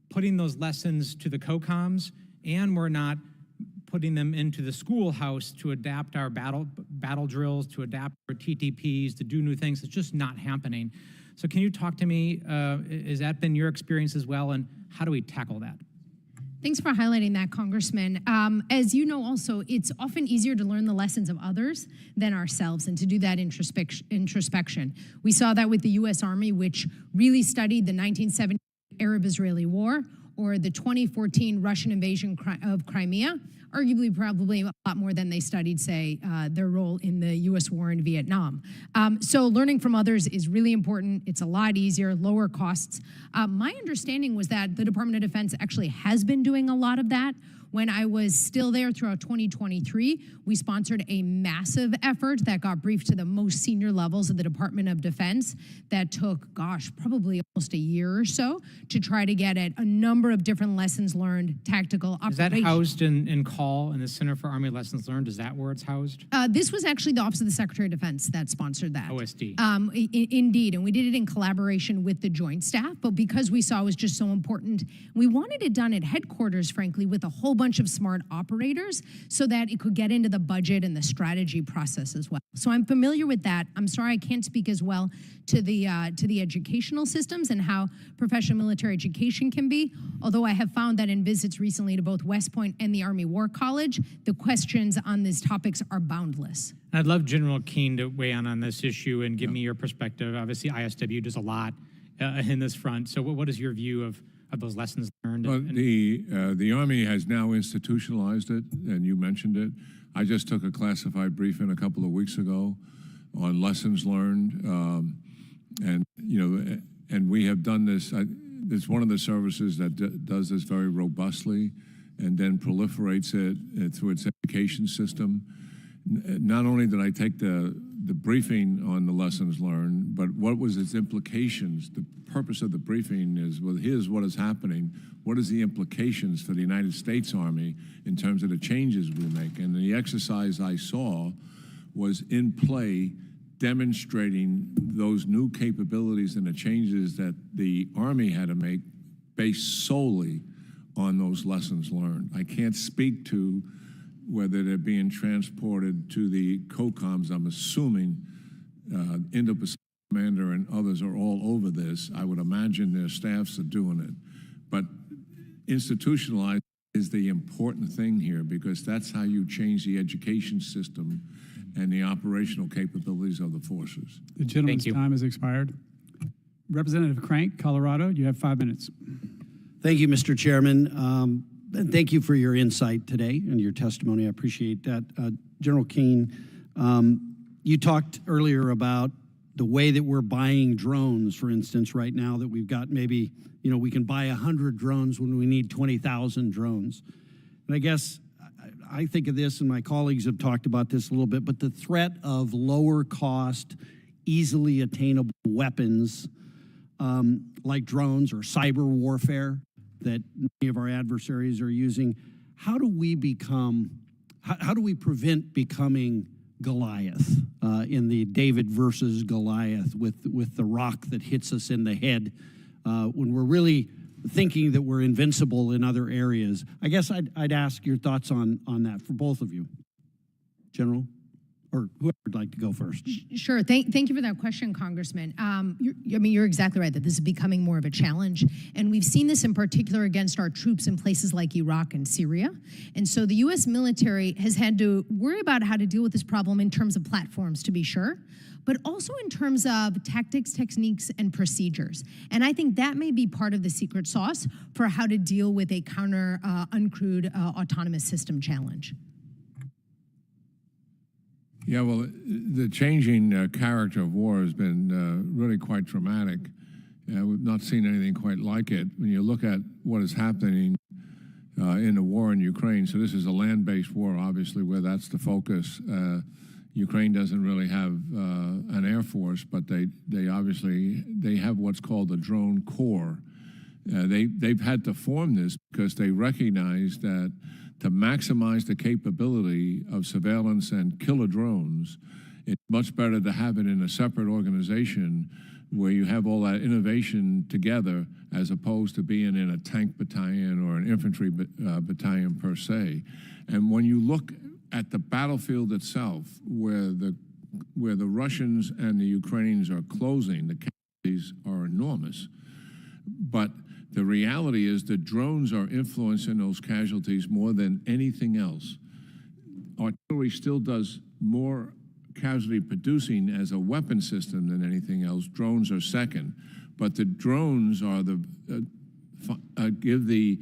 putting those lessons to the COCOMs, and we're not putting them into the schoolhouse to adapt our battle drills, to adapt our TTPs, to do new things. It's just not happening. So can you talk to me, has that been your experience as well, and how do we tackle that? Thanks for highlighting that, Congressman. As you know also, it's often easier to learn the lessons of others than ourselves and to do that introspection. We saw that with the U.S. Army, which really studied the 1970 Arab-Israeli War or the 2014 Russian invasion of Crimea, arguably probably a lot more than they studied, say, their role in the U.S. war in Vietnam. So learning from others is really important. It's a lot easier, lower costs. My understanding was that the Department of Defense actually has been doing a lot of that. When I was still there throughout 2023, we sponsored a massive effort that got briefed to the most senior levels of the Department of Defense that took, gosh, probably almost a year or so to try to get at a number of different lessons learned, tactical operations. Is that housed in CALL, in the Center for Army Lessons Learned? Is that where it's housed? This was actually the Office of the Secretary of Defense that sponsored that. OSD. Indeed, and we did it in collaboration with the Joint Staff, but because we saw it was just so important, we wanted it done at headquarters, frankly, with a whole bunch of smart operators so that it could get into the budget and the strategy process as well. So I'm familiar with that. I'm sorry I can't speak as well to the educational systems and how professional military education can be, although I have found that in visits recently to both West Point and the Army War College, the questions on these topics are boundless. I'd love General Keane to weigh in on this issue and give me your perspective. Obviously, ISW does a lot in this front. So what is your view of those lessons learned? Well, the Army has now institutionalized it, and you mentioned it. I just took a classified briefing a couple of weeks ago on lessons learned, and we have done this. It's one of the services that does this very robustly, and then proliferates it through its education system. Not only did I take the briefing on the lessons learned, but what was its implications? The purpose of the briefing is, well, here's what is happening. What is the implications for the United States Army in terms of the changes we make? And the exercise I saw was in play, demonstrating those new capabilities and the changes that the Army had to make based solely on those lessons learned. I can't speak to whether they're being transported to the COCOMs. I'm assuming Indo-Pacific Commander and others are all over this. I would imagine their staffs are doing it. But institutionalized is the important thing here, because that's how you change the education system and the operational capabilities of the forces. The gentleman's time has expired. Representative Crank, Colorado, you have 5 minutes. Thank you, Mr. Chairman. And thank you for your insight today and your testimony. I appreciate that. General Keane, you talked earlier about the way that we're buying drones, for instance, right now, that we've got maybe, we can buy 100 drones when we need 20,000 drones. And I guess I think of this, and my colleagues have talked about this a little bit, but the threat of lower cost, easily attainable weapons like drones or cyber warfare that many of our adversaries are using, how do we prevent becoming Goliath in the David versus Goliath with the rock that hits us in the head when we're really thinking that we're invincible in other areas? I guess I'd ask your thoughts on that for both of you. General or whoever would like to go first. Sure. Thank you for that question, Congressman. You're exactly right that this is becoming more of a challenge. And we've seen this in particular against our troops in places like Iraq and Syria. And so the U.S. military has had to worry about how to deal with this problem in terms of platforms, to be sure, but also in terms of tactics, techniques, and procedures. And I think that may be part of the secret sauce for how to deal with a counter uncrewed autonomous system challenge. Yeah, well, the changing character of war has been really quite dramatic. We've not seen anything quite like it. When you look at what is happening in the war in Ukraine, so this is a land-based war, obviously, where that's the focus. Ukraine doesn't really have an air force, but they obviously have what's called a drone corps. They've had to form this because they recognize that to maximize the capability of surveillance and killer drones, it's much better to have it in a separate organization where you have all that innovation together as opposed to being in a tank battalion or an infantry battalion per se. And when you look at the battlefield itself, where the Russians and the Ukrainians are closing, the casualties are enormous. But the reality is that drones are influencing those casualties more than anything else. Artillery still does more casualty producing as a weapon system than anything else. Drones are second, but the drones are give the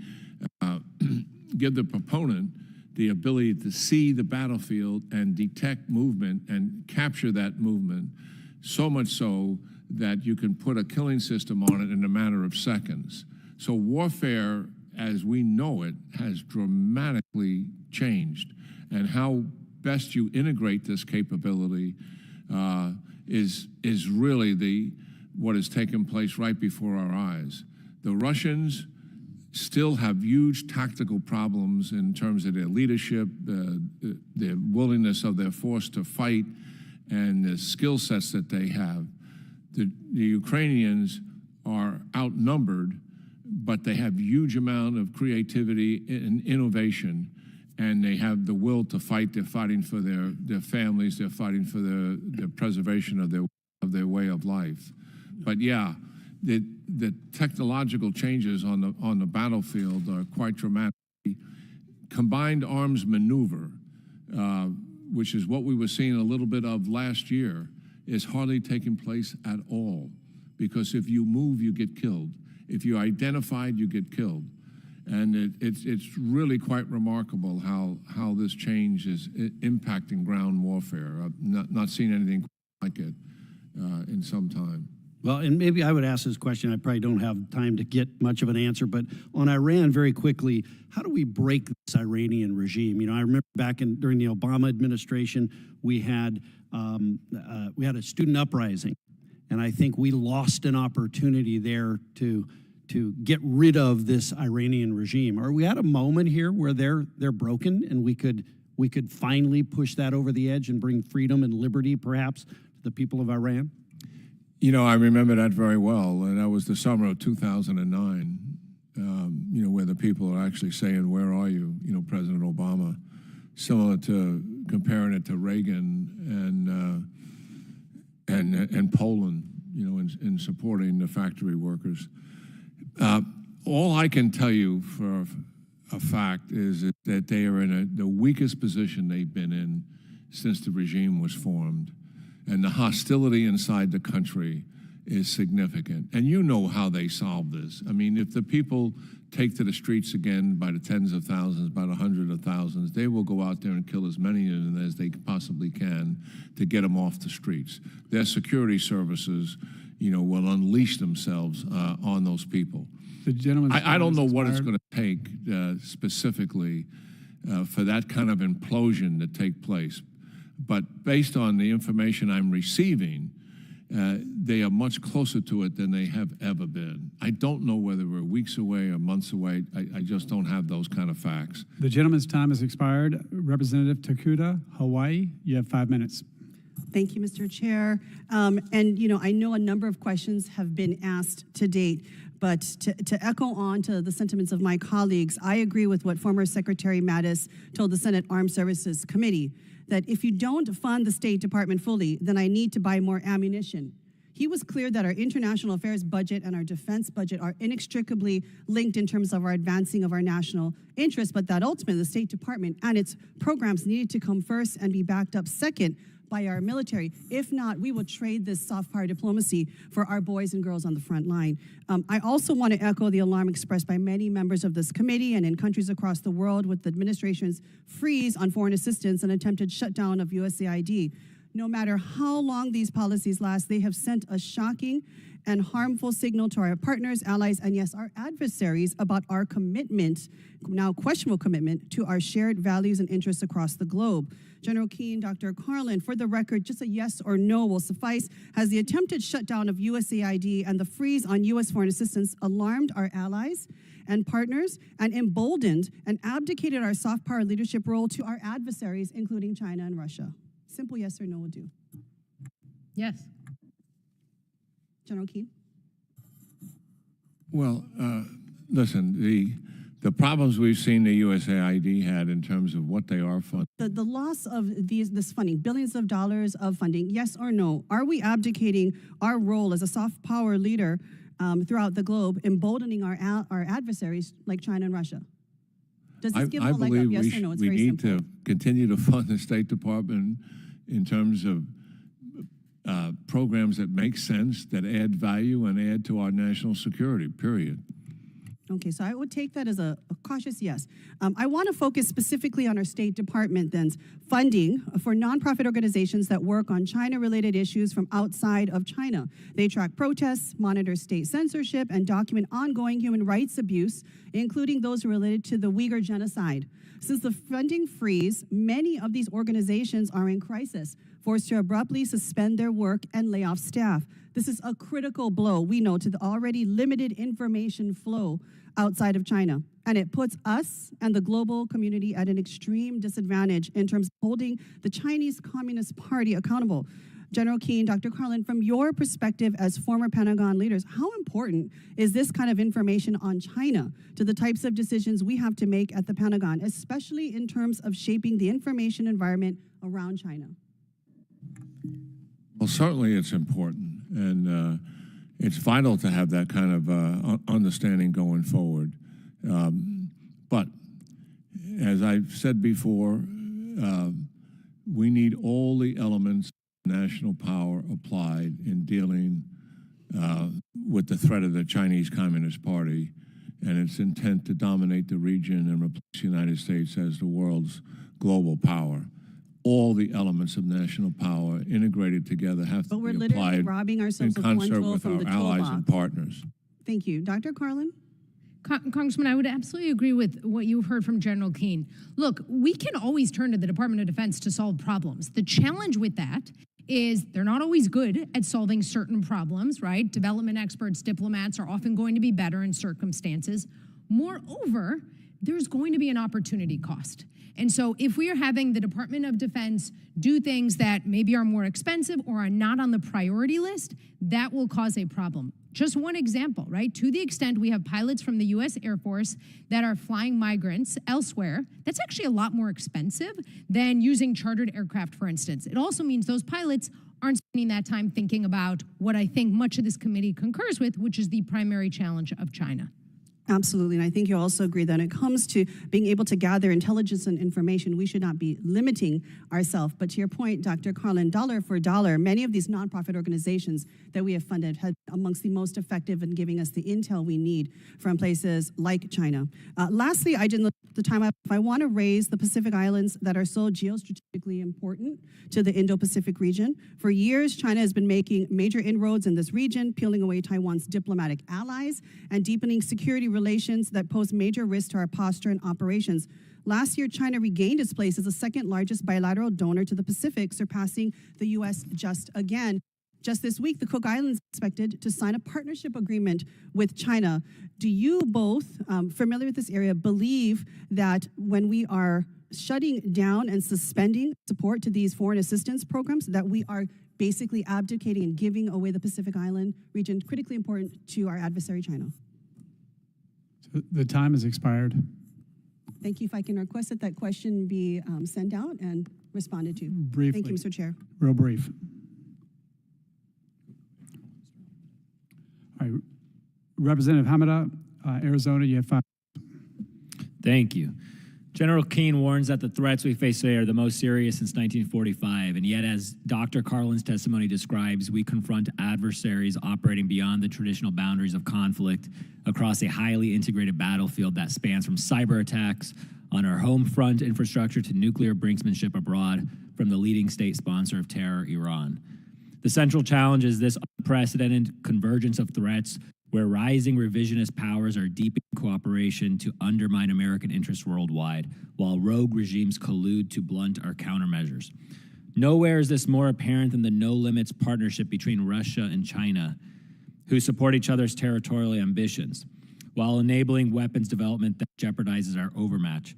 proponent the ability to see the battlefield and detect movement and capture that movement, so much so that you can put a killing system on it in a matter of seconds. So warfare, as we know it, has dramatically changed. And how best you integrate this capability is really what has taken place right before our eyes. The Russians still have huge tactical problems in terms of their leadership, the willingness of their force to fight, and the skill sets that they have. The Ukrainians are outnumbered, but they have huge amount of creativity and innovation, and they have the will to fight. They're fighting for their families. They're fighting for the preservation of their way of life. But yeah, the technological changes on the battlefield are quite dramatic. Combined arms maneuver, which is what we were seeing a little bit of last year, is hardly taking place at all, because if you move, you get killed. If you're identified, you get killed. And it's really quite remarkable how this change is impacting ground warfare. I've not seen anything like it in some time. Well, and maybe I would ask this question. I probably don't have time to get much of an answer, but on Iran, very quickly, how do we break this Iranian regime? You know, I remember back during the Obama administration, we had a student uprising, and I think we lost an opportunity there to get rid of this Iranian regime. Are we at a moment here where they're broken, and we could finally push that over the edge and bring freedom and liberty, perhaps, to the people of Iran? You know, I remember that very well, and that was the summer of 2009, you know, where the people are actually saying, "Where are you?" You know, President Obama, similar to comparing it to Reagan and Poland, you know, in supporting the factory workers. All I can tell you for a fact is that they are in the weakest position they've been in since the regime was formed. And the hostility inside the country is significant. And you know how they solve this. I mean, if the people take to the streets again by the tens of thousands, by the hundreds of thousands, they will go out there and kill as many of them as they possibly can to get them off the streets. Their security services, you know, will unleash themselves on those people. I don't know what it's going to take specifically for that kind of implosion to take place. But based on the information I'm receiving, they are much closer to it than they have ever been. I don't know whether we're weeks away or months away. I just don't have those kind of facts. The gentleman's time has expired. Representative Takuda, Hawaii, you have 5 minutes. Thank you, Mr. Chair. And, you know, I know a number of questions have been asked to date, but to echo on to the sentiments of my colleagues, I agree with what former Secretary Mattis told the Senate Armed Services Committee, that if you don't fund the State Department fully, then I need to buy more ammunition. He was clear that our international affairs budget and our defense budget are inextricably linked in terms of our advancing of our national interests, but that ultimately the State Department and its programs needed to come first and be backed up second by our military. If not, we will trade this soft power diplomacy for our boys and girls on the front line. I also want to echo the alarm expressed by many members of this committee and in countries across the world with the administration's freeze on foreign assistance and attempted shutdown of USAID. No matter how long these policies last, they have sent a shocking and harmful signal to our partners, allies, and yes, our adversaries about our commitment, now questionable commitment, to our shared values and interests across the globe. General Keane, Dr. Carlin, for the record, just a yes or no will suffice. Has the attempted shutdown of USAID and the freeze on U.S. foreign assistance alarmed our allies and partners and emboldened and abdicated our soft power leadership role to our adversaries, including China and Russia? Simple yes or no will do. Yes. General Keane? Well, listen, the problems we've seen the USAID had in terms of what they are funding. The loss of this funding, billions of dollars of funding, yes or no? Are we abdicating our role as a soft power leader throughout the globe, emboldening our adversaries like China and Russia? Does this give them a leg up, yes or no? It's we very need simple. to continue to fund the State Department in terms of programs that make sense, that add value and add to our national security, period. Okay, so I would take that as a cautious yes. I want to focus specifically on our State Department then's funding for nonprofit organizations that work on China-related issues from outside of China. They track protests, monitor state censorship, and document ongoing human rights abuse, including those related to the Uyghur genocide. Since the funding freeze, many of these organizations are in crisis, forced to abruptly suspend their work and lay off staff. This is a critical blow, we know, to the already limited information flow outside of China. And it puts us and the global community at an extreme disadvantage in terms of holding the Chinese Communist Party accountable. General Keane, Dr. Karlin, from your perspective as former Pentagon leaders, how important is this kind of information on China to the types of decisions we have to make at the Pentagon, especially in terms of shaping the information environment around China? Well, certainly it's important, and it's vital to have that kind of understanding going forward. But as I've said before, we need all the elements of national power applied in dealing with the threat of the Chinese Communist Party and its intent to dominate the region and replace the United States as the world's global power. All the elements of national power integrated together have to be applied robbing ourselves in of one concert tool with from our the allies toolbox. and partners. Thank you. Dr. Carlin? Congressman, I would absolutely agree with what you heard from General Keane. Look, we can always turn to the Department of Defense to solve problems. The challenge with that is they're not always good at solving certain problems, right? Development experts, diplomats are often going to be better in circumstances. Moreover, there's going to be an opportunity cost. And so if we are having the Department of Defense do things that maybe are more expensive or are not on the priority list, that will cause a problem. Just one example, right? To the extent we have pilots from the U.S. Air Force that are flying migrants elsewhere, that's actually a lot more expensive than using chartered aircraft, for instance. It also means those pilots aren't spending that time thinking about what I think much of this committee concurs with, which is the primary challenge of China. Absolutely, and I think you also agree that when it comes to being able to gather intelligence and information, we should not be limiting ourselves. But to your point, Dr. Carlin, dollar for dollar, many of these nonprofit organizations that we have funded have amongst the most effective in giving us the intel we need from places like China. Lastly, I didn't look at the time up. I want to raise the Pacific Islands that are so geostrategically important to the Indo-Pacific region. For years, China has been making major inroads in this region, peeling away Taiwan's diplomatic allies and deepening security relations that pose major risks to our posture and operations. Last year, China regained its place as the second largest bilateral donor to the Pacific, surpassing the U.S. just again. Just this week, the Cook Islands expected to sign a partnership agreement with China. Do you both, familiar with this area, believe that when we are shutting down and suspending support to these foreign assistance programs, that we are basically abdicating and giving away the Pacific Island region, critically important to our adversary, China? The time has expired. Thank you. If I can request that that question be sent out and responded to. Briefly. Thank you, Mr. Chair. Real brief. All right. Representative Hamada, Arizona, you have 5. Thank you. General Keane warns that the threats we face today are the most serious since 1945, and yet, as Dr. Carlin's testimony describes, we confront adversaries operating beyond the traditional boundaries of conflict across a highly integrated battlefield that spans from cyber attacks on our home front infrastructure to nuclear brinksmanship abroad from the leading state sponsor of terror, Iran. The central challenge is this unprecedented convergence of threats where rising revisionist powers are deepening cooperation to undermine American interests worldwide, while rogue regimes collude to blunt our countermeasures. Nowhere is this more apparent than the no-limits partnership between Russia and China, who support each other's territorial ambitions, while enabling weapons development that jeopardizes our overmatch.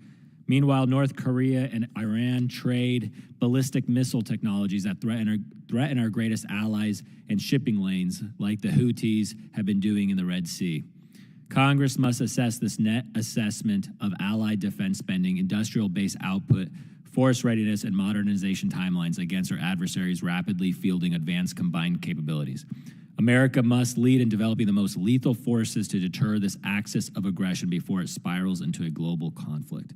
Meanwhile, North Korea and Iran trade ballistic missile technologies that threaten our greatest allies and shipping lanes, like the Houthis have been doing in the Red Sea. Congress must assess this net assessment of allied defense spending, industrial base output, force readiness, and modernization timelines against our adversaries rapidly fielding advanced combined capabilities. America must lead in developing the most lethal forces to deter this axis of aggression before it spirals into a global conflict.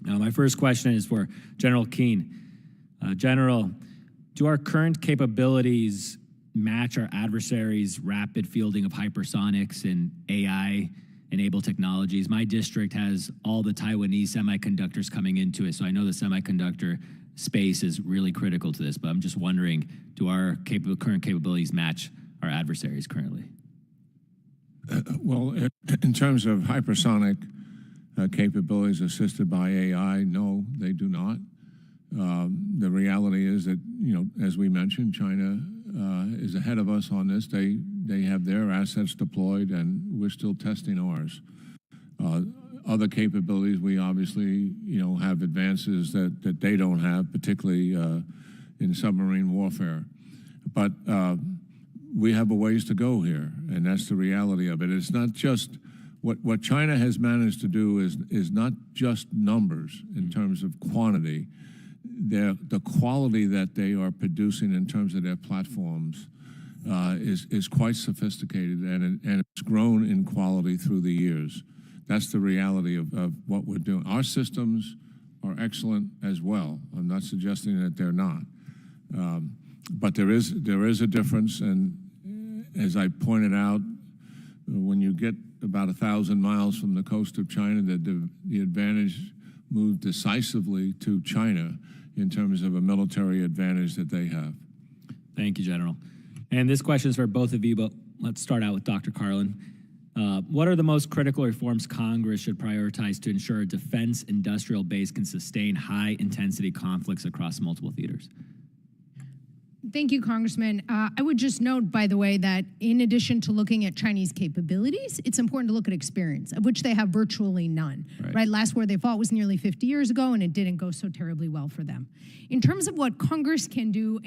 Now, my first question is for General Keane. General, do our current capabilities match our adversaries' rapid fielding of hypersonics and AI-enabled technologies? My district has all the Taiwanese semiconductors coming into it, so I know the semiconductor space is really critical to this, but I'm just wondering, do our current capabilities match our adversaries currently? Well, in terms of hypersonic capabilities assisted by AI, no, they do not. The reality is that, as we mentioned, China is ahead of us on this. They have their assets deployed, and we're still testing ours. Other capabilities, we obviously, have advances that they don't have, particularly in submarine warfare. But we have a ways to go here, and that's the reality of it. It's not just what China has managed to do is not just numbers in terms of quantity. The quality that they are producing in terms of their platforms is quite sophisticated, and it's grown in quality through the years. That's the reality of what we're doing. Our systems are excellent as well. I'm not suggesting that they're not. But there is a difference, and as I pointed out, when you get about 1,000 miles from the coast of China, the advantage moved decisively to China in terms of a military advantage that they have. Thank you, General. And this question is for both of you, but let's start out with Dr. Carlin. What are the most critical reforms Congress should prioritize to ensure a defense industrial base can sustain high-intensity conflicts across multiple theaters? Thank you, Congressman. I would just note, by the way, that in addition to looking at Chinese capabilities, it's important to look at experience, of which they have virtually none. Right? Last war they fought was nearly 50 years ago, and it didn't go so terribly well for them. In terms of what Congress can do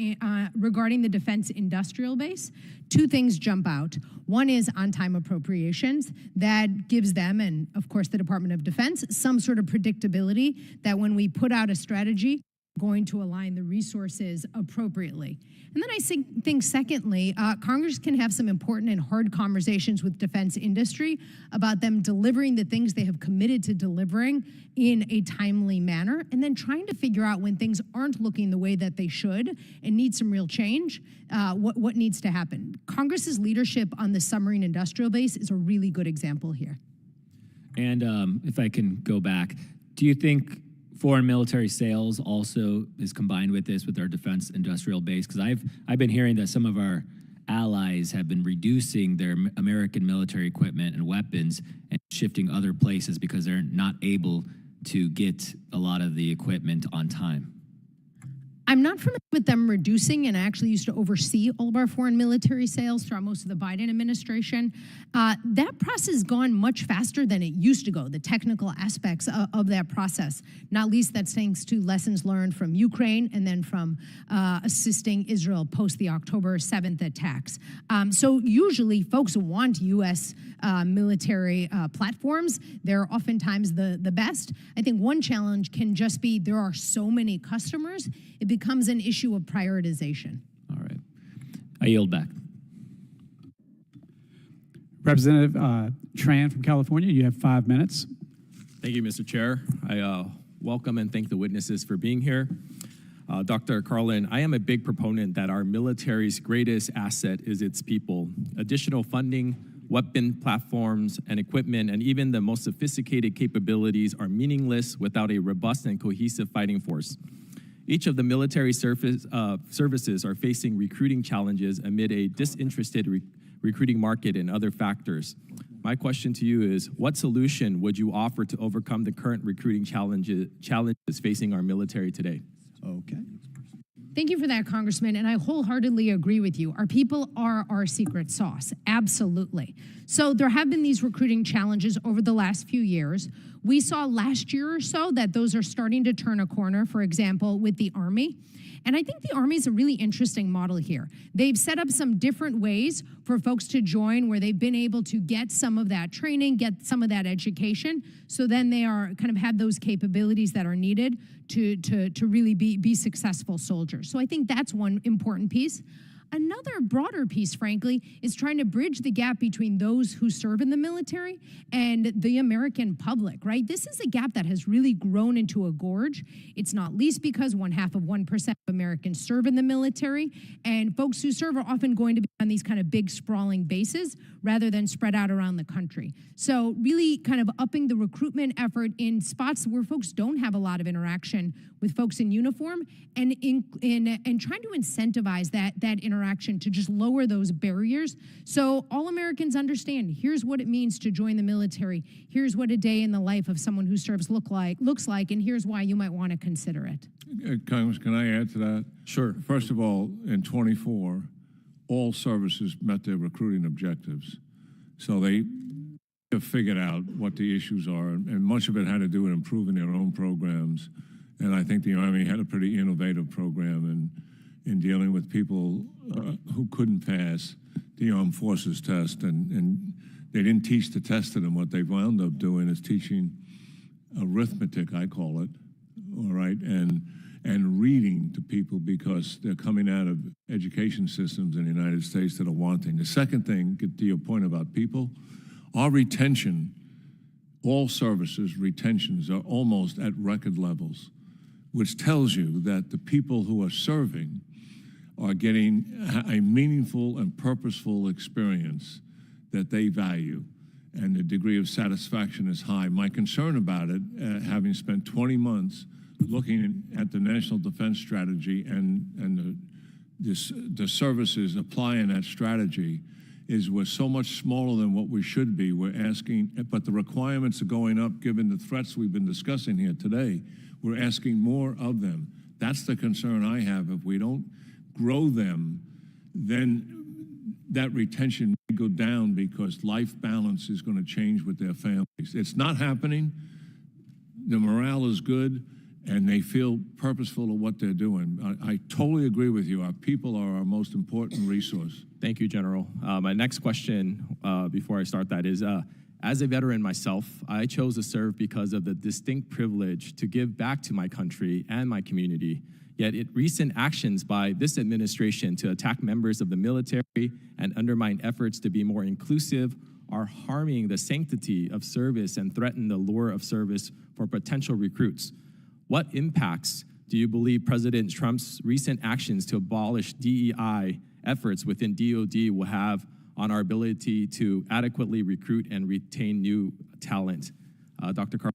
regarding the defense industrial base, two things jump out. One is on-time appropriations that gives them, and of course the Department of Defense, some sort of predictability that when we put out a strategy, going to align the resources appropriately. And then I think secondly, Congress can have some important and hard conversations with defense industry about them delivering the things they have committed to delivering in a timely manner, and then trying to figure out when things aren't looking the way that they should and need some real change, what needs to happen. Congress's leadership on the submarine industrial base is a really good example here. And if I can go back, do you think foreign military sales also is combined with this, with our defense industrial base? Because I've been hearing that some of our allies have been reducing their American military equipment and weapons and shifting other places because they're not able to get a lot of the equipment on time. I'm not familiar with them reducing, and I actually used to oversee all of our foreign military sales throughout most of the Biden administration. That process has gone much faster than it used to go, the technical aspects of that process. Not least that's thanks to lessons learned from Ukraine and then from assisting Israel post the October 7th attacks. So usually folks want U.S. Military platforms. They're oftentimes the best. I think one challenge can just be there are so many customers, it becomes an issue of prioritization. All right. I yield back. Representative Tran from California, you have 5 minutes. Thank you, Mr. Chair. I welcome and thank the witnesses for being here. Dr. Carlin, I am a big proponent that our military's greatest asset is its people. Additional funding, weapon platforms and equipment, and even the most sophisticated capabilities are meaningless without a robust and cohesive fighting force. Each of the military services are facing recruiting challenges amid a disinterested recruiting market and other factors. My question to you is, what solution would you offer to overcome the current recruiting challenges facing our military today? Okay. Thank you for that, Congressman, and I wholeheartedly agree with you. Our people are our secret sauce, absolutely. So there have been these recruiting challenges over the last few years. We saw last year or so that those are starting to turn a corner, for example, with the Army. And I think the Army is a really interesting model here. They've set up some different ways for folks to join where they've been able to get some of that training, get some of that education, so then they are kind of have those capabilities that are needed to really be successful soldiers. So I think that's one important piece. Another broader piece, frankly, is trying to bridge the gap between those who serve in the military and the American public, right? This is a gap that has really grown into a gorge. It's not least because 0.5% of Americans serve in the military, and folks who serve are often going to be on these kind of big sprawling bases rather than spread out around the country. So really kind of upping the recruitment effort in spots where folks don't have a lot of interaction with folks in uniform and trying to incentivize that interaction to just lower those barriers so all Americans understand here's what it means to join the military, here's what a day in the life of someone who serves looks like, and here's why you might want to consider it. Congress, can I add to that? Sure. First of all, in 24, all services met their recruiting objectives. So they have figured out what the issues are, and much of it had to do with improving their own programs. And I think the Army had a pretty innovative program in dealing with people who couldn't pass the armed forces test, and they didn't teach the test to them. What they've wound up doing is teaching arithmetic, I call it, all right, and reading to people because they're coming out of education systems in the United States that are wanting. The second thing, get to your point about people, our retention, all services retentions are almost at record levels, which tells you that the people who are serving are getting a meaningful and purposeful experience that they value, and the degree of satisfaction is high. My concern about it, having spent 20 months looking at the National Defense Strategy and the services applying that strategy, is we're so much smaller than what we should be. We're asking, but the requirements are going up given the threats we've been discussing here today. We're asking more of them. That's the concern I have. If we don't grow them, then that retention may go down because life balance is going to change with their families. It's not happening. The morale is good, and they feel purposeful of what they're doing. I totally agree with you. Our people are our most important resource. Thank you, General. My next question, before I start that, is as a veteran myself, I chose to serve because of the distinct privilege to give back to my country and my community. Yet recent actions by this administration to attack members of the military and undermine efforts to be more inclusive are harming the sanctity of service and threaten the lure of service for potential recruits. What impacts do you believe President Trump's recent actions to abolish DEI efforts within DOD will have on our ability to adequately recruit and retain new talent? Dr. Carlin.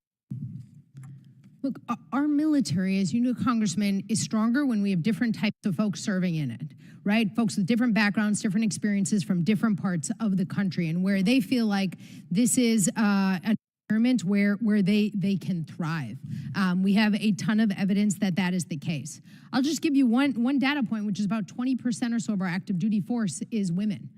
Look, our military, as you know, Congressman, is stronger when we have different types of folks serving in it, right? Folks with different backgrounds, different experiences from different parts of the country, and where they feel like this is an environment where they can thrive. We have a ton of evidence that that is the case. I'll just give you one data point, which is about 20% or so of our active duty force is women.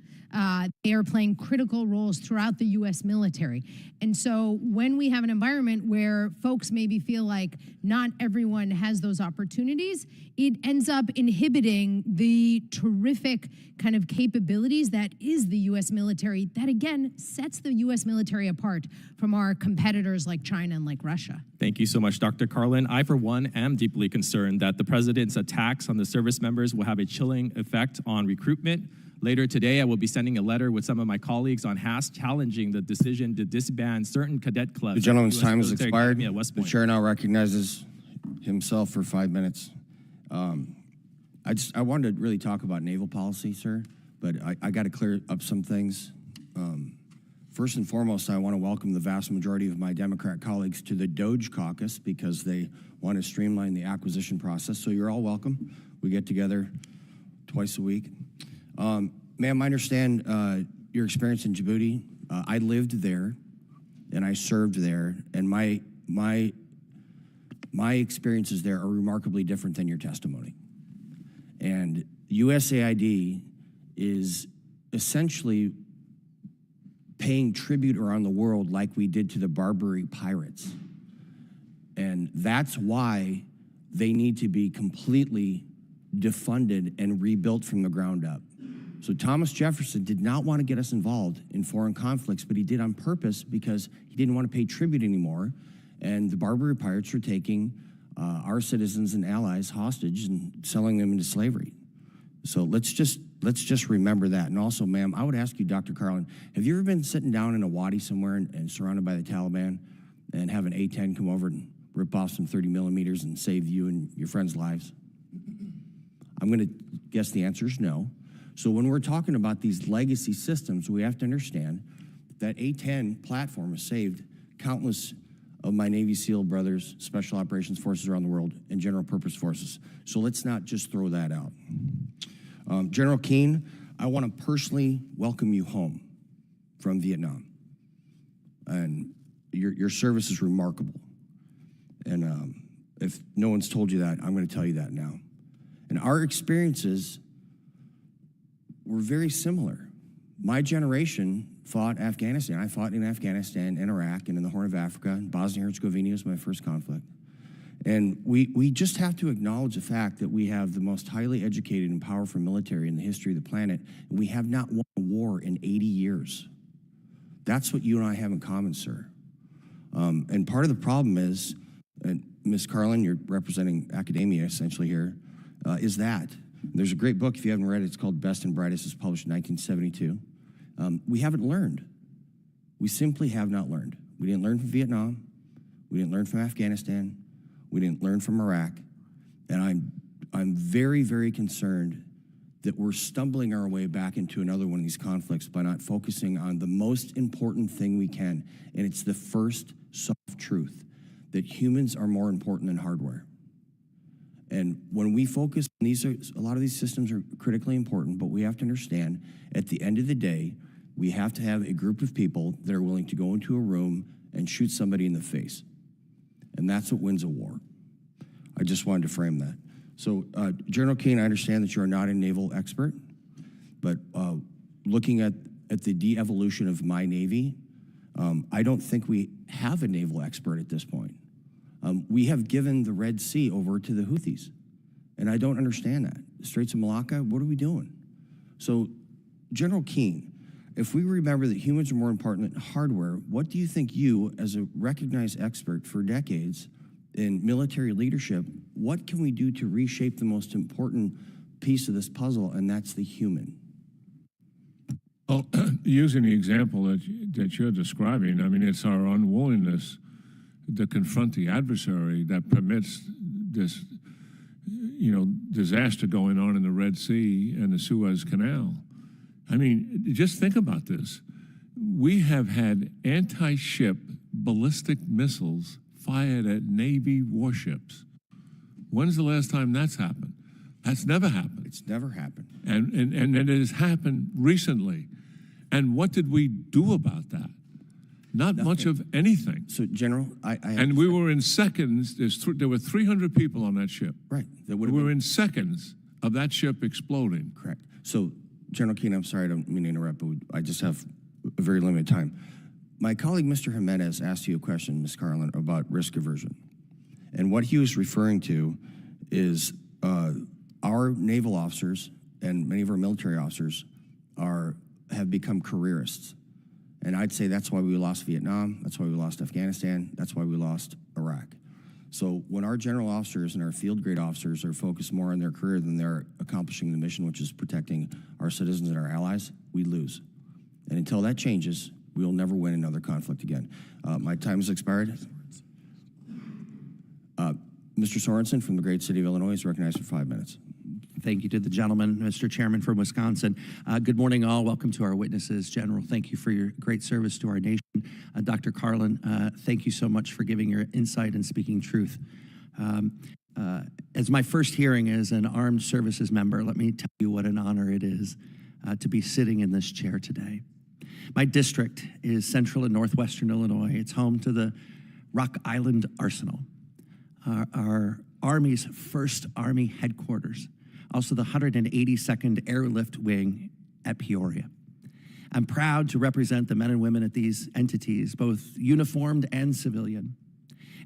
They are playing critical roles throughout the U.S. military. And so when we have an environment where folks maybe feel like not everyone has those opportunities, it ends up inhibiting the terrific kind of capabilities that is the U.S. military that, again, sets the U.S. military apart from our competitors like China and like Russia. Thank you so much, Dr. Carlin. I, for one, am deeply concerned that the president's attacks on the service members will have a chilling effect on recruitment. Later today, I will be sending a letter with some of my colleagues on HAST challenging the decision to disband certain cadet clubs. The gentleman's time has expired. The chair now recognizes himself for 5 minutes. I wanted to really talk about naval policy, sir, but I got to clear up some things. First and foremost, I want to welcome the vast majority of my Democrat colleagues to the DOGE caucus because they want to streamline the acquisition process. So you're all welcome. We get together twice a week. Ma'am, I understand your experience in Djibouti. I lived there, and I served there, and my experiences there are remarkably different than your testimony. And USAID is essentially paying tribute around the world like we did to the Barbary pirates. And that's why they need to be completely defunded and rebuilt from the ground up. So Thomas Jefferson did not want to get us involved in foreign conflicts, but he did on purpose because he didn't want to pay tribute anymore. And the Barbary pirates were taking our citizens and allies hostage and selling them into slavery. So let's just remember that. And also, ma'am, I would ask you, Dr. Carlin, have you ever been sitting down in a wadi somewhere and surrounded by the Taliban and have an A-10 come over and rip off some 30 millimeters and save you and your friends' lives? I'm going to guess the answer is no. So when we're talking about these legacy systems, we have to understand that A-10 platform has saved countless of my Navy SEAL brothers, Special Operations Forces around the world, and General Purpose Forces. So let's not just throw that out. General Keane, I want to personally welcome you home from Vietnam. And your service is remarkable. And if no one's told you that, I'm going to tell you that now. And our experiences were very similar. My generation fought Afghanistan. I fought in Afghanistan and Iraq and in the Horn of Africa. Bosnia-Herzegovina was my first conflict. And we just have to acknowledge the fact that we have the most highly educated and powerful military in the history of the planet, and we have not won a war in 80 years. That's what you and I have in common, sir. And part of the problem is, and Ms. Carlin, you're representing academia essentially here, is that. There's a great book, if you haven't read it, it's called Best and Brightest. It's published in 1972. We haven't learned. We simply have not learned. We didn't learn from Vietnam. We didn't learn from Afghanistan. We didn't learn from Iraq. And I'm very, very concerned that we're stumbling our way back into another one of these conflicts by not focusing on the most important thing we can, and it's the first soft truth, that humans are more important than hardware. And when we focus on a lot of these systems are critically important, but we have to understand, at the end of the day, we have to have a group of people that are willing to go into a room and shoot somebody in the face. And that's what wins a war. I just wanted to frame that. So, General Keane, I understand that you're not a naval expert, but looking at the de-evolution of my Navy, I don't think we have a naval expert at this point. We have given the Red Sea over to the Houthis, and I don't understand that. The Straits of Malacca, what are we doing? So, General Keane, if we remember that humans are more important than hardware, what do you think you, as a recognized expert for decades in military leadership, what can we do to reshape the most important piece of this puzzle, and that's the human? Well, using the example that you're describing, I mean, it's our unwillingness to confront the adversary that permits this, disaster going on in the Red Sea and the Suez Canal. I mean, just think about this. We have had anti-ship ballistic missiles fired at Navy warships. When's the last time that's happened? That's never happened. It's never happened. And it has happened recently. And what did we do about that? Not much of anything. So, General, and we were in seconds. There were 300 people on that ship. Right. We were in seconds of that ship exploding. Correct. So, General Keane, I'm sorry, I don't mean to interrupt, but I just have a very limited time. My colleague, Mr. Jimenez, asked you a question, Ms. Carlin, about risk aversion. And what he was referring to is our naval officers and many of our military officers have become careerists. And I'd say that's why we lost Vietnam, that's why we lost Afghanistan, that's why we lost Iraq. So when our general officers and our field grade officers are focused more on their career than they're accomplishing the mission, which is protecting our citizens and our allies, we lose. And until that changes, we will never win another conflict again. My time has expired. Mr. Sorensen from the great city of Illinois is recognized for 5 minutes. Thank you to the gentleman, Mr. Chairman from Wisconsin. Good morning, all. Welcome to our witnesses. General, thank you for your great service to our nation. Dr. Carlin, thank you so much for giving your insight and speaking truth. As my first hearing as an armed services member, let me tell you what an honor it is to be sitting in this chair today. My district is central and northwestern Illinois. It's home to the Rock Island Arsenal, our Army's first Army headquarters, also the 182nd Airlift Wing at Peoria. I'm proud to represent the men and women at these entities, both uniformed and civilian,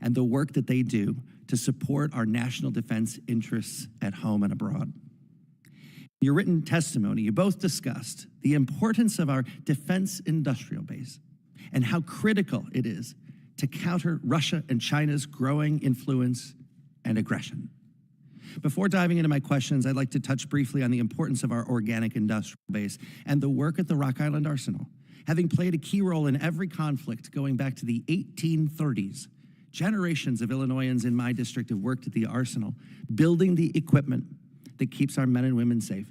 and the work that they do to support our national defense interests at home and abroad. In your written testimony, you both discussed the importance of our defense industrial base and how critical it is to counter Russia and China's growing influence and aggression. Before diving into my questions, I'd like to touch briefly on the importance of our organic industrial base and the work at the Rock Island Arsenal. Having played a key role in every conflict going back to the 1830s, generations of Illinoisans in my district have worked at the arsenal, building the equipment that keeps our men and women safe.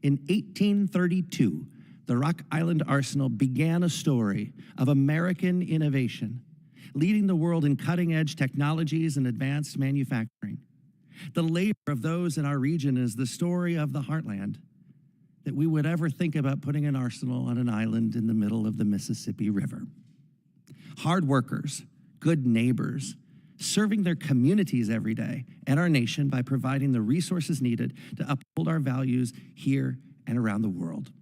In 1832, the Rock Island Arsenal began a story of American innovation, leading the world in cutting-edge technologies and advanced manufacturing. The labor of those in our region is the story of the heartland, that we would ever think about putting an arsenal on an island in the middle of the Mississippi River. Hard workers, good neighbors, serving their communities every day and our nation by providing the resources needed to uphold our values here and around the world.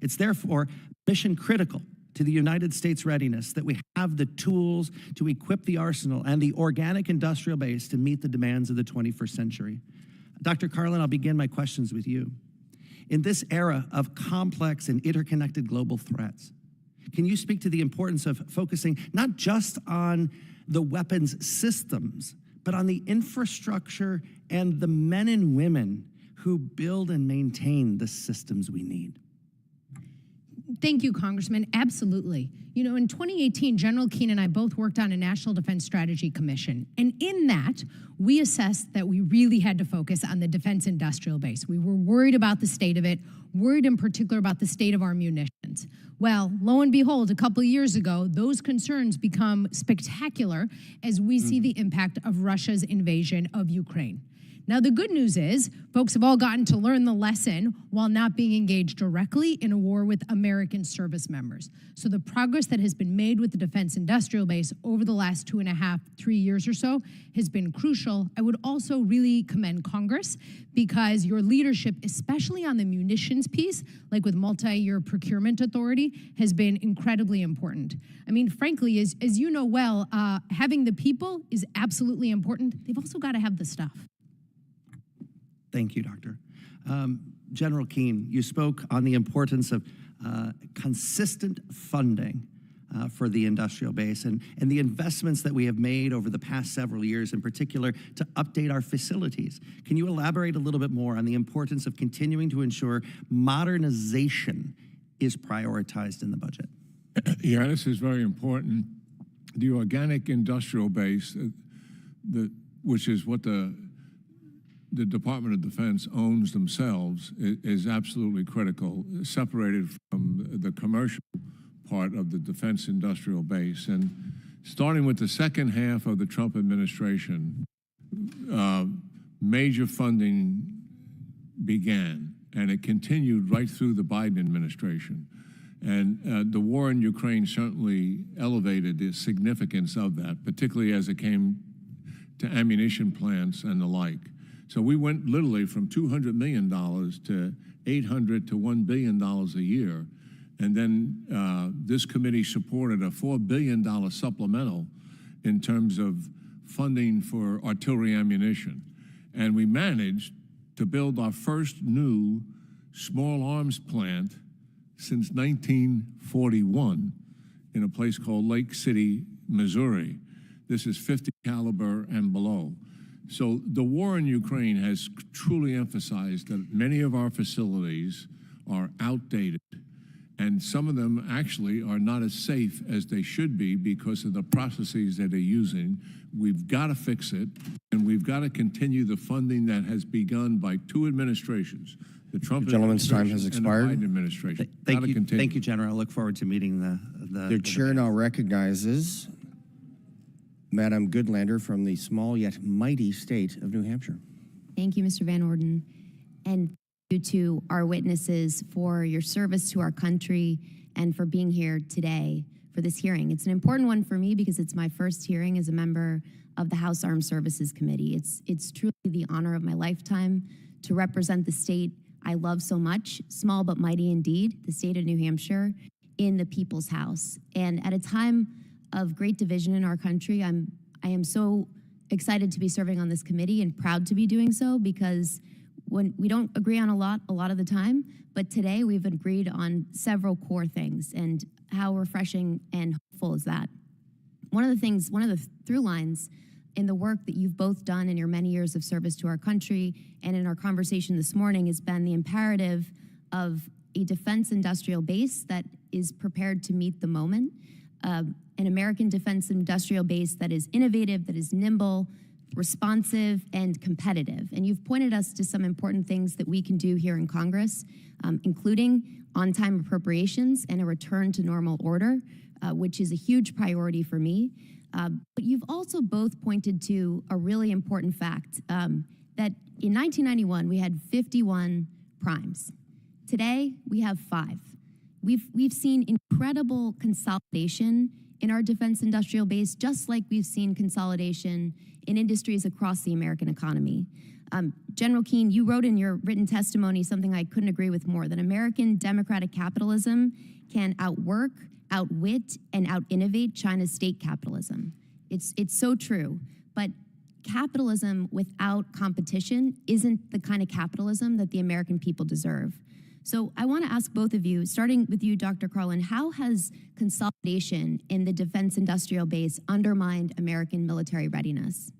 It's therefore mission critical to the United States readiness that we have the tools to equip the arsenal and the organic industrial base to meet the demands of the 21st century. Dr. Carlin, I'll begin my questions with you. In this era of complex and interconnected global threats, can you speak to the importance of focusing not just on the weapons systems, but on the infrastructure and the men and women who build and maintain the systems we need? Thank you, Congressman. Absolutely. You know, in 2018, General Keane and I both worked on a National Defense Strategy Commission. And in that, we assessed that we really had to focus on the defense industrial base. We were worried about the state of it, worried in particular about the state of our munitions. Well, lo and behold, a couple of years ago, those concerns become spectacular as we see the impact of Russia's invasion of Ukraine. Now, the good news is folks have all gotten to learn the lesson while not being engaged directly in a war with American service members. So the progress that has been made with the defense industrial base over the last 2.5, 3 years or so has been crucial. I would also really commend Congress because your leadership, especially on the munitions piece, like with multi-year procurement authority, has been incredibly important. I mean, frankly, as you know well, having the people is absolutely important. They've also got to have the stuff. Thank you, Doctor. General Keane, you spoke on the importance of consistent funding for the industrial base and the investments that we have made over the past several years, in particular, to update our facilities. Can you elaborate a little bit more on the importance of continuing to ensure modernization is prioritized in the budget? Yeah, this is very important. The organic industrial base, which is what the Department of Defense owns themselves, is absolutely critical, separated from the commercial part of the defense industrial base. And starting with the second half of the Trump administration, major funding began, and it continued right through the Biden administration. And the war in Ukraine certainly elevated the significance of that, particularly as it came to ammunition plants and the like. So we went literally from $200 million to $800 to $1 billion a year. And then this committee supported a $4 billion supplemental in terms of funding for artillery ammunition. And we managed to build our first new small arms plant since 1941 in a place called Lake City, Missouri. This is 50 caliber and below. So the war in Ukraine has truly emphasized that many of our facilities are outdated, and some of them actually are not as safe as they should be because of the processes that they're using. We've got to fix it, and we've got to continue the funding that has begun by two administrations. The Trump Gentleman's time has administration expired. and the Biden administration. Thank you, General. I look forward to meeting The chair now recognizes Madam Goodlander from the small yet mighty state of New Hampshire. Thank you, Mr. Van Orden. And thank you to our witnesses for your service to our country and for being here today for this hearing. It's an important one for me because it's my first hearing as a member of the House Armed Services Committee. It's truly the honor of my lifetime to represent the state I love so much, small but mighty indeed, the state of New Hampshire, in the People's House. And at a time of great division in our country, I am so excited to be serving on this committee and proud to be doing so, because when we don't agree on a lot of the time, but today we've agreed on several core things, and how refreshing and hopeful is that? One of the through lines in the work that you've both done in your many years of service to our country and in our conversation this morning has been the imperative of a defense industrial base that is prepared to meet the moment, an American defense industrial base that is innovative, that is nimble, responsive, and competitive. And you've pointed us to some important things that we can do here in Congress, including on-time appropriations and a return to normal order, which is a huge priority for me. But you've also both pointed to a really important fact, that in 1991, we had 51 primes. Today, we have 5. We've seen incredible consolidation in our defense industrial base, just like we've seen consolidation in industries across the American economy. General Keane, you wrote in your written testimony something I couldn't agree with more, that American democratic capitalism can outwork, outwit, and out-innovate China's state capitalism. It's so true, but capitalism without competition isn't the kind of capitalism that the American people deserve. So I want to ask both of you, starting with you, Dr. Carlin, how has consolidation in the defense industrial base undermined American military readiness?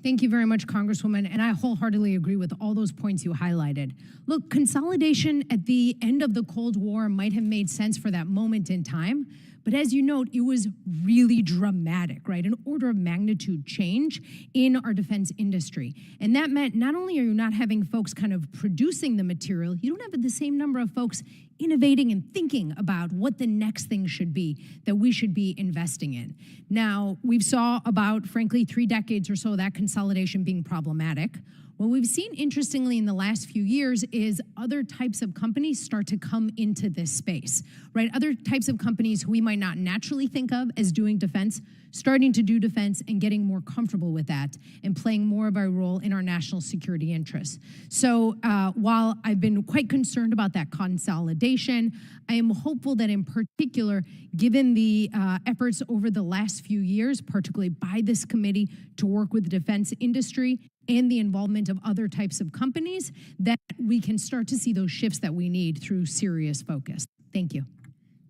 Thank you very much, Congresswoman, and I wholeheartedly agree with all those points you highlighted. Look, consolidation at the end of the Cold War might have made sense for that moment in time, but as you note, it was really dramatic, right? An order of magnitude change in our defense industry. And that meant not only are you not having folks kind of producing the material, you don't have the same number of folks innovating and thinking about what the next thing should be that we should be investing in. Now, we've saw about, frankly, 3 decades or so that consolidation being problematic. What we've seen, interestingly, in the last few years is other types of companies start to come into this space, right? Other types of companies who we might not naturally think of as doing defense, starting to do defense and getting more comfortable with that and playing more of a role in our national security interests. So while I've been quite concerned about that consolidation, I am hopeful that in particular, given the efforts over the last few years, particularly by this committee to work with the defense industry and the involvement of other types of companies, that we can start to see those shifts that we need through serious focus. Thank you.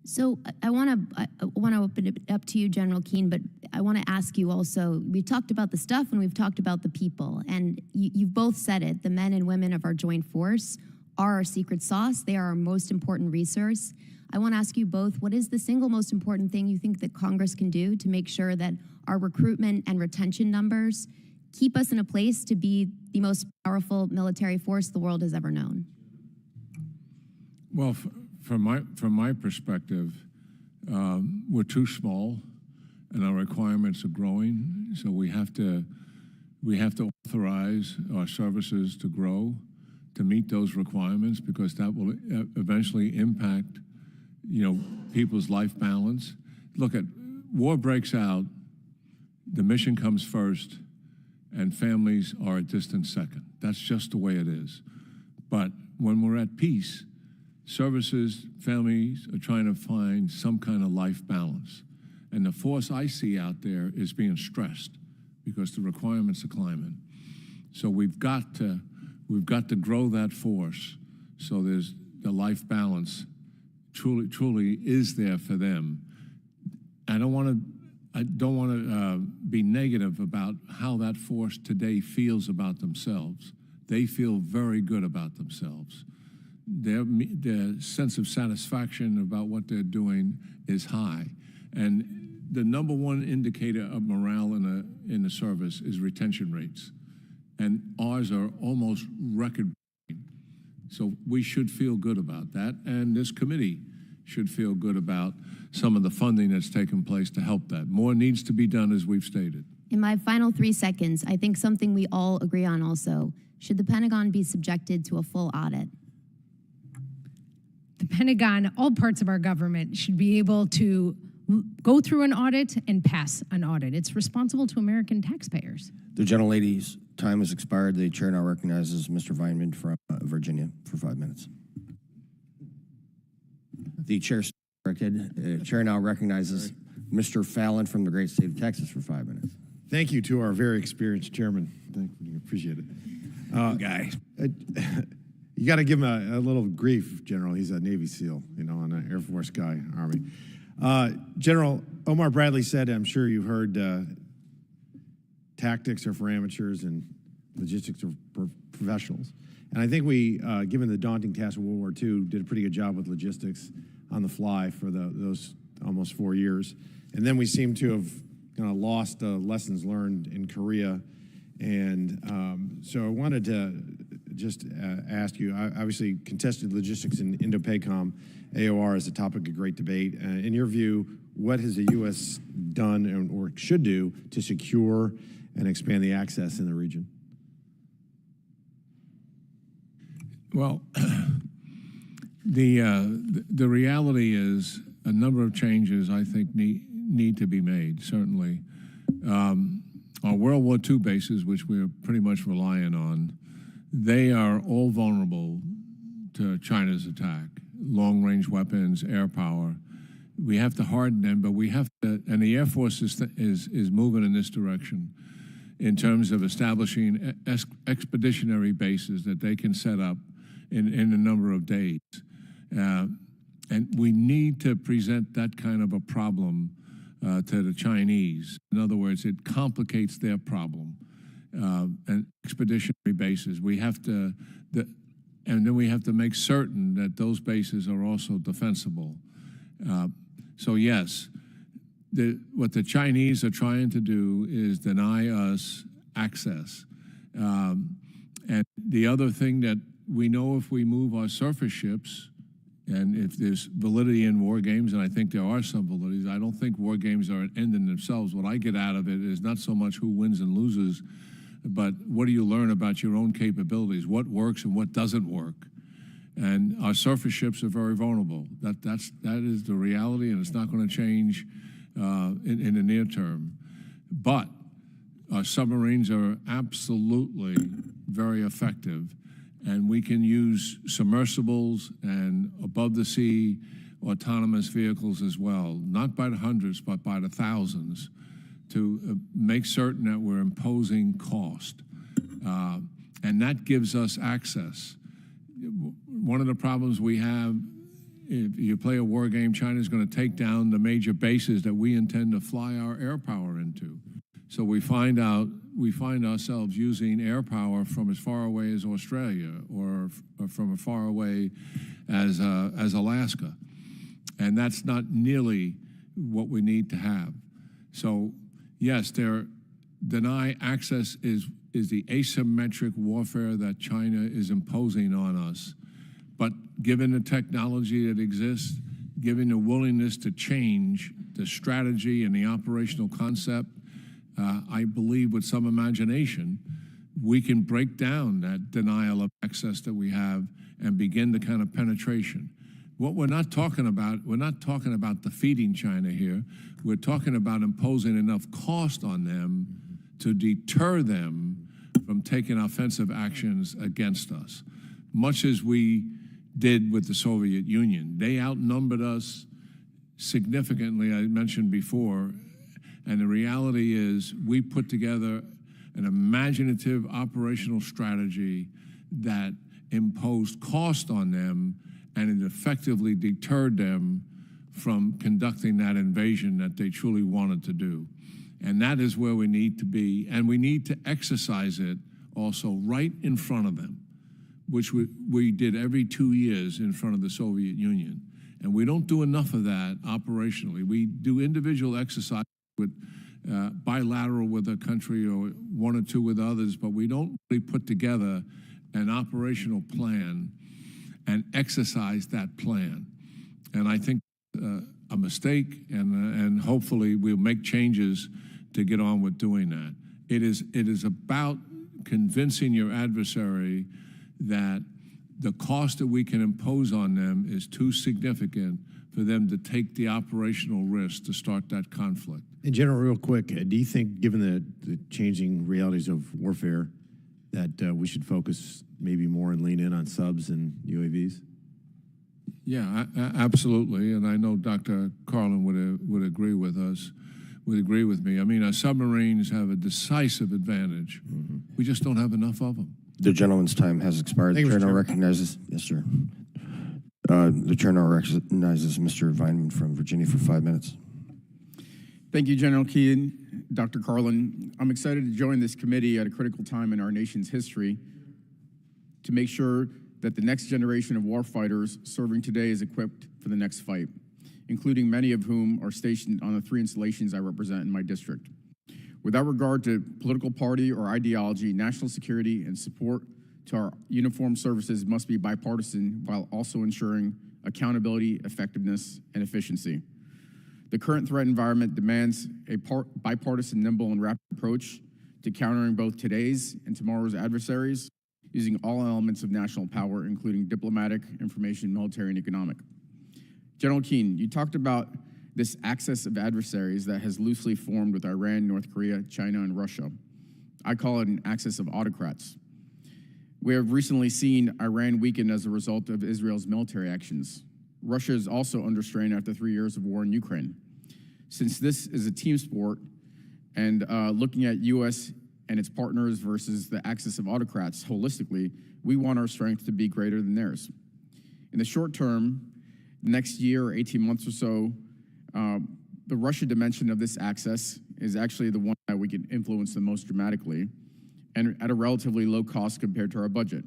So I want to open it up to you, General Keane, but I want to ask you also, we've talked about the stuff and we've talked about the people, and you've both said it, the men and women of our joint force are our secret sauce. They are our most important resource. I want to ask you both, what is the single most important thing you think that Congress can do to make sure that our recruitment and retention numbers keep us in a place to be the most powerful military force the world has ever known? Well, from my perspective, we're too small, and our requirements are growing. So we have to authorize our services to grow to meet those requirements, because that will eventually impact people's life balance. Look at, war breaks out, the mission comes first, and families are a distant second. That's just the way it is. But when we're at peace, services, families are trying to find some kind of life balance. And the force I see out there is being stressed because the requirements are climbing. So we've got to grow that force so there's the life balance truly is there for them. I don't want to be negative about how that force today feels about themselves. They feel very good about themselves. Their sense of satisfaction about what they're doing is high. And the number one indicator of morale in the service is retention rates. And ours are almost record-breaking. So we should feel good about that. And this committee should feel good about some of the funding that's taken place to help that. More needs to be done, as we've stated. In my final 3 seconds, I think something we all agree on also, should the Pentagon be subjected to a full audit? The Pentagon, all parts of our government should be able to go through an audit and pass an audit. It's responsible to American taxpayers. The gentlelady's time has expired. The chair now recognizes Mr. Vineman from Virginia for 5 minutes. The chair now recognizes Mr. Fallon from the great state of Texas for 5 minutes. Thank you to our very experienced chairman. Thank you. Appreciate it. Guy. You got to give him a little grief, General. He's a Navy SEAL, and an Air Force guy, Army. General Omar Bradley said, I'm sure you heard, tactics are for amateurs and logistics are for professionals. And I think we, given the daunting task of World War II, did a pretty good job with logistics on the fly for those almost 4 years. And then we seem to have kind of lost lessons learned in Korea. And so I wanted to just ask you, obviously contested logistics in Indo-PACCOM, AOR is a topic of great debate. In your view, what has the U.S. done or should do to secure and expand the access in the region? Well, the reality is a number of changes I think need to be made, certainly. Our World War II bases, which we're pretty much relying on, they are all vulnerable to China's attack. Long-range weapons, air power. We have to harden them, but we have to, and the Air Force is moving in this direction in terms of establishing expeditionary bases that they can set up in a number of days. And we need to present that kind of a problem to the Chinese. In other words, it complicates their problem. And expeditionary bases, we have to, and then we have to make certain that those bases are also defensible. So yes, what the Chinese are trying to do is deny us access. And the other thing that we know, if we move our surface ships, and if there's validity in war games, and I think there are some validities, I don't think war games are an end in themselves. What I get out of it is not so much who wins and loses, but what do you learn about your own capabilities? What works and what doesn't work? And our surface ships are very vulnerable. That is the reality, and it's not going to change in the near term. But our submarines are absolutely very effective, and we can use submersibles and above-the-sea autonomous vehicles as well, not by the hundreds, but by the thousands, to make certain that we're imposing cost. And that gives us access. One of the problems we have, if you play a war game, China's going to take down the major bases that we intend to fly our air power into. So we find ourselves using air power from as far away as Australia or from as far away as Alaska. And that's not nearly what we need to have. So yes, deny access is the asymmetric warfare that China is imposing on us. But given the technology that exists, given the willingness to change the strategy and the operational concept, I believe with some imagination, we can break down that denial of access that we have and begin the kind of penetration. What we're not talking about defeating China here. We're talking about imposing enough cost on them to deter them from taking offensive actions against us, much as we did with the Soviet Union. They outnumbered us significantly, I mentioned before, and the reality is we put together an imaginative operational strategy that imposed cost on them, and it effectively deterred them from conducting that invasion that they truly wanted to do. And that is where we need to be, and we need to exercise it also right in front of them, which we did every 2 years in front of the Soviet Union. And we don't do enough of that operationally. We do individual exercises with bilateral with a country or one or two with others, but we don't really put together an operational plan and exercise that plan. And I think a mistake, and hopefully we'll make changes to get on with doing that. It is about convincing your adversary that the cost that we can impose on them is too significant for them to take the operational risk to start that conflict. In general, real quick, do you think, given the changing realities of warfare, that we should focus maybe more and lean in on subs and UAVs? Yeah, absolutely, and I know Dr. Carlin would agree with us, would agree with me. I mean, our submarines have a decisive advantage. We just don't have enough of them. The gentleman's time has expired. The chair now recognizes, yes, sir. The chair now recognizes Mr. Vineman from Virginia for 5 minutes. Thank you, General Keane, Dr. Carlin. I'm excited to join this committee at a critical time in our nation's history to make sure that the next generation of warfighters serving today is equipped for the next fight, including many of whom are stationed on the 3 installations I represent in my district. Without regard to political party or ideology, national security and support to our uniformed services must be bipartisan while also ensuring accountability, effectiveness, and efficiency. The current threat environment demands a bipartisan, nimble, and rapid approach to countering both today's and tomorrow's adversaries, using all elements of national power, including diplomatic, information, military, and economic. General Keane, you talked about this axis of adversaries that has loosely formed with Iran, North Korea, China, and Russia. I call it an axis of autocrats. We have recently seen Iran weaken as a result of Israel's military actions. Russia is also under strain after 3 years of war in Ukraine. Since this is a team sport, and looking at U.S. and its partners versus the axis of autocrats holistically, we want our strength to be greater than theirs. In the short term, the next year or 18 months or so, the Russia dimension of this axis is actually the one that we can influence the most dramatically, and at a relatively low cost compared to our budget.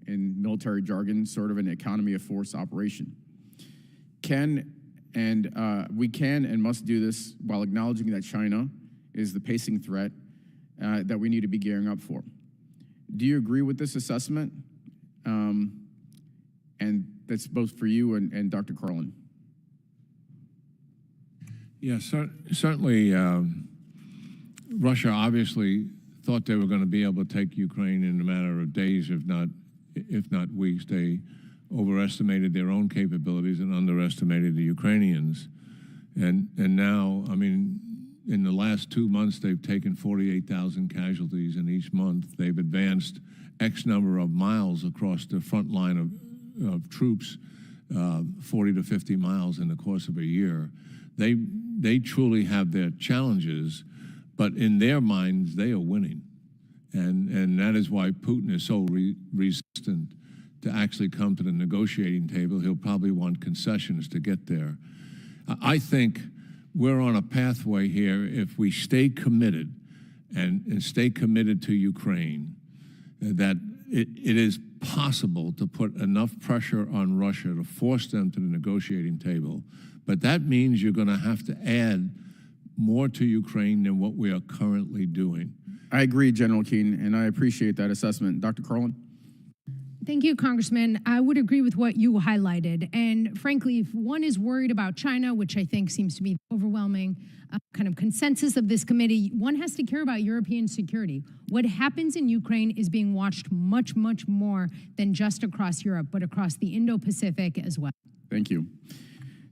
In military jargon, sort of an economy of force operation. We can and must do this while acknowledging that China is the pacing threat that we need to be gearing up for. Do you agree with this assessment? And that's both for you and Dr. Karlin. Yeah, certainly Russia obviously thought they were going to be able to take Ukraine in a matter of days, if not weeks. They overestimated their own capabilities and underestimated the Ukrainians. And now, I mean, in the last 2 months, they've taken 48,000 casualties, and each month they've advanced X number of miles across the front line of troops, 40 to 50 miles in the course of a year. They truly have their challenges, but in their minds, they are winning. And that is why Putin is so resistant to actually come to the negotiating table. He'll probably want concessions to get there. I think we're on a pathway here if we stay committed and stay committed to Ukraine, that it is possible to put enough pressure on Russia to force them to the negotiating table. But that means you're going to have to add more to Ukraine than what we are currently doing. I agree, General Keane, and I appreciate that assessment. Dr. Carlin? Thank you, Congressman. I would agree with what you highlighted. And frankly, if one is worried about China, which I think seems to be the overwhelming kind of consensus of this committee, one has to care about European security. What happens in Ukraine is being watched much, much more than just across Europe, but across the Indo-Pacific as well. Thank you.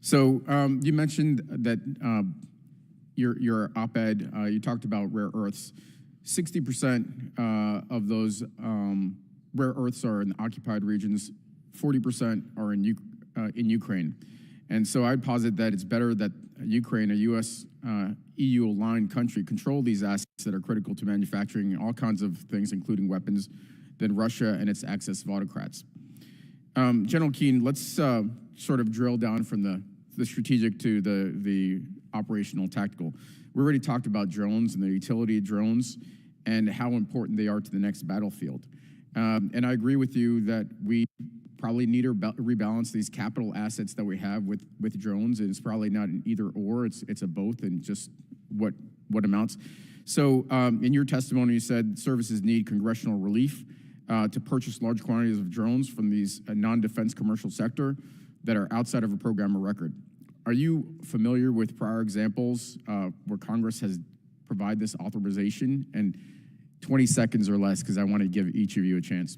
So you mentioned that your op-ed, you talked about rare earths. 60% of those rare earths are in occupied regions, 40% are in Ukraine. And so I'd posit that it's better that Ukraine, a U.S. EU-aligned country, control these assets that are critical to manufacturing all kinds of things, including weapons, than Russia and its access of autocrats. General Keane, let's sort of drill down from the strategic to the operational tactical. We already talked about drones and the utility of drones and how important they are to the next battlefield. And I agree with you that we probably need to rebalance these capital assets that we have with drones, and it's probably not an either or, it's a both, and just what amounts. So in your testimony, you said services need congressional relief to purchase large quantities of drones from these non-defense commercial sector that are outside of a program of record. Are you familiar with prior examples where Congress has provided this authorization? And 20 seconds or less, because I want to give each of you a chance.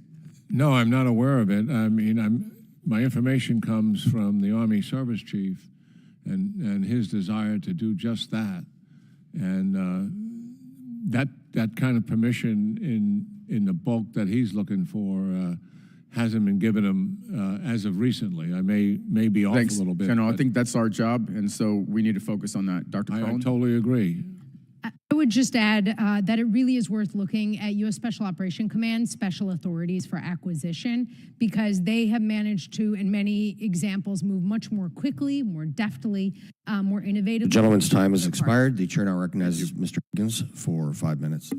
No, I'm not aware of it. I mean, my information comes from the Army Service Chief and his desire to do just that. And that kind of permission in the bulk that he's looking for hasn't been given him as of recently. I may be off a little bit. General, I think that's our job, and so we need to focus on that. Dr. Carlin? I totally agree. I would just add that it really is worth looking at U.S. Special Operation Command Special Authorities for Acquisition, because they have managed to, in many examples, move much more quickly, more deftly, more innovatively. The gentleman's time has expired. The chair now recognizes Mr. Hopkins for 5 minutes.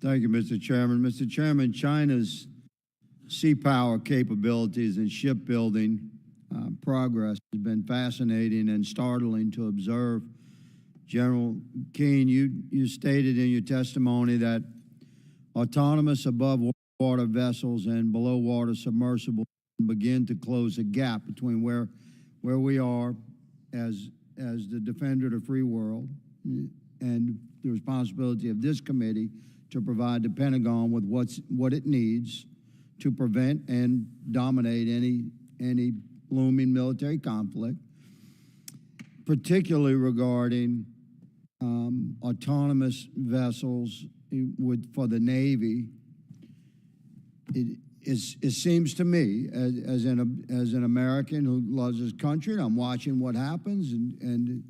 Thank you, Mr. Chairman. Mr. Chairman, China's sea power capabilities and shipbuilding progress has been fascinating and startling to observe. General Keane, you stated in your testimony that autonomous above water vessels and below water submersibles begin to close the gap between where we are as the defender of the free world and the responsibility of this committee to provide the Pentagon with what it needs to prevent and dominate any looming military conflict, particularly regarding autonomous vessels for the Navy. It seems to me, as an American who loves his country, and I'm watching what happens, and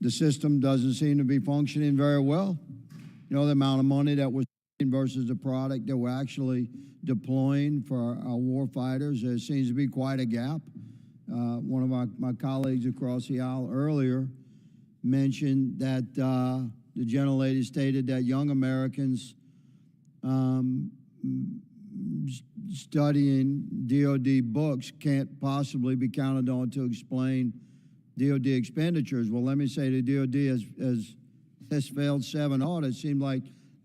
the system doesn't seem to be functioning very well. You know, the amount of money that we're spending versus the product that we're actually deploying for our war fighters, there seems to be quite a gap. One of my colleagues across the aisle earlier mentioned that the gentlelady stated that young Americans studying DOD books can't possibly be counted on to explain DOD expenditures. Well, let me say the DOD has failed 7 audits. It seemed like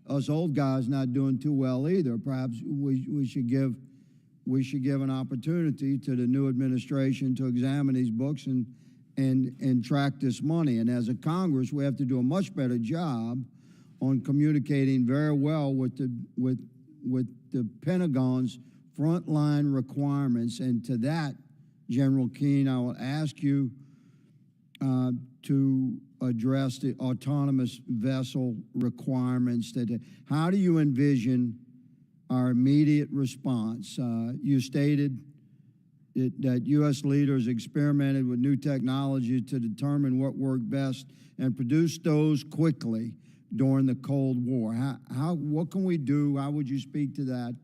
us old guys not doing too well either. Perhaps we should give an opportunity to the new administration to examine these books and track this money. And as a Congress, we have to do a much better job on communicating very well with the Pentagon's frontline requirements. And to that, General Keane, I will ask you to address the autonomous vessel requirements. How do you envision our immediate response? You stated that U.S. leaders experimented with new technology to determine what worked best and produced those quickly during the Cold War. What can we do? How would you speak to that?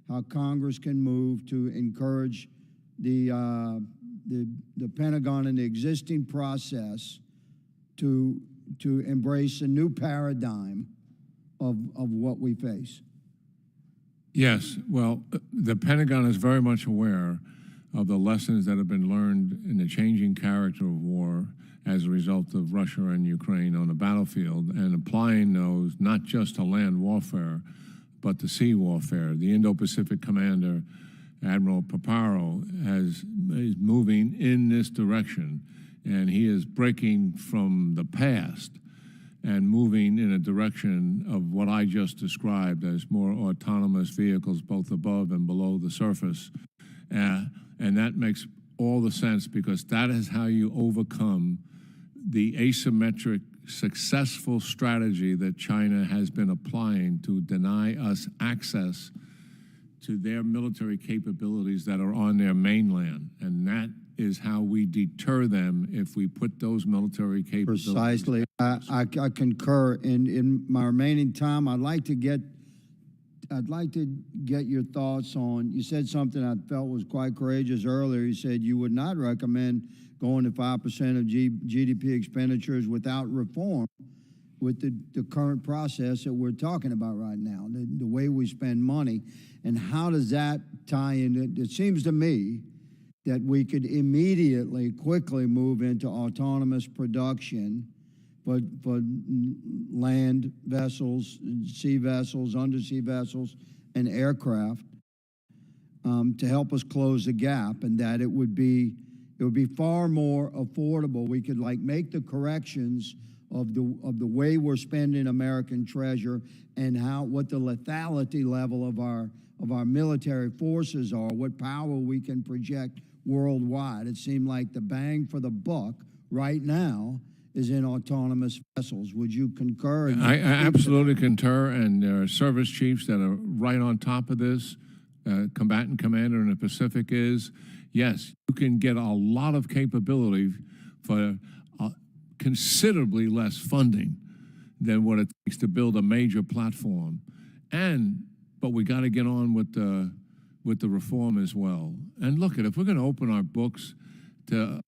How Congress can move to encourage the Pentagon and the existing process to embrace a new paradigm of what we face? Yes, well, the Pentagon is very much aware of the lessons that have been learned in the changing character of war as a result of Russia and Ukraine on the battlefield, and applying those not just to land warfare, but to sea warfare. The Indo-Pacific commander, Admiral Paparo, is moving in this direction, and he is breaking from the past and moving in a direction of what I just described as more autonomous vehicles, both above and below the surface. And that makes all the sense, because that is how you overcome the asymmetric successful strategy that China has been applying to deny us access to their military capabilities that are on their mainland. And that is how we deter them if we put those military capabilities. Precisely. I concur. In my remaining time, I'd like to get your thoughts on, you said something I felt was quite courageous earlier. You said you would not recommend going to 5% of GDP expenditures without reform with the current process that we're talking about right now, the way we spend money. And how does that tie in? It seems to me that we could immediately, quickly move into autonomous production for land vessels, sea vessels, undersea vessels, and aircraft to help us close the gap, and that it would be far more affordable. We could make the corrections of the way we're spending American treasure and what the lethality level of our military forces are, what power we can project worldwide. It seemed like the bang for the buck right now is in autonomous vessels. Would you concur? I absolutely concur, and there are service chiefs that are right on top of this. Combatant commander in the Pacific is, yes, you can get a lot of capability for considerably less funding than what it takes to build a major platform. But we got to get on with the reform as well. And look, if we're going to open our books to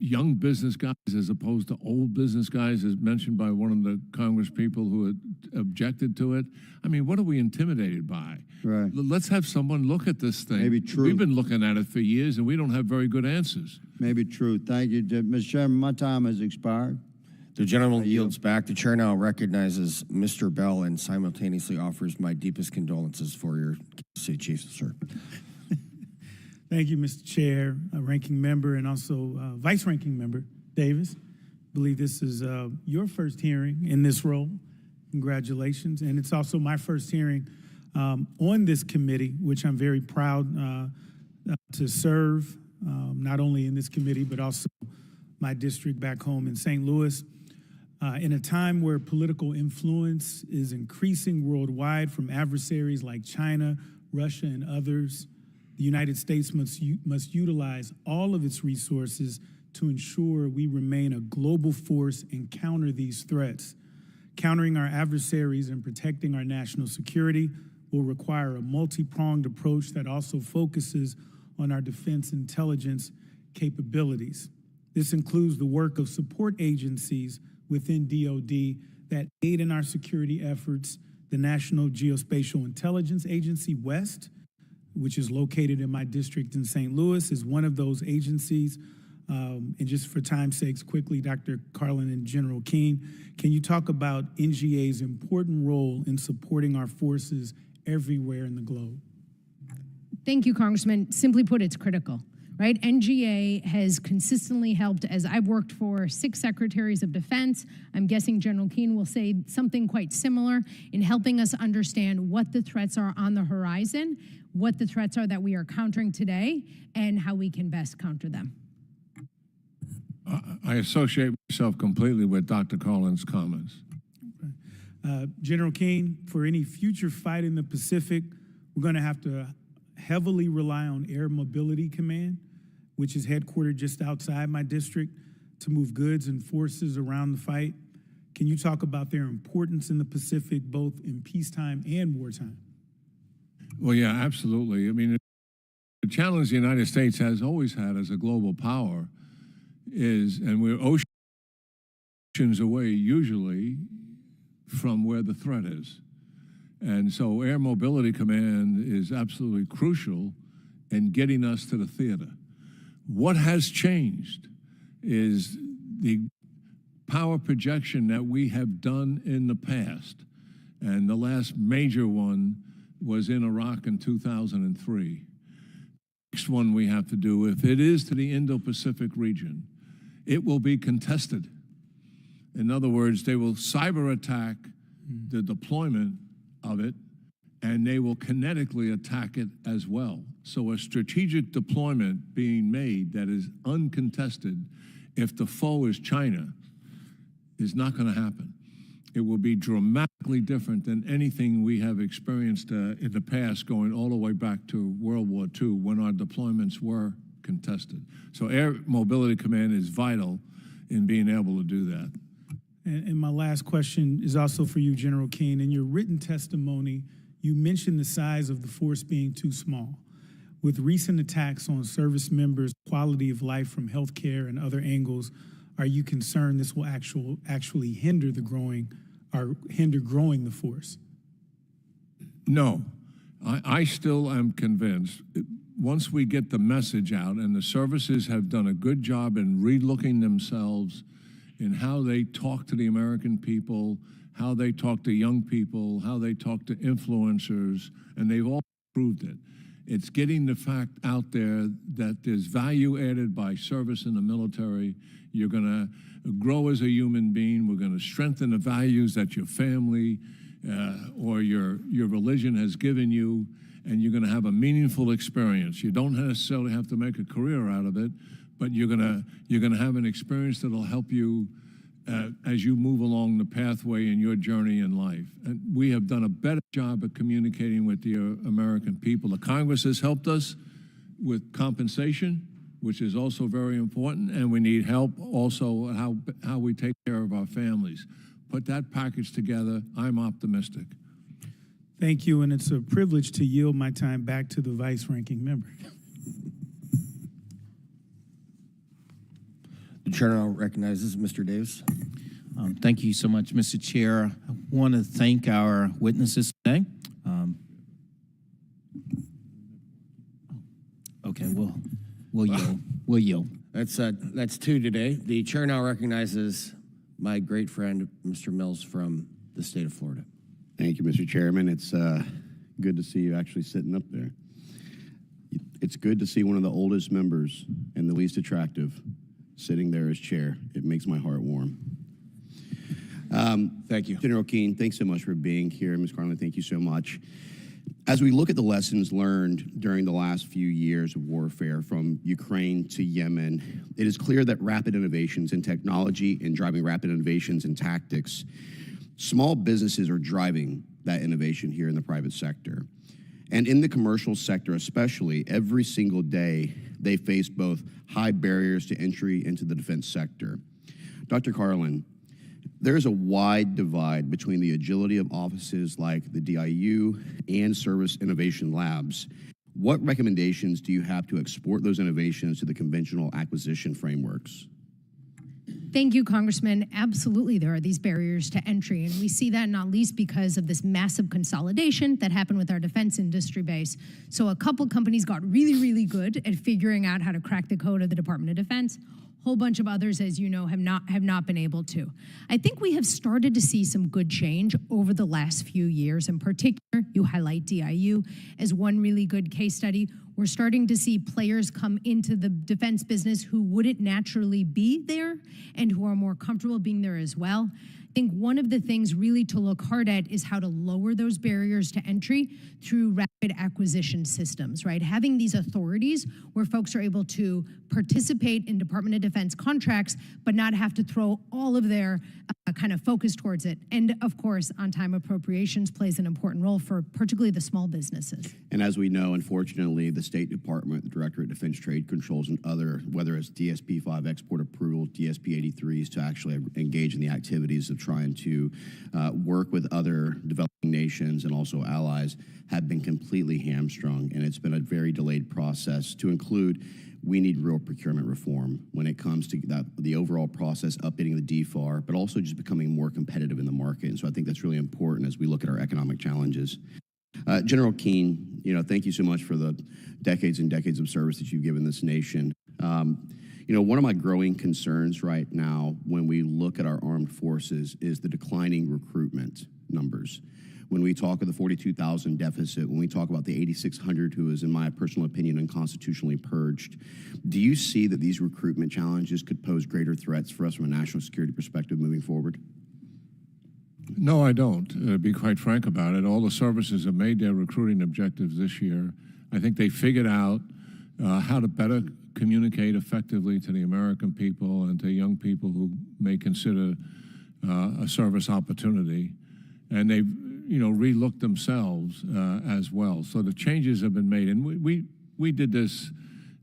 young business guys as opposed to old business guys, as mentioned by one of the Congress people who had objected to it, I mean, what are we intimidated by? Right. Let's have someone look at this thing. Maybe true. We've been looking at it for years, and we don't have very good answers. Maybe true. Thank you, Mr. Chairman. My time has expired. The gentleman yields back. The chair now recognizes Mr. Bell and simultaneously offers my deepest condolences for your city chief, sir. Thank you, Mr. Chair, Ranking Member, and also Vice Ranking Member Davis. I believe this is your first hearing in this role. Congratulations. And it's also my first hearing on this committee, which I'm very proud to serve, not only in this committee, but also my district back home in St. Louis. In a time where political influence is increasing worldwide from adversaries like China, Russia, and others, the United States must utilize all of its resources to ensure we remain a global force and counter these threats. Countering our adversaries and protecting our national security will require a multi-pronged approach that also focuses on our defense intelligence capabilities. This includes the work of support agencies within DOD that aid in our security efforts, the National Geospatial Intelligence Agency, West, which is located in my district in St. Louis, is one of those agencies. And just for time's sakes, quickly, Dr. Carlin and General Keane, can you talk about NGA's important role in supporting our forces everywhere in the globe? Thank you, Congressman. Simply put, it's critical, right? NGA has consistently helped, as I've worked for 6 secretaries of defense. I'm guessing General Keane will say something quite similar in helping us understand what the threats are on the horizon, what the threats are that we are countering today, and how we can best counter them. I associate myself completely with Dr. Carlin's comments. General Keane, for any future fight in the Pacific, we're going to have to heavily rely on Air Mobility Command, which is headquartered just outside my district, to move goods and forces around the fight. Can you talk about their importance in the Pacific, both in peacetime and wartime? Well, yeah, absolutely. I mean, the challenge the United States has always had as a global power is, and we're oceans away usually from where the threat is. And so Air Mobility Command is absolutely crucial in getting us to the theater. What has changed is the power projection that we have done in the past. And the last major one was in Iraq in 2003. Next one we have to do, if it is to the Indo-Pacific region, it will be contested. In other words, they will cyber attack the deployment of it, and they will kinetically attack it as well. So a strategic deployment being made that is uncontested, if the foe is China, is not going to happen. It will be dramatically different than anything we have experienced in the past, going all the way back to World War II when our deployments were contested. So Air Mobility Command is vital in being able to do that. And my last question is also for you, General Keane. In your written testimony, you mentioned the size of the force being too small. With recent attacks on service members' quality of life from healthcare and other angles, are you concerned this will actually hinder growing the force? No, I still am convinced. Once we get the message out, and the services have done a good job in relooking themselves in how they talk to the American people, how they talk to young people, how they talk to influencers, and they've all proved it. It's getting the fact out there that there's value added by service in the military. You're going to grow as a human being. We're going to strengthen the values that your family or your religion has given you, and you're going to have a meaningful experience. You don't necessarily have to make a career out of it, but you're going to have an experience that'll help you as you move along the pathway in your journey in life. And we have done a better job of communicating with the American people. The Congress has helped us with compensation, which is also very important, and we need help also how we take care of our families. Put that package together, I'm optimistic. Thank you, and it's a privilege to yield my time back to the vice-ranking member. The chair now recognizes Mr. Davis. Thank you so much, Mr. Chair. I want to thank our witnesses today. Okay, we'll yield. That's two today. The chair now recognizes my great friend, Mr. Mills from the state of Florida. Thank you, Mr. Chairman. It's good to see you actually sitting up there. It's good to see one of the oldest members and the least attractive sitting there as chair. It makes my heart warm. Thank you. General Keane, thanks so much for being here. Ms. Carlin, thank you so much. As we look at the lessons learned during the last few years of warfare from Ukraine to Yemen, it is clear that rapid innovations in technology and driving rapid innovations in tactics, small businesses are driving that innovation here in the private sector. And in the commercial sector especially, every single day, they face both high barriers to entry into the defense sector. Dr. Carlin, there is a wide divide between the agility of offices like the DIU and service innovation labs. What recommendations do you have to export those innovations to the conventional acquisition frameworks? Thank you, Congressman. Absolutely, there are these barriers to entry, and we see that not least because of this massive consolidation that happened with our defense industry base. So a couple companies got really, really good at figuring out how to crack the code of the Department of Defense. Whole bunch of others, as you know, have not been able to. I think we have started to see some good change over the last few years. In particular, you highlight DIU as one really good case study. We're starting to see players come into the defense business who wouldn't naturally be there and who are more comfortable being there as well. I think one of the things really to look hard at is how to lower those barriers to entry through rapid acquisition systems, right? Having these authorities where folks are able to participate in Department of Defense contracts, but not have to throw all of their kind of focus towards it. And of course, on-time appropriations plays an important role for particularly the small businesses. And as we know, unfortunately, the State Department, the Directorate of Defense Trade Controls, and other, whether it's DSP-5 export approval, DSP-83s, to actually engage in the activities of trying to work with other developing nations and also allies, have been completely hamstrung. And it's been a very delayed process, to include we need real procurement reform when it comes to the overall process, updating the DFAR, but also just becoming more competitive in the market. And so I think that's really important as we look at our economic challenges. General Keane, thank you so much for the decades and decades of service that you've given this nation. One of my growing concerns right now when we look at our armed forces is the declining recruitment numbers. When we talk of the 42,000 deficit, when we talk about the 8,600 who is, in my personal opinion, unconstitutionally purged, do you see that these recruitment challenges could pose greater threats for us from a national security perspective moving forward? No, I don't. To be quite frank about it, all the services have made their recruiting objectives this year. I think they figured out how to better communicate effectively to the American people and to young people who may consider a service opportunity, and they've relooked themselves as well. So the changes have been made, and we did this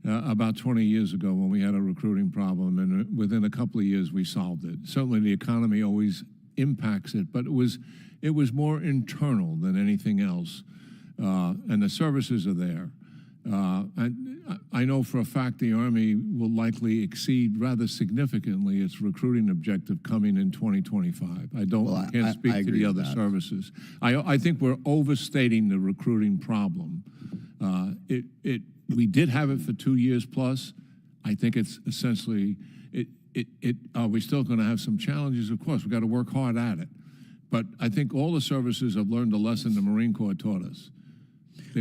about 20 years ago when we had a recruiting problem, and within a couple of years we solved it. Certainly the economy always impacts it, but it was more internal than anything else, and the services are there. I know for a fact the Army will likely exceed rather significantly its recruiting objective coming in 2025. I can't speak to the other services. I think we're overstating the recruiting problem. We did have it for 2 years plus. I think it's essentially, are we still going to have some challenges? Of course, we've got to work hard at it. But I think all the services have learned the lesson the Marine Corps taught us.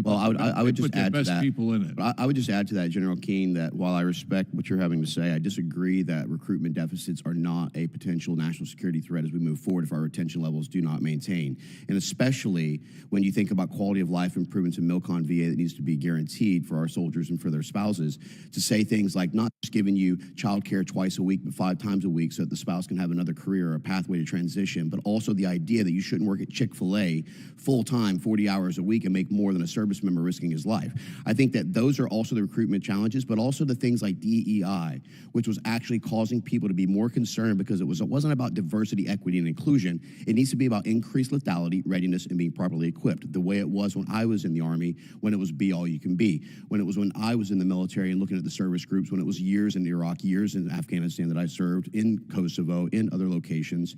I would just add to that. People in it. I would just add to that, General Keane, that while I respect what you're having to say, I disagree that recruitment deficits are not a potential national security threat as we move forward if our retention levels do not maintain. And especially when you think about quality of life improvements in MILCON VA that needs to be guaranteed for our soldiers and for their spouses, to say things like not just giving you child care twice a week, but 5 times a week so that the spouse can have another career or a pathway to transition, but also the idea that you shouldn't work at Chick-fil-A full-time, 40 hours a week and make more than a service member risking his life. I think that those are also the recruitment challenges, but also the things like DEI, which was actually causing people to be more concerned because it wasn't about diversity, equity, and inclusion. It needs to be about increased lethality, readiness, and being properly equipped, the way it was when I was in the Army, when it was be all you can be, when it was when I was in the military and looking at the service groups, when it was years in Iraq, years in Afghanistan that I served, in Kosovo, in other locations.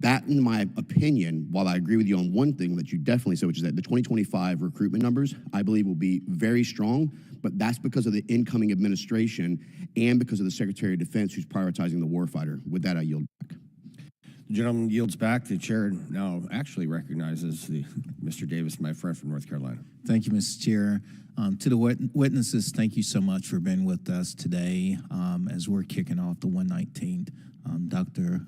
That, in my opinion, while I agree with you on one thing that you definitely said, which is that the 2025 recruitment numbers, I believe, will be very strong, but that's because of the incoming administration and because of the Secretary of Defense who's prioritizing the warfighter. With that, I yield back. The gentleman yields back. The chair now actually recognizes Mr. Davis, my friend from North Carolina. Thank you, Mr. Chair. To the witnesses, thank you so much for being with us today as we're kicking off the 119th. Dr.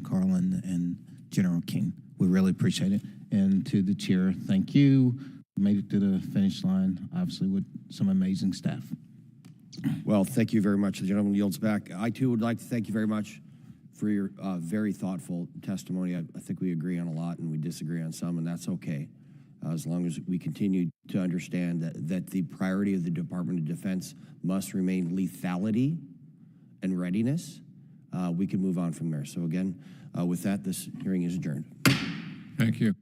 Carlin and General King, we really appreciate it. And to the chair, thank you. Made it to the finish line, obviously, with some amazing staff. Well, thank you very much. The gentleman yields back. I, too, would like to thank you very much for your very thoughtful testimony. I think we agree on a lot and we disagree on some, and that's okay. As long as we continue to understand that the priority of the Department of Defense must remain lethality and readiness, we can move on from there. So again, with that, this hearing is adjourned. Thank you.